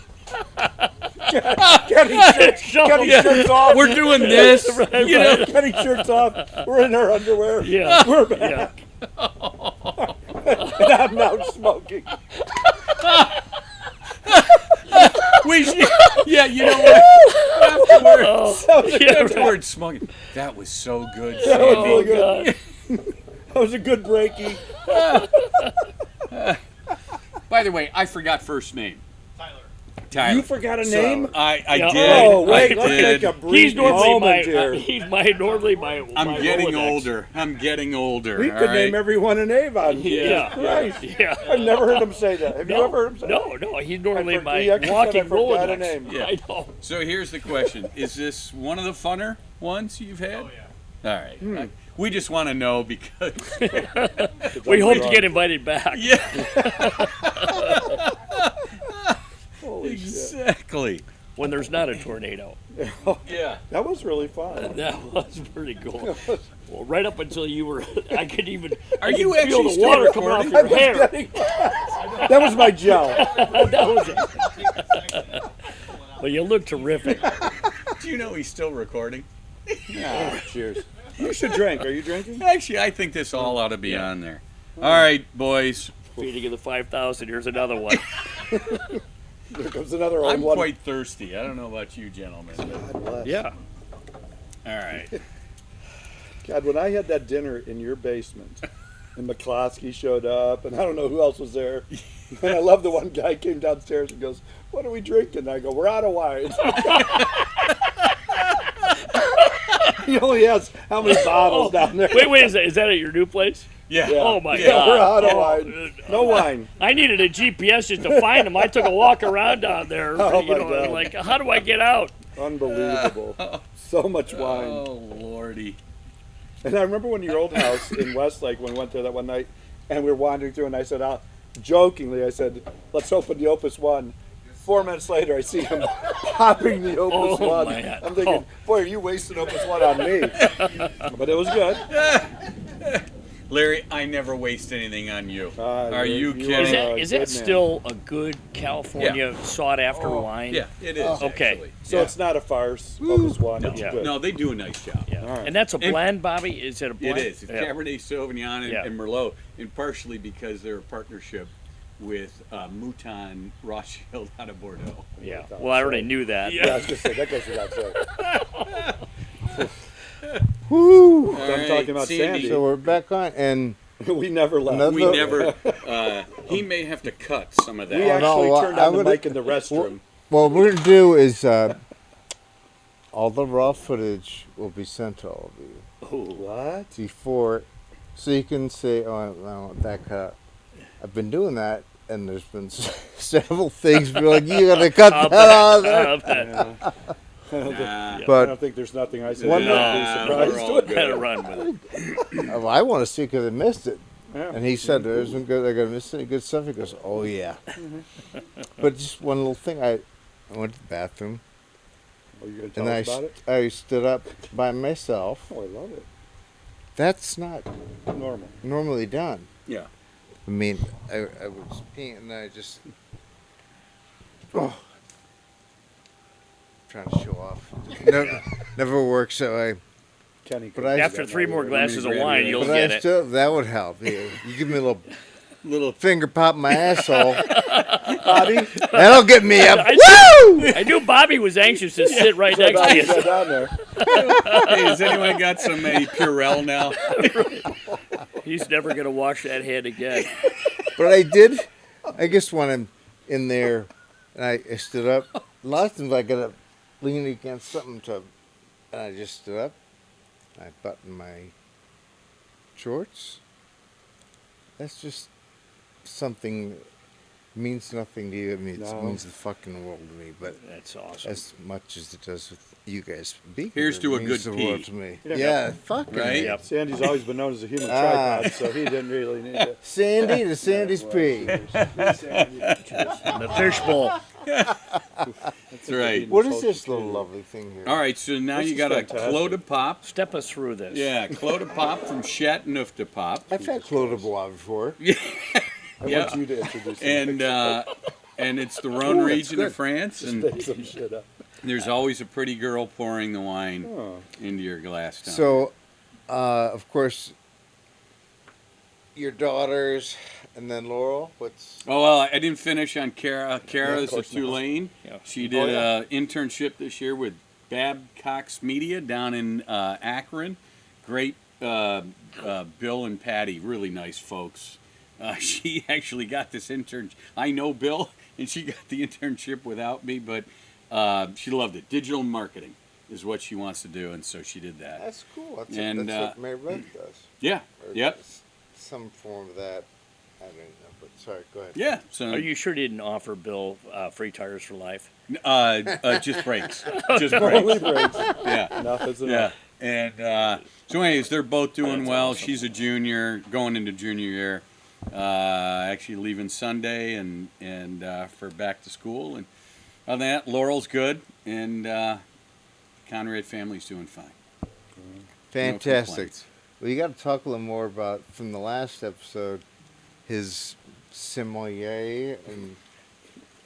Speaker 1: time. Kenny shirts off.
Speaker 6: We're doing this.
Speaker 3: Right,
Speaker 6: You know?
Speaker 1: Kenny shirts off. We're in our underwear.
Speaker 3: Yeah.
Speaker 1: We're back.
Speaker 3: Yeah.
Speaker 1: And I'm now smoking.
Speaker 6: We should, yeah, you know what? Afterwards, afterwards smoking. That was so good,
Speaker 1: That was
Speaker 6: Sandy.
Speaker 1: really good. That was a good breaky.
Speaker 6: By the way, I forgot first name.
Speaker 5: Tyler.
Speaker 6: Tyler.
Speaker 1: You forgot a name?
Speaker 6: I
Speaker 3: Yeah.
Speaker 6: did.
Speaker 1: Oh, wait,
Speaker 6: I
Speaker 1: let's
Speaker 6: did.
Speaker 1: take a brief
Speaker 3: He's normally
Speaker 1: moment here.
Speaker 3: normally my.
Speaker 6: I'm
Speaker 3: my
Speaker 6: getting
Speaker 3: Rolodex.
Speaker 6: older. I'm getting older.
Speaker 1: We
Speaker 6: all
Speaker 1: could
Speaker 6: right?
Speaker 1: name everyone an Avon.
Speaker 3: Yeah.
Speaker 1: Christ.
Speaker 3: Yeah.
Speaker 1: I've never heard him say that. Have you ever heard him say that?
Speaker 3: No, he's normally
Speaker 1: I
Speaker 3: my
Speaker 1: he actually said
Speaker 3: walking
Speaker 1: I forgot a
Speaker 3: Rolodex.
Speaker 1: name.
Speaker 6: Yeah.
Speaker 3: I know.
Speaker 6: So here's the question: is this one of the funner ones you've had?
Speaker 5: Oh yeah.
Speaker 6: All right. We just want to know because.
Speaker 3: We hope to get invited back.
Speaker 6: Yeah.
Speaker 1: Holy shit.
Speaker 6: Exactly.
Speaker 3: When there's not a tornado.
Speaker 6: Yeah.
Speaker 1: That was really fun.
Speaker 3: That was pretty cool. Well, right up until you were, I could even.
Speaker 6: Are
Speaker 3: I could
Speaker 6: you
Speaker 3: feel
Speaker 6: actually
Speaker 3: the
Speaker 6: still
Speaker 3: water coming off
Speaker 6: recording?
Speaker 3: your hair.
Speaker 1: That was my gel.
Speaker 3: That was it. But you look terrific.
Speaker 6: Do you know he's still recording?
Speaker 1: Cheers. You should drink. Are you drinking?
Speaker 6: Actually, I think this all ought to be on there. All right, boys.
Speaker 3: Feeding of the 5,000. Here's another one.
Speaker 1: There comes another old
Speaker 6: I'm
Speaker 1: one.
Speaker 6: quite thirsty. I don't know about you, gentlemen. But,
Speaker 1: God bless.
Speaker 3: Yeah.
Speaker 6: all right.
Speaker 1: God, when I had that dinner in your basement, and McCloskey showed up, and I don't know who else was there. And I love the one guy came downstairs and goes, "What are we drinking?" And I go, "We're out of wine." He only has how many bottles down there?
Speaker 3: Wait, is that at your new place?
Speaker 6: Yeah.
Speaker 1: Yeah.
Speaker 3: Oh my
Speaker 1: Yeah,
Speaker 3: God.
Speaker 1: we're out of
Speaker 3: Oh,
Speaker 1: wine. No wine.
Speaker 3: I needed a GPS just to find him. I took a walk around down there.
Speaker 1: Oh,
Speaker 3: you
Speaker 1: my
Speaker 3: know,
Speaker 1: God.
Speaker 3: like, how do I get out?
Speaker 1: Unbelievable. So much wine.
Speaker 6: Oh, lordy.
Speaker 1: And I remember when your old house in Westlake, when we went there that one night, and we were wandering through, and I said, jokingly, I said, "Let's open the Opus One." 4 minutes later, I see him popping the Opus
Speaker 3: Oh,
Speaker 1: One.
Speaker 3: man.
Speaker 1: I'm thinking, boy, are you wasting Opus One on me? But it was good.
Speaker 6: Larry, I never waste anything on you. Are you
Speaker 1: you
Speaker 6: kidding?
Speaker 3: Is that
Speaker 1: good man.
Speaker 3: still a good California sought-after wine?
Speaker 6: Yeah, it is.
Speaker 3: Okay.
Speaker 6: Actually.
Speaker 1: So
Speaker 6: Yeah.
Speaker 1: it's not a farce. Opus One. It's
Speaker 3: Yeah.
Speaker 1: good.
Speaker 6: No, they do a nice job.
Speaker 3: Yeah.
Speaker 1: All right.
Speaker 3: And that's a
Speaker 6: And-
Speaker 3: blend, Bobby? Is it a blend?
Speaker 6: It is. It's
Speaker 3: Yeah.
Speaker 6: Cabernet Sauvignon and,
Speaker 3: Yeah.
Speaker 6: and Merlot, and partially because they're a partnership with Mouton Rothschild out of Bordeaux.
Speaker 3: Yeah. Well, I already knew that.
Speaker 1: Yeah, I was just saying, that goes without saying. Woo! So I'm
Speaker 6: right,
Speaker 1: talking about
Speaker 6: Sandy.
Speaker 1: Sandy.
Speaker 2: So we're back on, and
Speaker 1: We never left.
Speaker 2: Another-
Speaker 6: We never. He may have to cut some of that.
Speaker 1: We
Speaker 2: Oh,
Speaker 1: actually
Speaker 2: no,
Speaker 1: turned
Speaker 2: I
Speaker 1: on the
Speaker 2: would-
Speaker 1: mic in the restroom.
Speaker 2: what we're gonna do is all the raw footage will be sent to all of you
Speaker 1: What?
Speaker 2: before, so you can say, "Oh, I want that cut." I've been doing that, and there's been several things. Be like, "You gotta cut
Speaker 3: I'll
Speaker 2: that out of there."
Speaker 1: Yeah.
Speaker 6: Nah,
Speaker 1: I
Speaker 2: But
Speaker 1: don't think there's nothing I said.
Speaker 2: One-
Speaker 1: I'd be
Speaker 6: we're
Speaker 1: surprised.
Speaker 6: all
Speaker 3: Better
Speaker 6: good.
Speaker 3: run with it.
Speaker 2: I want to see because I missed it.
Speaker 1: Yeah.
Speaker 2: And he said, "There isn't good. They're gonna miss any good stuff." He goes, "Oh yeah." But just one little thing. I went to the bathroom
Speaker 1: Are you going to tell
Speaker 2: and
Speaker 1: us about it?
Speaker 2: I stood up by myself.
Speaker 1: Oh, I love it.
Speaker 2: That's not
Speaker 1: Normal.
Speaker 2: normally done.
Speaker 6: Yeah.
Speaker 2: I mean, I was peeing and I just trying to show off. Never works that way.
Speaker 1: Kenny.
Speaker 2: But I-
Speaker 3: After 3 more glasses of
Speaker 6: grab
Speaker 3: wine,
Speaker 6: yours.
Speaker 3: you'll
Speaker 2: But
Speaker 3: get
Speaker 2: I
Speaker 3: it.
Speaker 2: still that would help. You give me a little
Speaker 6: Little.
Speaker 2: finger pop in my asshole.
Speaker 1: Bobby,
Speaker 2: That'll get me up.
Speaker 3: I knew Bobby was anxious to sit right next to
Speaker 1: Bobby's
Speaker 3: you.
Speaker 1: right down there.
Speaker 6: Hey, has anyone got some Purell now?
Speaker 3: He's never going to wash that hand again.
Speaker 2: But I did. I guess when I'm in there and I stood up, a lot of times I got to lean against something and I just stood up. I buttoned my shorts. That's just something means nothing to you. I mean,
Speaker 1: No.
Speaker 2: it means the fucking world to me. But
Speaker 3: That's awesome.
Speaker 2: as much as it does with you guys being
Speaker 6: Here's
Speaker 2: here,
Speaker 6: to
Speaker 2: it
Speaker 6: a
Speaker 2: means
Speaker 6: good
Speaker 2: the world
Speaker 6: pee.
Speaker 2: to me.
Speaker 1: Yeah.
Speaker 2: Yeah, fucking
Speaker 6: Right?
Speaker 3: Yep.
Speaker 1: Sandy's always been known as a human
Speaker 2: Ah.
Speaker 1: tripod, so he didn't really need it.
Speaker 2: Sandy to Sandy's pee.
Speaker 3: The fishbowl.
Speaker 6: That's right.
Speaker 2: What is this little lovely thing here?
Speaker 6: All right, so now
Speaker 1: This
Speaker 6: you
Speaker 1: is
Speaker 6: got a
Speaker 1: fantastic.
Speaker 6: Clos de Pop.
Speaker 3: Step us through this.
Speaker 6: Yeah, Clos de Pop from Chateauneuf de Pop.
Speaker 2: I've had Clos de Bois before.
Speaker 1: I
Speaker 6: Yeah.
Speaker 1: want you to introduce him.
Speaker 6: And and it's the Rhone
Speaker 2: Ooh, that's
Speaker 6: region of
Speaker 2: good.
Speaker 6: France,
Speaker 1: Just
Speaker 6: and
Speaker 1: make some shit up.
Speaker 6: there's always a pretty girl pouring the wine
Speaker 1: Oh.
Speaker 6: into your glass. Down
Speaker 2: So, of course, your daughters, and then Laurel. What's
Speaker 6: Oh well, I didn't finish on Kara. Kara's a
Speaker 1: course not.
Speaker 6: Tulane.
Speaker 3: Yeah.
Speaker 6: She did
Speaker 2: yeah.
Speaker 6: an internship this year with Babcock's Media down in Akron. Great, Bill and Patty, really nice folks. She actually got this intern. I know Bill, and she got the internship without me, but she loved it. Digital marketing is what she wants to do, and so she did that.
Speaker 2: that's cool. That's,
Speaker 6: And,
Speaker 2: that's what Mary Beth does.
Speaker 6: Yeah.
Speaker 2: Or
Speaker 6: Yep.
Speaker 2: Some form of that. I don't know, but sorry. Go ahead.
Speaker 6: Yeah. So
Speaker 3: Are you sure you didn't offer Bill free tires for life?
Speaker 6: just breaks. Just
Speaker 1: Only
Speaker 6: breaks.
Speaker 1: breaks.
Speaker 6: Yeah.
Speaker 1: Enough is
Speaker 6: Yeah,
Speaker 1: enough.
Speaker 6: and so anyways, they're both doing
Speaker 3: That's
Speaker 6: well.
Speaker 3: awesome.
Speaker 6: She's a junior, going into junior year. Actually leaving Sunday and for back to school. And other than that, Laurel's good, and Conrad family's doing fine.
Speaker 2: Fantastic.
Speaker 6: complaints.
Speaker 2: Well, you got to talk a little more about from the last episode, his sommelier and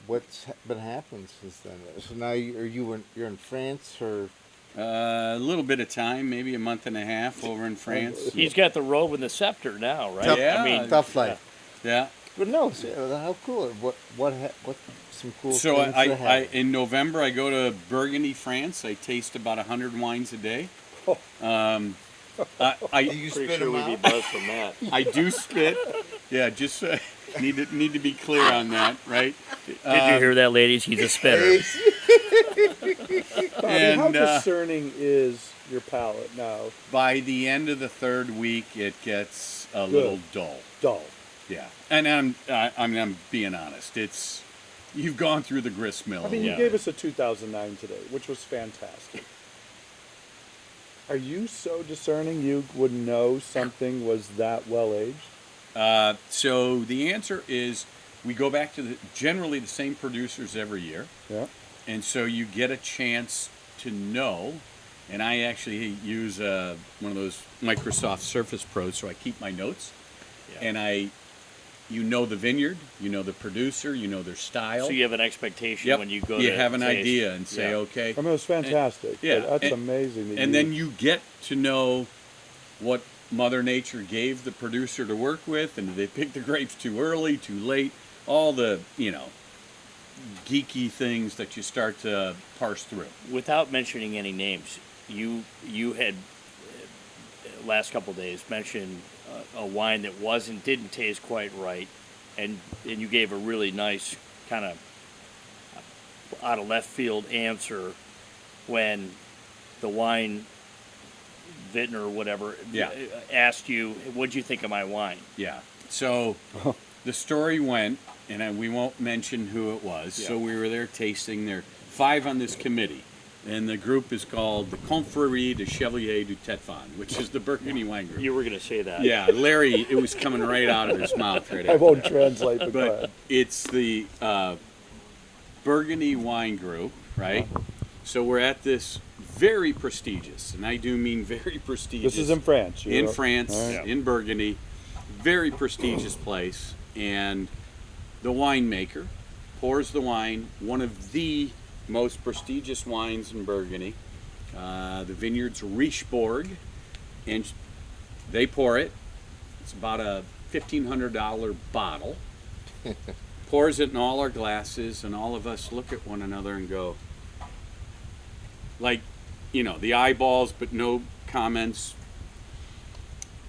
Speaker 2: what's been happening since then. So now you're in France or
Speaker 6: A little bit of time, maybe a month and a half over in France.
Speaker 3: He's got the robe and the scepter now, right?
Speaker 2: Tough-
Speaker 6: Yeah.
Speaker 3: I mean,
Speaker 2: tough life.
Speaker 6: Yeah.
Speaker 2: But no, how cool! What some cool
Speaker 6: So
Speaker 2: things that happen.
Speaker 6: in November I go to Burgundy, France. I taste about 100 wines a day. I
Speaker 2: you
Speaker 8: Pretty
Speaker 2: spit
Speaker 8: sure
Speaker 2: 'em
Speaker 8: we'd be
Speaker 2: out?
Speaker 8: buzzed from that.
Speaker 6: I do spit. Yeah, just need to be clear on that, right?
Speaker 3: Did you hear that, ladies? He's a spitter.
Speaker 1: Bobby,
Speaker 6: And,
Speaker 1: how discerning is your palate now?
Speaker 6: By the end of the third week, it gets a
Speaker 1: Good.
Speaker 6: little dull.
Speaker 1: Dull.
Speaker 6: Yeah, and I'm being honest. It's you've gone through the grist mill.
Speaker 1: I mean,
Speaker 3: Yeah.
Speaker 1: you gave us a 2009 today, which was fantastic. Are you so discerning you would know something was that well aged?
Speaker 6: So the answer is we go back to generally the same producers every year.
Speaker 1: Yeah.
Speaker 6: And so you get a chance to know, and I actually use one of those Microsoft Surface Pros, so I keep my notes,
Speaker 3: Yeah.
Speaker 6: and you know the vineyard, you know the producer, you know their style.
Speaker 3: So you have an expectation
Speaker 6: Yep.
Speaker 3: when you go
Speaker 6: you
Speaker 3: to
Speaker 6: have an
Speaker 3: taste.
Speaker 6: idea and say,
Speaker 3: Yeah.
Speaker 6: okay.
Speaker 1: I mean, it was fantastic.
Speaker 6: Yeah,
Speaker 1: That's
Speaker 6: and-
Speaker 1: amazing. That
Speaker 6: And then you get to know what Mother Nature gave the producer to work with, and did they pick the grapes too early, too late, all the, geeky things that you start to parse through.
Speaker 3: Without mentioning any names, you had last couple of days mentioned a wine that didn't taste quite right, and you gave a really nice kind of out of left field answer when the wine vintner or whatever
Speaker 6: Yeah.
Speaker 3: asked you, "What'd you think of my wine?"
Speaker 6: Yeah. So the story went, and we won't mention who it was.
Speaker 3: Yeah.
Speaker 6: So we were there tasting. There are 5 on this committee, and the group is called the Confrérie de Chevalier du Tétvan, which is the Burgundy wine group.
Speaker 3: You were going to say that.
Speaker 6: Yeah, Larry, it was coming right out of his mouth. Right
Speaker 1: I
Speaker 6: after
Speaker 1: won't
Speaker 6: that.
Speaker 1: translate, but go
Speaker 6: But
Speaker 1: ahead.
Speaker 6: it's the Burgundy wine group, right? So we're at this very prestigious, and I do mean very prestigious.
Speaker 1: This is in France.
Speaker 6: In
Speaker 1: You're-
Speaker 6: France,
Speaker 1: all right.
Speaker 6: in Burgundy, very prestigious place, and the winemaker pours the wine, one of the most prestigious wines in Burgundy. The vineyard's Richebourg, and they pour it. It's about a $1,500 bottle. Pours it in all our glasses, and all of us look at one another and go, like, the eyeballs, but no comments.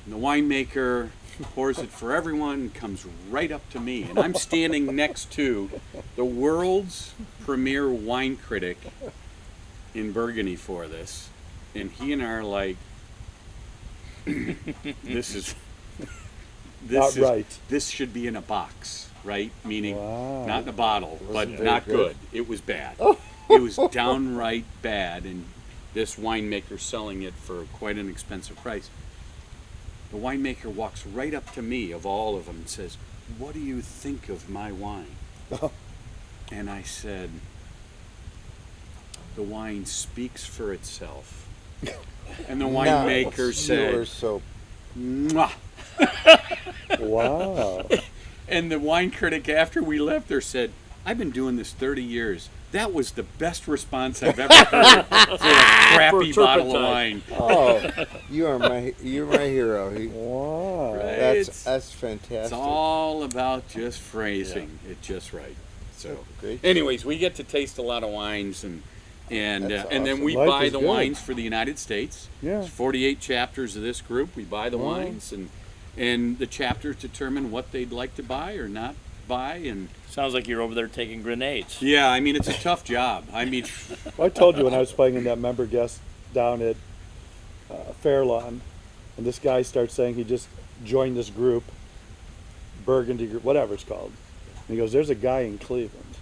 Speaker 6: And the winemaker pours it for everyone and comes right up to me. And I'm standing next to the world's premier wine critic in Burgundy for this. And he and I are like, this
Speaker 1: Not
Speaker 6: is
Speaker 1: right.
Speaker 6: This should be in a box, right? Meaning
Speaker 1: Wow.
Speaker 6: not in a bottle, but
Speaker 2: very
Speaker 6: not
Speaker 2: good.
Speaker 6: good. It was bad. It was downright bad, and this winemaker selling it for quite an expensive price. The winemaker walks right up to me, of all of them, and says, "What do you think of my wine?" And I said, "The wine speaks for itself." And the winemaker
Speaker 2: You were
Speaker 6: said,
Speaker 2: so
Speaker 6: "Mwah."
Speaker 1: Wow.
Speaker 6: And the wine critic, after we left there, said, I've been doing this 30 years. That was the best response I've ever heard for a crappy
Speaker 3: For
Speaker 6: bottle of
Speaker 3: turpentine.
Speaker 6: wine.
Speaker 2: Oh, you're my hero.
Speaker 1: Wow.
Speaker 6: Right.
Speaker 2: That's fantastic.
Speaker 6: It's all about just phrasing it just right. So,
Speaker 2: Great.
Speaker 6: anyways, we get to taste a lot of wines, and
Speaker 2: That's
Speaker 6: and then
Speaker 2: awesome.
Speaker 6: we
Speaker 1: Life
Speaker 6: buy
Speaker 1: is
Speaker 6: the
Speaker 1: good.
Speaker 6: wines for the United States.
Speaker 1: Yeah.
Speaker 6: There's 48 chapters of this group. We buy the wines, and the chapters determine what they'd like to buy or not buy, and
Speaker 3: Sounds like you're over there taking grenades.
Speaker 6: yeah, I mean it's a tough job. I mean,
Speaker 1: Well, I told you when I was playing in that member guest down at Fairlawn, and this guy starts saying he just joined this group, Burgundy group, whatever it's called. And he goes, "There's a guy in Cleveland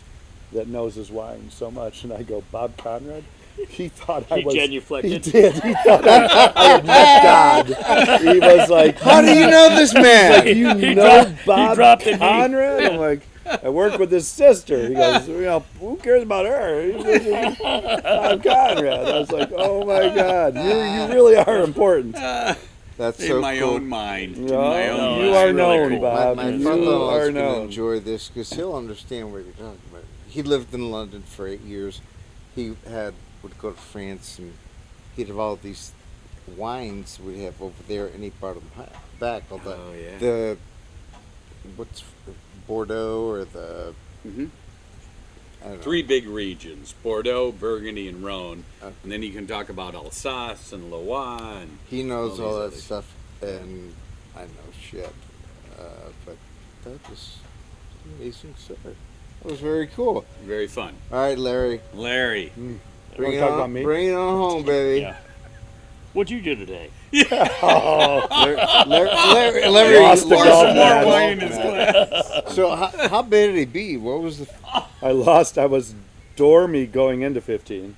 Speaker 1: that knows his wine so much." And I go, "Bob Conrad?" He thought I
Speaker 3: He
Speaker 1: was.
Speaker 3: genuflected.
Speaker 1: He did. He thought I had met God. He was like,
Speaker 2: How do you know this man?
Speaker 1: "You
Speaker 3: He
Speaker 1: know
Speaker 3: dropped- he
Speaker 1: Bob
Speaker 3: dropped the knee.
Speaker 1: Conrad?" I'm like, "I work with his sister." He goes, "Who cares about her? Bob Conrad." I was like, "Oh my God, you really are important."
Speaker 2: That's
Speaker 6: in
Speaker 2: so
Speaker 6: my
Speaker 2: cool.
Speaker 6: own mind. In
Speaker 1: No,
Speaker 6: my own
Speaker 1: you
Speaker 3: that's
Speaker 1: are
Speaker 6: mind.
Speaker 3: really
Speaker 1: known,
Speaker 3: cool.
Speaker 1: Bob.
Speaker 2: My
Speaker 1: You
Speaker 2: father-in-law
Speaker 1: are
Speaker 2: is going to
Speaker 1: known.
Speaker 2: enjoy this because he'll understand what you're talking about. He lived in London for 8 years. He would go to France, and he'd have all these wines we'd have over there, and he brought them back. All the,
Speaker 6: Oh, yeah.
Speaker 2: the what's Bordeaux or the
Speaker 6: Mhm.
Speaker 2: I don't know.
Speaker 6: 3 big regions: Bordeaux, Burgundy, and Rhone.
Speaker 2: Okay.
Speaker 6: And then you can talk about Alsace and Loire. And
Speaker 2: He knows
Speaker 6: all
Speaker 2: all
Speaker 6: these
Speaker 2: that
Speaker 6: other-
Speaker 2: stuff, and I know shit. But that was an amazing story. That was very cool.
Speaker 6: very fun.
Speaker 2: All right, Larry,
Speaker 6: Larry.
Speaker 2: bring it
Speaker 1: talk
Speaker 2: on,
Speaker 1: about me?
Speaker 2: bring it on home, baby.
Speaker 3: Yeah. What'd you do today?
Speaker 2: Larry
Speaker 1: Lost the
Speaker 2: lost
Speaker 1: golf
Speaker 2: some
Speaker 1: match.
Speaker 2: more
Speaker 6: wine in his glass.
Speaker 2: So how bad did he be? What was the?
Speaker 1: I lost. I was dormy going into 15.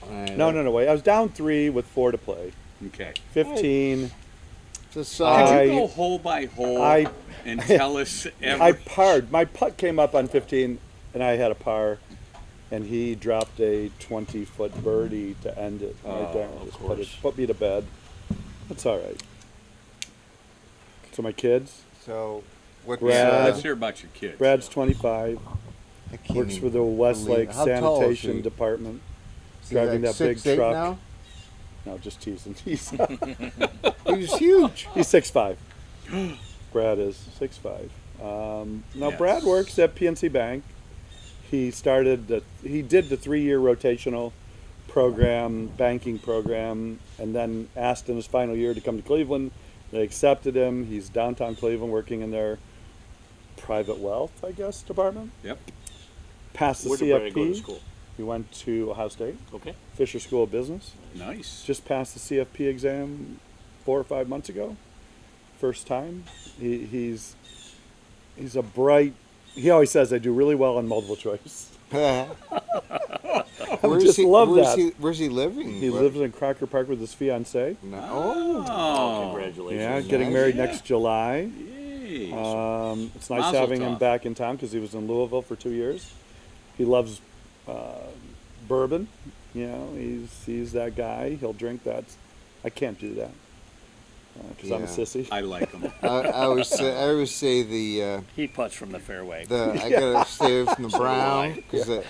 Speaker 1: No, wait. I was down 3 with 4 to play.
Speaker 6: Okay.
Speaker 1: 15.
Speaker 2: Just
Speaker 6: Could
Speaker 1: I-
Speaker 6: you go hole by hole
Speaker 1: I-
Speaker 6: and tell us
Speaker 1: I
Speaker 6: every...
Speaker 1: parred. My putt came up on 15, and I had a par, and he dropped a 20-foot birdie to end it right there.
Speaker 3: of
Speaker 1: Just
Speaker 3: course.
Speaker 1: put me to bed. That's all right. So my kids.
Speaker 2: So what?
Speaker 1: Brad.
Speaker 6: Let's hear about your kids.
Speaker 1: Brad's 25.
Speaker 2: I can't
Speaker 1: Works
Speaker 2: even
Speaker 1: for the Westlake
Speaker 2: believe it. How tall is
Speaker 1: Sanitation
Speaker 2: he?
Speaker 1: Department.
Speaker 2: Is he
Speaker 1: driving
Speaker 2: like
Speaker 1: that big
Speaker 2: 6'8"
Speaker 1: truck.
Speaker 2: Now?
Speaker 1: No, just teasing. He's
Speaker 2: He was huge.
Speaker 1: 6'5". Brad is 6'5". Now
Speaker 6: Yes.
Speaker 1: Brad works at PNC Bank. He did the 3-year rotational program, banking program, and then asked in his final year to come to Cleveland. They accepted him. He's downtown Cleveland working in their private wealth, I guess, department.
Speaker 6: Yep.
Speaker 1: Passed the
Speaker 3: Where did Brandon go to
Speaker 1: CFP.
Speaker 3: school?
Speaker 1: He went to Ohio State,
Speaker 3: Okay.
Speaker 1: Fisher School of Business.
Speaker 6: Nice.
Speaker 1: Just passed the CFP exam 4 or 5 months ago. First time. He's a bright. He always says I do really well on multiple choice. I just love that.
Speaker 2: Where's he living?
Speaker 1: He
Speaker 2: What?
Speaker 1: lives in Crocker Park with his fiance.
Speaker 2: No.
Speaker 3: Oh,
Speaker 6: Oh.
Speaker 3: congratulations.
Speaker 1: Yeah, getting married
Speaker 6: Yeah.
Speaker 1: next July.
Speaker 6: Yay.
Speaker 1: It's nice
Speaker 6: Mazel
Speaker 1: having him
Speaker 6: tov.
Speaker 1: back in town because he was in Louisville for 2 years. He loves bourbon. You know, he's that guy. He'll drink that. I can't do that because I'm a
Speaker 2: Yeah.
Speaker 1: sissy.
Speaker 6: I like them.
Speaker 2: I always say the
Speaker 3: He putts from the fairway.
Speaker 2: I gotta stay away from the brown because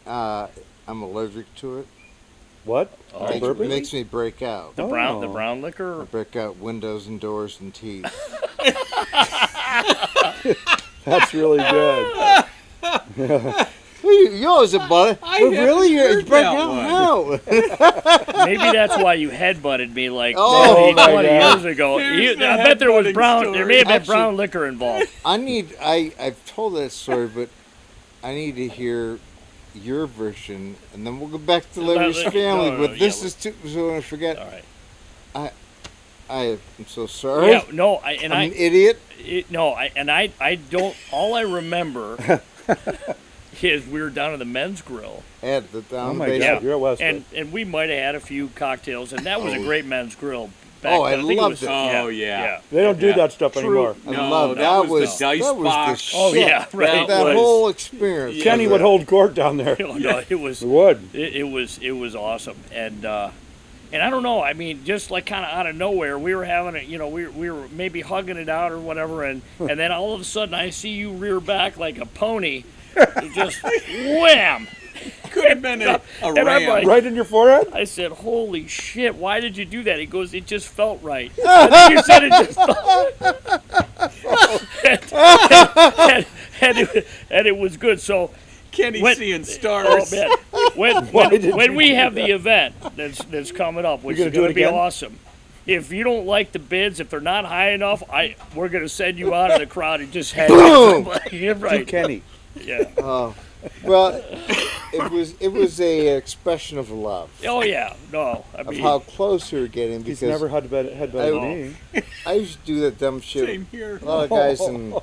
Speaker 2: I'm allergic to it.
Speaker 1: What?
Speaker 3: Oh,
Speaker 2: Makes,
Speaker 1: bourbon?
Speaker 2: makes me break out.
Speaker 3: the
Speaker 1: Oh.
Speaker 3: brown liquor.
Speaker 2: I break out windows and doors and teeth.
Speaker 1: That's really good.
Speaker 2: You always about it.
Speaker 6: haven't
Speaker 2: Really? You
Speaker 6: heard
Speaker 2: break
Speaker 6: that
Speaker 2: out?
Speaker 6: one.
Speaker 2: How?
Speaker 3: Maybe that's why you headbutted me like
Speaker 2: Oh,
Speaker 3: 20
Speaker 1: my God.
Speaker 3: years ago.
Speaker 6: Here's the
Speaker 3: I bet there was
Speaker 6: headbutting
Speaker 3: brown.
Speaker 6: story.
Speaker 3: There may have been
Speaker 2: Actually-
Speaker 3: brown liquor involved.
Speaker 2: I've told that story, but I need to hear your version, and then we'll go back to Larry's
Speaker 3: No,
Speaker 2: family.
Speaker 3: no,
Speaker 2: But this
Speaker 3: yeah,
Speaker 2: is too. So I forget.
Speaker 3: All right.
Speaker 2: I am so sorry.
Speaker 3: Yeah. No.
Speaker 2: I'm an idiot.
Speaker 3: I don't. All I remember is we were down at the men's grill,
Speaker 2: At the down
Speaker 1: Oh
Speaker 2: the
Speaker 1: my
Speaker 2: basement.
Speaker 1: God, you're at Westwood.
Speaker 3: and we might have had a few cocktails, and that was a
Speaker 2: Oh.
Speaker 3: great men's grill. Back
Speaker 2: Oh, I
Speaker 3: then. think
Speaker 2: loved
Speaker 3: was,
Speaker 2: it.
Speaker 6: Oh, yeah.
Speaker 1: They don't do
Speaker 6: Yeah.
Speaker 1: that stuff
Speaker 3: True.
Speaker 1: anymore.
Speaker 2: I
Speaker 6: No,
Speaker 2: love
Speaker 6: that was
Speaker 2: was
Speaker 6: the dice
Speaker 2: that was
Speaker 6: box.
Speaker 2: the shit.
Speaker 3: Oh yeah, right.
Speaker 2: That
Speaker 3: was.
Speaker 2: whole experience.
Speaker 1: Kenny would hold court down there.
Speaker 3: No, it was.
Speaker 1: He would.
Speaker 3: It was awesome, and And I don't know. I mean, just like kind of out of nowhere, we were having it. You know, we were maybe hugging it out or whatever, and then all of a sudden I see you rear back like a pony, just wham.
Speaker 6: Could have been a
Speaker 3: And I'm
Speaker 6: ram.
Speaker 3: like-
Speaker 1: Right in your forehead?
Speaker 3: I said, "Holy shit! Why did you do that?" He goes, "It just felt right." I think you said it just felt. And it was good. So.
Speaker 6: Kenny's
Speaker 3: When-
Speaker 6: seeing
Speaker 3: Oh
Speaker 6: stars.
Speaker 3: man! When
Speaker 1: did
Speaker 3: when
Speaker 1: you
Speaker 3: we
Speaker 1: do
Speaker 3: have the event that's coming up, which
Speaker 1: You're
Speaker 3: is
Speaker 1: gonna
Speaker 3: going
Speaker 1: do
Speaker 3: to
Speaker 1: it
Speaker 3: be
Speaker 1: again?
Speaker 3: awesome. If you don't like the bids, if they're not high enough, we're going to send you out of the crowd and just head. You're right.
Speaker 1: Kenny.
Speaker 3: Yeah.
Speaker 2: Well, it was a expression of love
Speaker 3: Oh yeah. No. I
Speaker 2: of
Speaker 3: mean,
Speaker 2: how close we were getting
Speaker 1: He's
Speaker 2: because
Speaker 1: never headbutted me.
Speaker 2: I used to do that dumb shit.
Speaker 6: Same here.
Speaker 2: A lot of guys in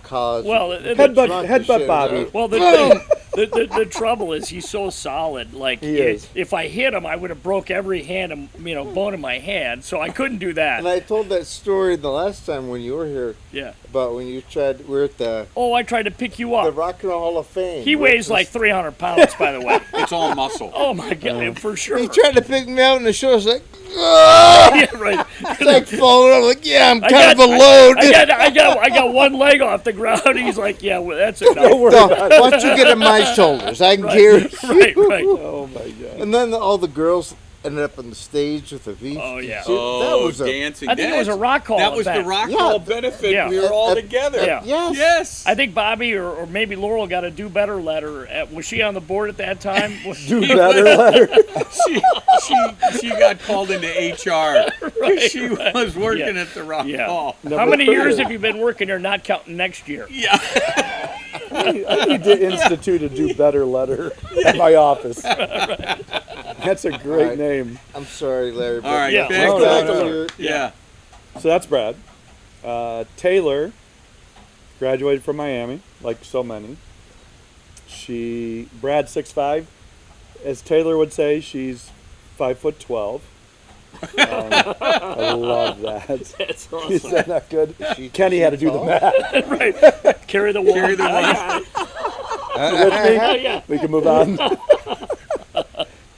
Speaker 2: college.
Speaker 3: well,
Speaker 2: drunk and
Speaker 1: Headbutt
Speaker 2: shit,
Speaker 1: Bobby.
Speaker 3: well, the thing, the trouble is he's so solid. Like
Speaker 1: He is.
Speaker 3: if I hit him, I would have broke every hand, bone in my hand. So I couldn't do that.
Speaker 2: And I told that story the last time when you were here
Speaker 3: Yeah.
Speaker 2: about when you tried. We're at the
Speaker 3: Oh, I tried to pick you
Speaker 2: the
Speaker 3: up.
Speaker 2: Rock and Roll Hall of Fame.
Speaker 3: He
Speaker 2: We're
Speaker 3: weighs
Speaker 2: at
Speaker 3: like 300 pounds, by the way.
Speaker 6: It's all muscle.
Speaker 3: Oh my god, for sure.
Speaker 2: He tried to pick me out in the show. I was like,
Speaker 3: Yeah, right.
Speaker 2: it's like falling. I'm like, yeah, I'm
Speaker 3: I
Speaker 2: kind
Speaker 3: got-
Speaker 2: of a load.
Speaker 3: I got one leg off the ground. He's like, yeah, well, that's enough.
Speaker 1: Don't worry
Speaker 2: No,
Speaker 1: about it.
Speaker 2: why don't you get on my shoulders? I can carry.
Speaker 3: Right, right.
Speaker 1: Oh my god.
Speaker 2: And then all the girls ended up on the stage with the V.
Speaker 3: Oh, yeah.
Speaker 2: suit.
Speaker 6: Oh,
Speaker 2: that was a
Speaker 6: dancing.
Speaker 3: I think it was a rock hall
Speaker 6: That was
Speaker 3: event.
Speaker 6: the rock
Speaker 2: Yeah.
Speaker 6: hall benefit.
Speaker 3: Yeah.
Speaker 6: We were all
Speaker 2: At-
Speaker 6: together.
Speaker 3: Yeah.
Speaker 2: yes.
Speaker 6: Yes.
Speaker 3: I think Bobby or maybe Laurel got a do better letter. Was she on the board at that time?
Speaker 1: Do better letter.
Speaker 6: she got called into HR. She was working
Speaker 3: Yeah.
Speaker 6: at the rock
Speaker 3: Yeah.
Speaker 6: hall.
Speaker 3: How many years have you been working here, not counting next year?
Speaker 6: Yeah.
Speaker 1: I need to institute a do better letter at my office. That's a great
Speaker 2: Right.
Speaker 1: name.
Speaker 2: I'm sorry, Larry. But
Speaker 6: All right.
Speaker 3: Yeah.
Speaker 6: Back
Speaker 1: No,
Speaker 6: to
Speaker 1: no,
Speaker 6: the-
Speaker 1: no.
Speaker 2: your-
Speaker 6: Yeah.
Speaker 1: So that's Brad. Taylor graduated from Miami, like so many. Brad's 6'5". As Taylor would say, she's 5'12". I love that.
Speaker 3: That's
Speaker 1: Is
Speaker 3: awesome.
Speaker 1: that not good?
Speaker 2: She-
Speaker 1: Kenny had to do the
Speaker 2: tall?
Speaker 1: math.
Speaker 3: Right. Carry the wall.
Speaker 6: Carry the one.
Speaker 1: With me?
Speaker 3: Oh, yeah.
Speaker 1: We can move on.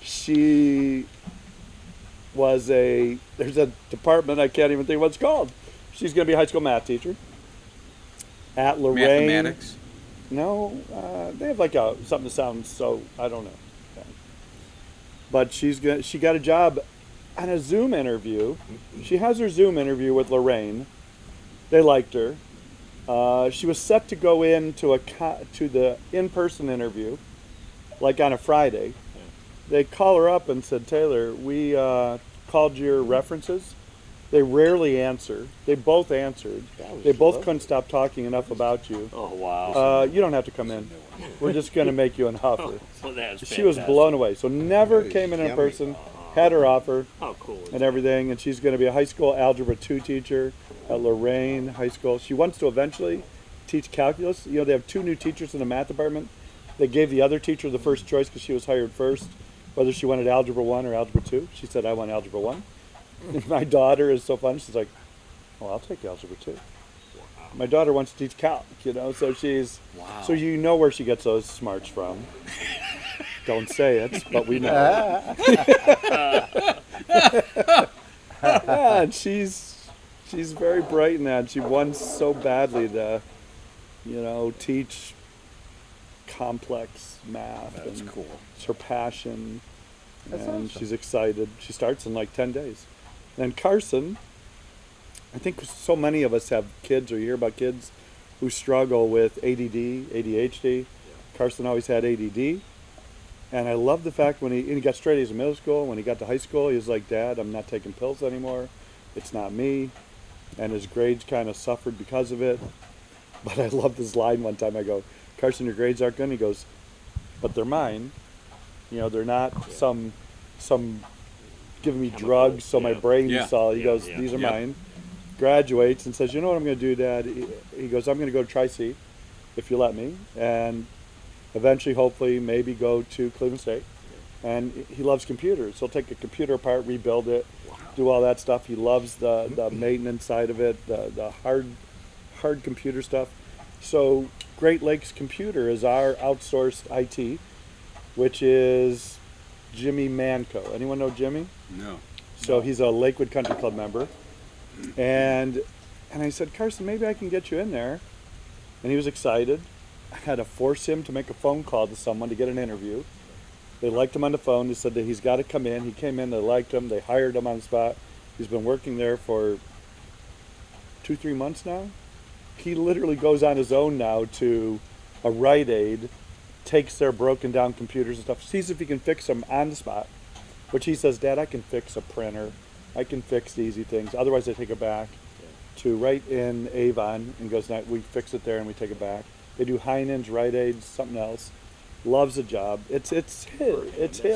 Speaker 1: She was there's a department, I can't even think what it's called. She's going to be a high school math teacher at Lorraine.
Speaker 6: Mathematics.
Speaker 1: No, they have like something that sounds so, I don't know. But she got a job on a Zoom interview. She has her Zoom interview with Lorraine. They liked her. She was set to go in to the in-person interview, like on a Friday. They call her up and said, Taylor, we called your references. They rarely answer. They both answered. They both couldn't stop talking enough about you.
Speaker 3: Oh wow.
Speaker 1: You don't have to come in. We're just going to make you an offer.
Speaker 3: So that's
Speaker 1: She was
Speaker 3: fantastic.
Speaker 1: blown away. So never
Speaker 2: Nice.
Speaker 1: came in
Speaker 2: Yummy.
Speaker 1: person, had her offer
Speaker 3: How cool is
Speaker 1: and
Speaker 3: that?
Speaker 1: everything, and she's going to be a high school algebra 2 teacher at Lorraine High School. She wants to eventually teach calculus. You know, they have 2 new teachers in the math department. They gave the other teacher the first choice because she was hired first, whether she wanted algebra 1 or algebra 2. She said, I want algebra 1. My daughter is so fun. She's like, well, I'll take algebra 2. My daughter wants to teach calc, so she's, so you know where she gets those smarts from. Don't say it, but we know. Yeah, and she's very bright in that. She wants so badly to, teach complex math.
Speaker 3: That's
Speaker 1: and
Speaker 3: cool.
Speaker 1: It's her passion, and she's excited. She starts in like 10 days. And Carson, I think so many of us have kids or you hear about kids who struggle with ADD, ADHD. Carson always had ADD. And I love the fact when he got straight A's in middle school, when he got to high school, he was like, Dad, I'm not taking pills anymore. It's not me. And his grades kind of suffered because of it. But I love this line one time. I go, Carson, your grades aren't good. And he goes, but they're mine. They're not some giving me drugs so my
Speaker 3: yeah.
Speaker 1: brain's
Speaker 3: Yeah.
Speaker 1: all. He
Speaker 3: Yeah,
Speaker 1: goes,
Speaker 3: yeah.
Speaker 1: these are
Speaker 6: Yep.
Speaker 1: mine. Graduates and says, you know what I'm going to do, Dad? He goes, I'm going to go to Tri-C if you let me. And eventually, hopefully, maybe go to Cleveland State. And he loves computers. He'll take a computer apart, rebuild it, do all that stuff. He loves the maintenance side of it, the hard computer stuff. So Great Lakes Computer is our outsourced IT, which is Jimmy Manco. Anyone know Jimmy?
Speaker 6: No.
Speaker 1: So he's a Lakewood Country Club member. And I said, Carson, maybe I can get you in there. And he was excited. I had to force him to make a phone call to someone to get an interview. They liked him on the phone. They said that he's got to come in. He came in. They liked him. They hired him on the spot. He's been working there for 2-3 months now. He literally goes on his own now to a Rite Aid, takes their broken down computers and stuff, sees if he can fix them on the spot. Which he says, Dad, I can fix a printer. I can fix the easy things. Otherwise, I take it back to right in Avon and goes, we fix it there and we take it back. They do Heinen's, Rite Aid, something else. Loves the job. It's him.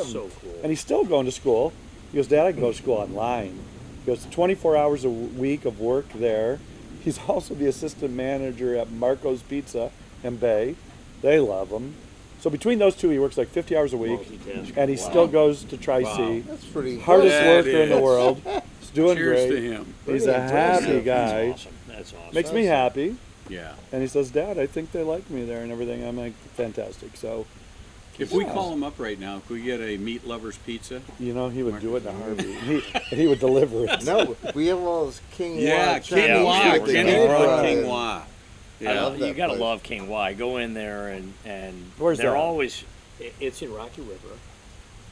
Speaker 3: So cool.
Speaker 1: And he's still going to school. He goes, Dad, I can go to school online. He goes, 24 hours a week of work there. He's also the assistant manager at Marco's Pizza in Bay. They love him. So between those two, he works like 50 hours a week.
Speaker 3: Multitasking.
Speaker 1: And he still goes to Tri-C.
Speaker 2: That's pretty
Speaker 1: Hardest
Speaker 6: That
Speaker 1: worker in the
Speaker 6: is.
Speaker 1: world. He's doing
Speaker 6: Cheers
Speaker 1: great.
Speaker 6: to him.
Speaker 1: He's a happy guy.
Speaker 3: That's awesome. That's awesome.
Speaker 1: Makes me happy.
Speaker 6: Yeah.
Speaker 1: And he says, Dad, I think they like me there and everything. I'm like, fantastic. So,
Speaker 6: If we call him up right now, could we get a meat lover's pizza?
Speaker 1: you know, he would do it in a heartbeat. He would deliver it.
Speaker 2: No, we have all this King
Speaker 6: Yeah,
Speaker 2: Wah
Speaker 6: King
Speaker 3: Yeah,
Speaker 6: Wah.
Speaker 3: we're
Speaker 6: Kenny
Speaker 3: gonna-
Speaker 6: brought King Wah.
Speaker 3: I
Speaker 6: Yeah.
Speaker 3: love, you
Speaker 2: that
Speaker 3: gotta
Speaker 2: place.
Speaker 3: love King Y. Go in there and
Speaker 1: Where's
Speaker 3: they're
Speaker 1: that?
Speaker 3: always. It's in Rocky River.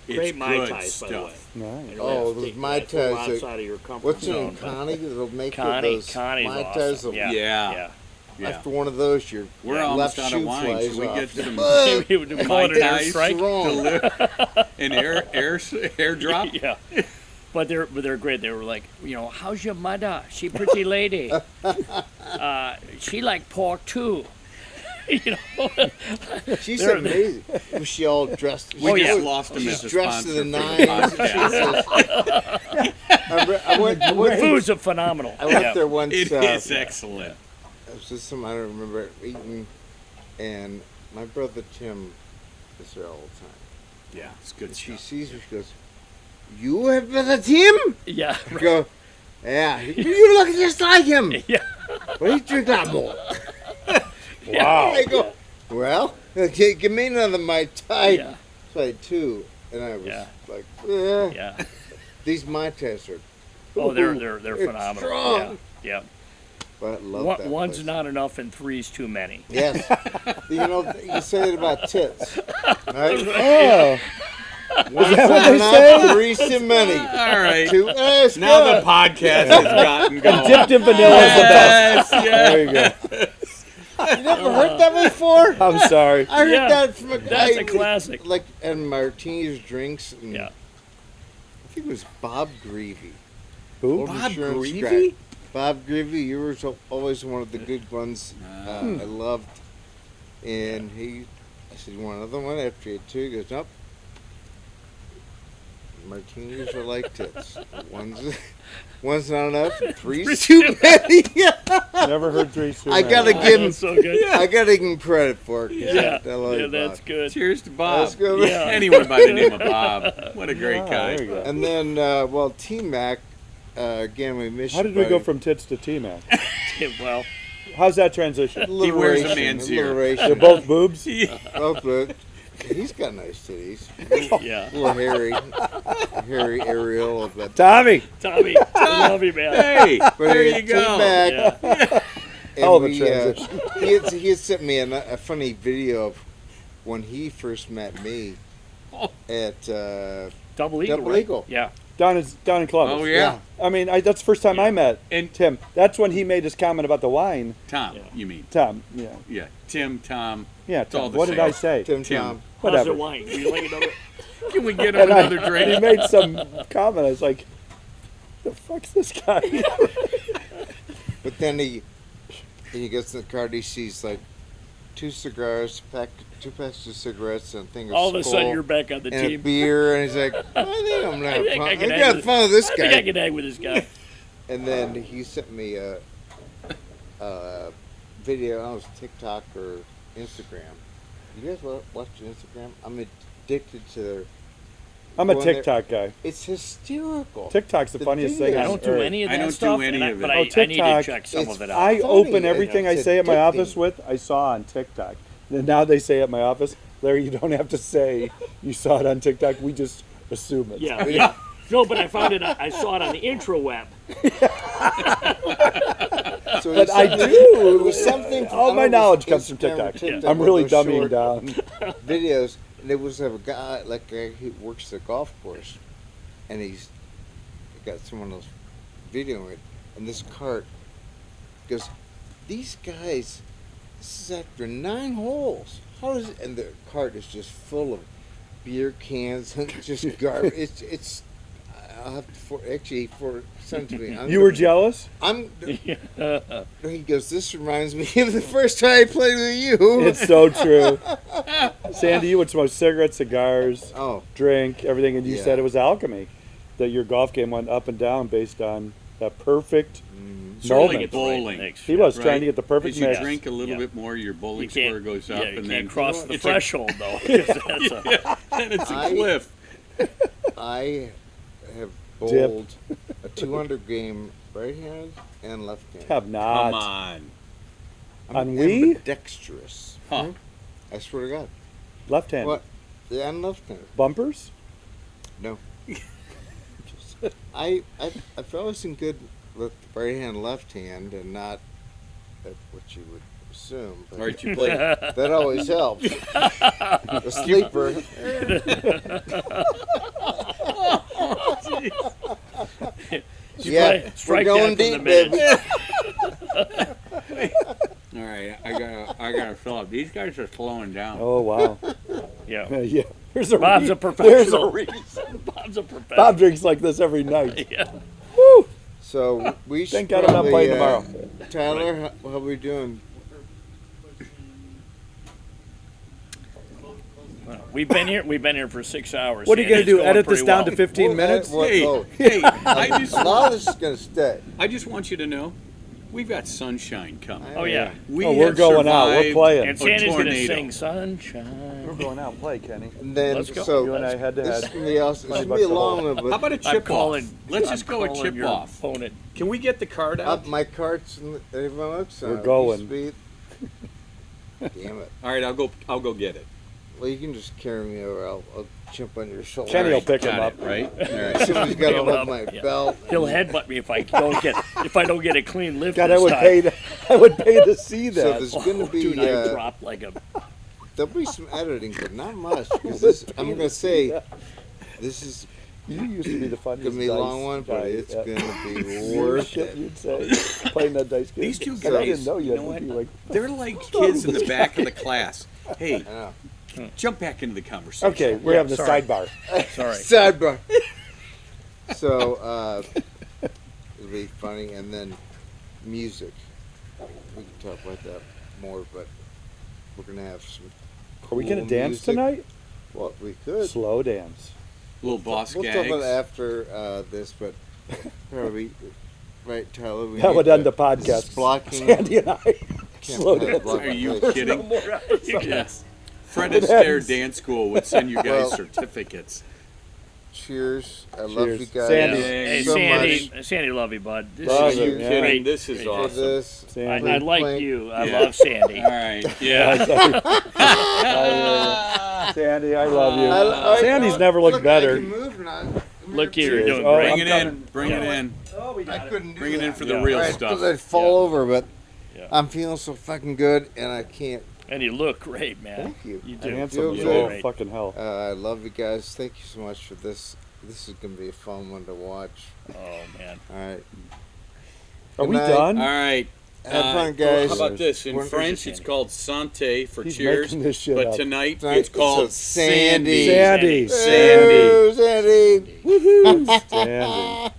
Speaker 6: It's
Speaker 3: Great Mai
Speaker 6: good
Speaker 3: Tais, by the way.
Speaker 6: stuff.
Speaker 1: Nice.
Speaker 3: You
Speaker 2: Oh,
Speaker 3: know,
Speaker 2: those
Speaker 3: take
Speaker 2: Mai
Speaker 3: that a little
Speaker 2: Tais that-
Speaker 3: outside of your comfort
Speaker 2: What's her
Speaker 3: zone,
Speaker 2: name?
Speaker 3: but
Speaker 2: Connie? That'll make
Speaker 3: Connie,
Speaker 2: you those
Speaker 3: Connie's
Speaker 2: Mai Tais
Speaker 3: awesome.
Speaker 2: will-
Speaker 3: Yeah,
Speaker 6: Yeah. Yeah.
Speaker 2: After one of those, your
Speaker 6: We're
Speaker 3: Yeah.
Speaker 6: almost
Speaker 2: left
Speaker 6: out of
Speaker 2: shoe
Speaker 6: wine.
Speaker 2: flies
Speaker 6: Should we
Speaker 2: off.
Speaker 6: get some
Speaker 3: We would call
Speaker 6: Mai
Speaker 3: it an air
Speaker 6: Tais
Speaker 3: strike.
Speaker 6: an air drop?
Speaker 3: Yeah. But they're great. They were like, how's your mother? She pretty lady. She like pork too.
Speaker 2: She's
Speaker 3: They're-
Speaker 2: amazing. Was she all dressed?
Speaker 6: We
Speaker 3: Oh,
Speaker 6: just
Speaker 3: yeah.
Speaker 6: lost him
Speaker 2: She's
Speaker 6: as a
Speaker 2: dressed to
Speaker 6: sponsor
Speaker 2: the
Speaker 6: for the
Speaker 2: nines.
Speaker 6: podcast.
Speaker 2: I went
Speaker 3: Foods are phenomenal.
Speaker 2: I went
Speaker 3: Yeah.
Speaker 2: there once.
Speaker 6: It is excellent.
Speaker 2: It was just some I don't remember eating, and my brother Tim is there all the time.
Speaker 6: Yeah, it's good
Speaker 2: And she
Speaker 6: stuff.
Speaker 2: sees me, she goes, "You have brother Tim?"
Speaker 3: Yeah.
Speaker 2: I go, "Yeah, you look just like him."
Speaker 3: Yeah.
Speaker 2: But he drink a lot more.
Speaker 1: Wow.
Speaker 2: I go, "Well, okay, give me another Mai Tai."
Speaker 3: Yeah.
Speaker 2: So I had two, and I was
Speaker 3: Yeah.
Speaker 2: like,
Speaker 3: Yeah.
Speaker 2: These Mai Tais are."
Speaker 3: Oh, they're
Speaker 2: It's
Speaker 3: phenomenal.
Speaker 2: strong.
Speaker 3: Yeah.
Speaker 2: But I love
Speaker 3: Yeah.
Speaker 2: that
Speaker 3: One's
Speaker 2: place.
Speaker 3: not enough and three's too many.
Speaker 2: Yes. You say it about tits. Right?
Speaker 1: Oh,
Speaker 2: One's
Speaker 1: that what
Speaker 2: not
Speaker 1: they
Speaker 2: enough,
Speaker 1: say?
Speaker 2: three's too many.
Speaker 6: All right.
Speaker 2: Two, that's
Speaker 6: Now
Speaker 2: good.
Speaker 6: the podcast has gotten going.
Speaker 1: dipped in vanilla is the best.
Speaker 6: Yes, yeah.
Speaker 1: There you go.
Speaker 2: You never heard that before?
Speaker 1: I'm sorry.
Speaker 2: I heard
Speaker 3: Yeah,
Speaker 2: that from a guy.
Speaker 3: That's a classic.
Speaker 2: Like, and martinis drinks. And
Speaker 3: Yeah.
Speaker 2: I think it was Bob Greavy.
Speaker 1: Who?
Speaker 2: Old
Speaker 6: Bob
Speaker 2: insurance
Speaker 6: Greavy?
Speaker 2: guy. Bob Greavy, you were always one of the good ones I loved. And I said, "You want another one?" After he had two, he goes, "Nope. Martinis are like tits. One's not enough, three's too many."
Speaker 1: Never heard three too
Speaker 2: I
Speaker 1: many.
Speaker 2: gotta give him.
Speaker 3: That's so good.
Speaker 2: I gotta give him credit for it. 'cause
Speaker 3: Yeah.
Speaker 2: I like
Speaker 3: Yeah, that's
Speaker 2: Bob.
Speaker 3: good.
Speaker 6: Cheers to Bob.
Speaker 2: That's good.
Speaker 3: Yeah.
Speaker 6: Anyone by the name of Bob. What a great
Speaker 1: Ah,
Speaker 6: guy.
Speaker 1: there you go.
Speaker 2: And then, T-Mac, again, we missed
Speaker 1: How did we go from tits to T-Mac?
Speaker 3: Well,
Speaker 1: How's that transition?
Speaker 6: He wears a man's ear.
Speaker 1: They're both boobs?
Speaker 2: Oh, good. He's got nice titties.
Speaker 3: yeah.
Speaker 2: A little hairy aerial of that.
Speaker 1: Tommy!
Speaker 3: Tommy, I love you, man.
Speaker 6: Hey,
Speaker 2: But
Speaker 6: there you go.
Speaker 2: T-Mac,
Speaker 3: Yeah.
Speaker 1: Hell of a
Speaker 2: and
Speaker 1: transition.
Speaker 2: he had sent me a funny video of when he first met me at
Speaker 3: Double Eagle.
Speaker 2: Double
Speaker 3: right?
Speaker 2: Eagle.
Speaker 3: Yeah.
Speaker 1: Down in Columbus.
Speaker 6: Oh, yeah.
Speaker 1: I mean, that's the first time I met
Speaker 6: And
Speaker 1: Tim. That's when he made his comment about the wine.
Speaker 6: Tom,
Speaker 3: Yeah.
Speaker 6: you mean.
Speaker 1: Tom, yeah.
Speaker 6: Yeah. Tim, Tom.
Speaker 1: Yeah,
Speaker 6: It's all
Speaker 1: Tom.
Speaker 6: the
Speaker 1: What did
Speaker 6: same.
Speaker 1: I say?
Speaker 2: Tim.
Speaker 6: Tim.
Speaker 3: How's
Speaker 1: Whatever.
Speaker 3: the wine? Would you like another?
Speaker 6: Can we get him
Speaker 1: And
Speaker 6: another
Speaker 1: he
Speaker 6: drink?
Speaker 1: made some comment. I was like, the fuck's this guy?
Speaker 2: But then he gets in the car. He sees like two cigars, two packs of cigarettes, and a thing of
Speaker 3: All of a sudden,
Speaker 2: Skull
Speaker 3: you're back on the
Speaker 2: and a
Speaker 3: team.
Speaker 2: beer, and he's like, "I think I'm
Speaker 3: I
Speaker 2: gonna
Speaker 3: think I
Speaker 2: have
Speaker 3: can
Speaker 2: fun. I
Speaker 3: hang
Speaker 2: got
Speaker 3: with-
Speaker 2: fun with this
Speaker 3: I think I
Speaker 2: guy."
Speaker 3: can hang with this guy.
Speaker 2: And then he sent me a video. I don't know, it was TikTok or Instagram. You guys watch Instagram? I'm addicted to their.
Speaker 1: I'm a
Speaker 2: Go in there.
Speaker 1: TikTok guy.
Speaker 2: It's hysterical.
Speaker 1: TikTok's the
Speaker 2: The
Speaker 1: funniest
Speaker 2: videos.
Speaker 1: thing.
Speaker 3: I
Speaker 1: on
Speaker 3: don't do
Speaker 1: earth.
Speaker 3: any of
Speaker 6: I
Speaker 3: that
Speaker 6: don't do
Speaker 3: stuff,
Speaker 6: any of it.
Speaker 3: but
Speaker 1: Oh,
Speaker 3: I need
Speaker 1: TikTok,
Speaker 3: to check some
Speaker 2: it's
Speaker 3: of it out.
Speaker 1: I
Speaker 2: funny.
Speaker 1: open everything I
Speaker 2: It's
Speaker 1: say at my
Speaker 2: addicting.
Speaker 1: office with, I saw on TikTok. And now they say at my office, Larry, you don't have to say you saw it on TikTok. We just assume it.
Speaker 3: Yeah. No, but I found it. I saw it on the intro web.
Speaker 2: So
Speaker 1: But I
Speaker 2: it
Speaker 1: do.
Speaker 2: was something.
Speaker 1: All my knowledge comes from
Speaker 2: Instagram or
Speaker 1: TikTok. I'm really
Speaker 2: those
Speaker 1: dumbing
Speaker 2: short
Speaker 1: down.
Speaker 2: videos, and it was of a guy who works the golf course, and he's got someone else videoing it, and this cart goes, "These guys, this is after 9 holes. How is it?" And the cart is just full of beer cans and just garbage. It's. I'll have to send to me.
Speaker 1: You were jealous?
Speaker 2: He goes, "This reminds me of the first time I played with you."
Speaker 1: It's so true. Sandy, you would smoke cigarettes, cigars,
Speaker 2: Oh,
Speaker 1: drink, everything, and you
Speaker 2: Yeah.
Speaker 1: said it was alchemy. That your golf game went up and down based on that perfect
Speaker 6: Sort of like
Speaker 1: moment.
Speaker 6: bowling.
Speaker 3: Mix.
Speaker 1: He was
Speaker 6: Right?
Speaker 1: trying to get the perfect
Speaker 6: As you
Speaker 1: mix.
Speaker 6: drink a little
Speaker 3: Yeah.
Speaker 6: bit more, your
Speaker 3: You
Speaker 6: bowling
Speaker 3: can't
Speaker 6: score goes up,
Speaker 3: you
Speaker 6: and
Speaker 3: can't
Speaker 6: then
Speaker 3: cross the
Speaker 6: it's a-
Speaker 3: threshold though. 'Cause that's a-
Speaker 6: then it's a
Speaker 2: I-
Speaker 6: cliff.
Speaker 2: I have
Speaker 1: Dip.
Speaker 2: bowled a 200 game right hand and left hand.
Speaker 1: Have
Speaker 6: Come
Speaker 1: not.
Speaker 6: on.
Speaker 1: On Wii?
Speaker 2: Dexterous.
Speaker 6: Huh.
Speaker 2: I swear to God.
Speaker 1: Left hand.
Speaker 2: What? Yeah, I'm left handed.
Speaker 1: Bumpers?
Speaker 2: No. I've always been good with right hand, left hand, and not what you would assume. But
Speaker 6: All right, you play.
Speaker 2: that always helps. The sleeper. Yeah,
Speaker 3: strike
Speaker 2: we're going
Speaker 3: that from
Speaker 2: deep,
Speaker 3: the
Speaker 2: baby.
Speaker 6: All right, I gotta fill up. These guys are slowing down.
Speaker 1: Oh, wow.
Speaker 3: Yeah.
Speaker 1: Yeah. There's a
Speaker 3: Bob's a
Speaker 1: There's a
Speaker 3: professional.
Speaker 1: reason.
Speaker 3: Bob's a professional.
Speaker 1: Bob drinks like this every night.
Speaker 3: Yeah.
Speaker 1: Woo!
Speaker 2: So we should
Speaker 1: Thank God I'm not
Speaker 2: probably,
Speaker 1: playing tomorrow.
Speaker 2: Tyler, how we doing?
Speaker 3: We've been here for 6 hours.
Speaker 1: What are you going to
Speaker 3: and
Speaker 1: do?
Speaker 3: it's
Speaker 1: Edit
Speaker 3: going
Speaker 1: this down
Speaker 3: pretty
Speaker 1: to 15
Speaker 2: We'll
Speaker 1: minutes?
Speaker 2: edit-
Speaker 6: Hey,
Speaker 2: oh,
Speaker 6: hey,
Speaker 2: a lot of this is gonna stay.
Speaker 6: I just want you to know, we've got sunshine coming.
Speaker 3: well. Oh yeah.
Speaker 6: We
Speaker 1: Oh, we're
Speaker 6: have
Speaker 1: going out. We're
Speaker 6: survived
Speaker 1: playing.
Speaker 3: And
Speaker 6: a
Speaker 3: Sandy's going to
Speaker 6: tornado.
Speaker 3: sing "Sunshine."
Speaker 1: We're going out. Play, Kenny.
Speaker 2: And then
Speaker 3: Let's go.
Speaker 2: so
Speaker 1: You and I head to
Speaker 2: this is
Speaker 1: head.
Speaker 2: gonna be awesome. It's
Speaker 1: 20
Speaker 2: gonna be a
Speaker 1: bucks a
Speaker 2: long
Speaker 1: hole.
Speaker 2: one,
Speaker 6: How
Speaker 2: but
Speaker 6: about a
Speaker 3: I'm
Speaker 6: chip
Speaker 3: calling.
Speaker 6: off? Let's
Speaker 3: I'm
Speaker 6: just go a
Speaker 3: calling
Speaker 6: chip
Speaker 3: your
Speaker 6: off.
Speaker 3: opponent.
Speaker 6: Can we get the card out?
Speaker 2: my carts and everyone else.
Speaker 1: We're going.
Speaker 2: Damn it.
Speaker 6: All right, I'll go get it.
Speaker 2: Well, you can just carry me over. I'll jump on your shoulder.
Speaker 1: Kenny will
Speaker 6: All right,
Speaker 1: pick him
Speaker 6: got
Speaker 1: up.
Speaker 6: it, right? All right.
Speaker 2: Somebody's got to
Speaker 3: Pick him
Speaker 2: hold
Speaker 3: up,
Speaker 2: my
Speaker 3: yeah.
Speaker 2: belt.
Speaker 3: He'll headbutt me if I don't get a clean lift.
Speaker 1: God,
Speaker 3: this
Speaker 1: I would
Speaker 3: time.
Speaker 1: pay. I would pay to see
Speaker 2: So
Speaker 1: that.
Speaker 2: there's gonna be
Speaker 3: Dude, I dropped like a.
Speaker 2: there'll be some editing, but not much. Because I'm gonna say this is
Speaker 1: You used to be the funniest.
Speaker 2: gonna be a
Speaker 1: dice
Speaker 2: long one, but
Speaker 1: guy.
Speaker 2: it's
Speaker 1: Yeah.
Speaker 2: gonna be
Speaker 1: Weird
Speaker 2: worth
Speaker 1: shit
Speaker 2: it.
Speaker 1: you'd say playing that dice game.
Speaker 6: These two
Speaker 1: And I didn't
Speaker 6: guys,
Speaker 1: know
Speaker 6: you
Speaker 1: yet.
Speaker 6: know
Speaker 1: We'd be
Speaker 6: what?
Speaker 1: like,
Speaker 6: They're like kids in the back of the class. Hey,
Speaker 2: I know.
Speaker 6: jump back into the conversation.
Speaker 1: okay, we're having a
Speaker 3: sorry.
Speaker 1: sidebar.
Speaker 3: Sorry.
Speaker 2: Sidebar. So it'll be funny, and then music. We can talk about that more, but we're gonna have some.
Speaker 1: Are we gonna
Speaker 2: cool
Speaker 1: dance
Speaker 2: music.
Speaker 1: tonight?
Speaker 2: Well, we could.
Speaker 1: Slow dance.
Speaker 6: Little boss
Speaker 2: We'll
Speaker 6: gags.
Speaker 2: talk about it after this, but probably right, Tyler. We
Speaker 1: That
Speaker 2: need
Speaker 1: would end
Speaker 2: to-
Speaker 1: the podcast.
Speaker 2: this is blocking.
Speaker 1: Sandy and I.
Speaker 2: Can't
Speaker 1: Slow
Speaker 2: have
Speaker 1: dance.
Speaker 2: blocking
Speaker 6: Are you
Speaker 2: place.
Speaker 6: kidding?
Speaker 1: No more episodes.
Speaker 3: Yes.
Speaker 6: Fred
Speaker 1: It
Speaker 6: Astaire
Speaker 1: ends.
Speaker 6: Dance School would send you guys
Speaker 2: Well-
Speaker 6: certificates.
Speaker 2: Cheers! I love
Speaker 1: Cheers.
Speaker 2: you guys
Speaker 1: Sandy.
Speaker 3: Hey,
Speaker 2: so
Speaker 3: Sandy,
Speaker 2: much
Speaker 3: Sandy, love you, bud. This
Speaker 1: Love
Speaker 3: is
Speaker 1: you.
Speaker 6: Are you
Speaker 1: Yeah.
Speaker 6: kidding?
Speaker 3: great.
Speaker 6: This is
Speaker 3: Great.
Speaker 2: for
Speaker 6: awesome.
Speaker 2: this.
Speaker 1: Sandy.
Speaker 3: I like
Speaker 2: Playing-
Speaker 3: you. I
Speaker 6: Yeah.
Speaker 3: love Sandy.
Speaker 6: All right. Yeah.
Speaker 1: Sandy, I love you.
Speaker 2: I-
Speaker 1: Sandy's never looked
Speaker 2: Look,
Speaker 1: better.
Speaker 2: I can move now.
Speaker 3: Look here, you're
Speaker 1: Cheers.
Speaker 3: doing
Speaker 1: Oh,
Speaker 3: great.
Speaker 6: Bring
Speaker 1: I'm
Speaker 6: it in.
Speaker 1: coming.
Speaker 6: Bring it in.
Speaker 1: Oh, we
Speaker 2: I couldn't do
Speaker 6: Bring it in
Speaker 2: that.
Speaker 6: for the
Speaker 3: Yeah.
Speaker 6: real
Speaker 2: Right,
Speaker 6: stuff.
Speaker 2: 'cause I'd fall over, but
Speaker 3: Yeah.
Speaker 2: I'm feeling so fucking good, and I can't.
Speaker 3: And you look great, man.
Speaker 2: Thank you.
Speaker 3: You
Speaker 1: And
Speaker 3: do.
Speaker 1: handsome as
Speaker 2: Feels
Speaker 1: all
Speaker 3: great.
Speaker 1: fucking hell.
Speaker 2: I love you guys. Thank you so much for this. This is gonna be a fun one to watch.
Speaker 3: Oh man.
Speaker 2: All right.
Speaker 1: Are
Speaker 2: Good
Speaker 1: we
Speaker 2: night.
Speaker 1: done?
Speaker 6: All right.
Speaker 2: Have fun, guys.
Speaker 6: How about this? In
Speaker 2: We're-
Speaker 6: French, it's called Santé for
Speaker 1: He's
Speaker 6: cheers.
Speaker 1: making this shit
Speaker 6: But
Speaker 1: up.
Speaker 6: tonight,
Speaker 2: Tonight,
Speaker 6: it's called
Speaker 2: so Sandy.
Speaker 6: Sandy.
Speaker 1: Sandy.
Speaker 2: Hey, Sandy.
Speaker 1: Sandy.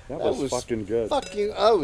Speaker 1: That was
Speaker 2: was
Speaker 1: fucking good.
Speaker 2: Fucking. Oh.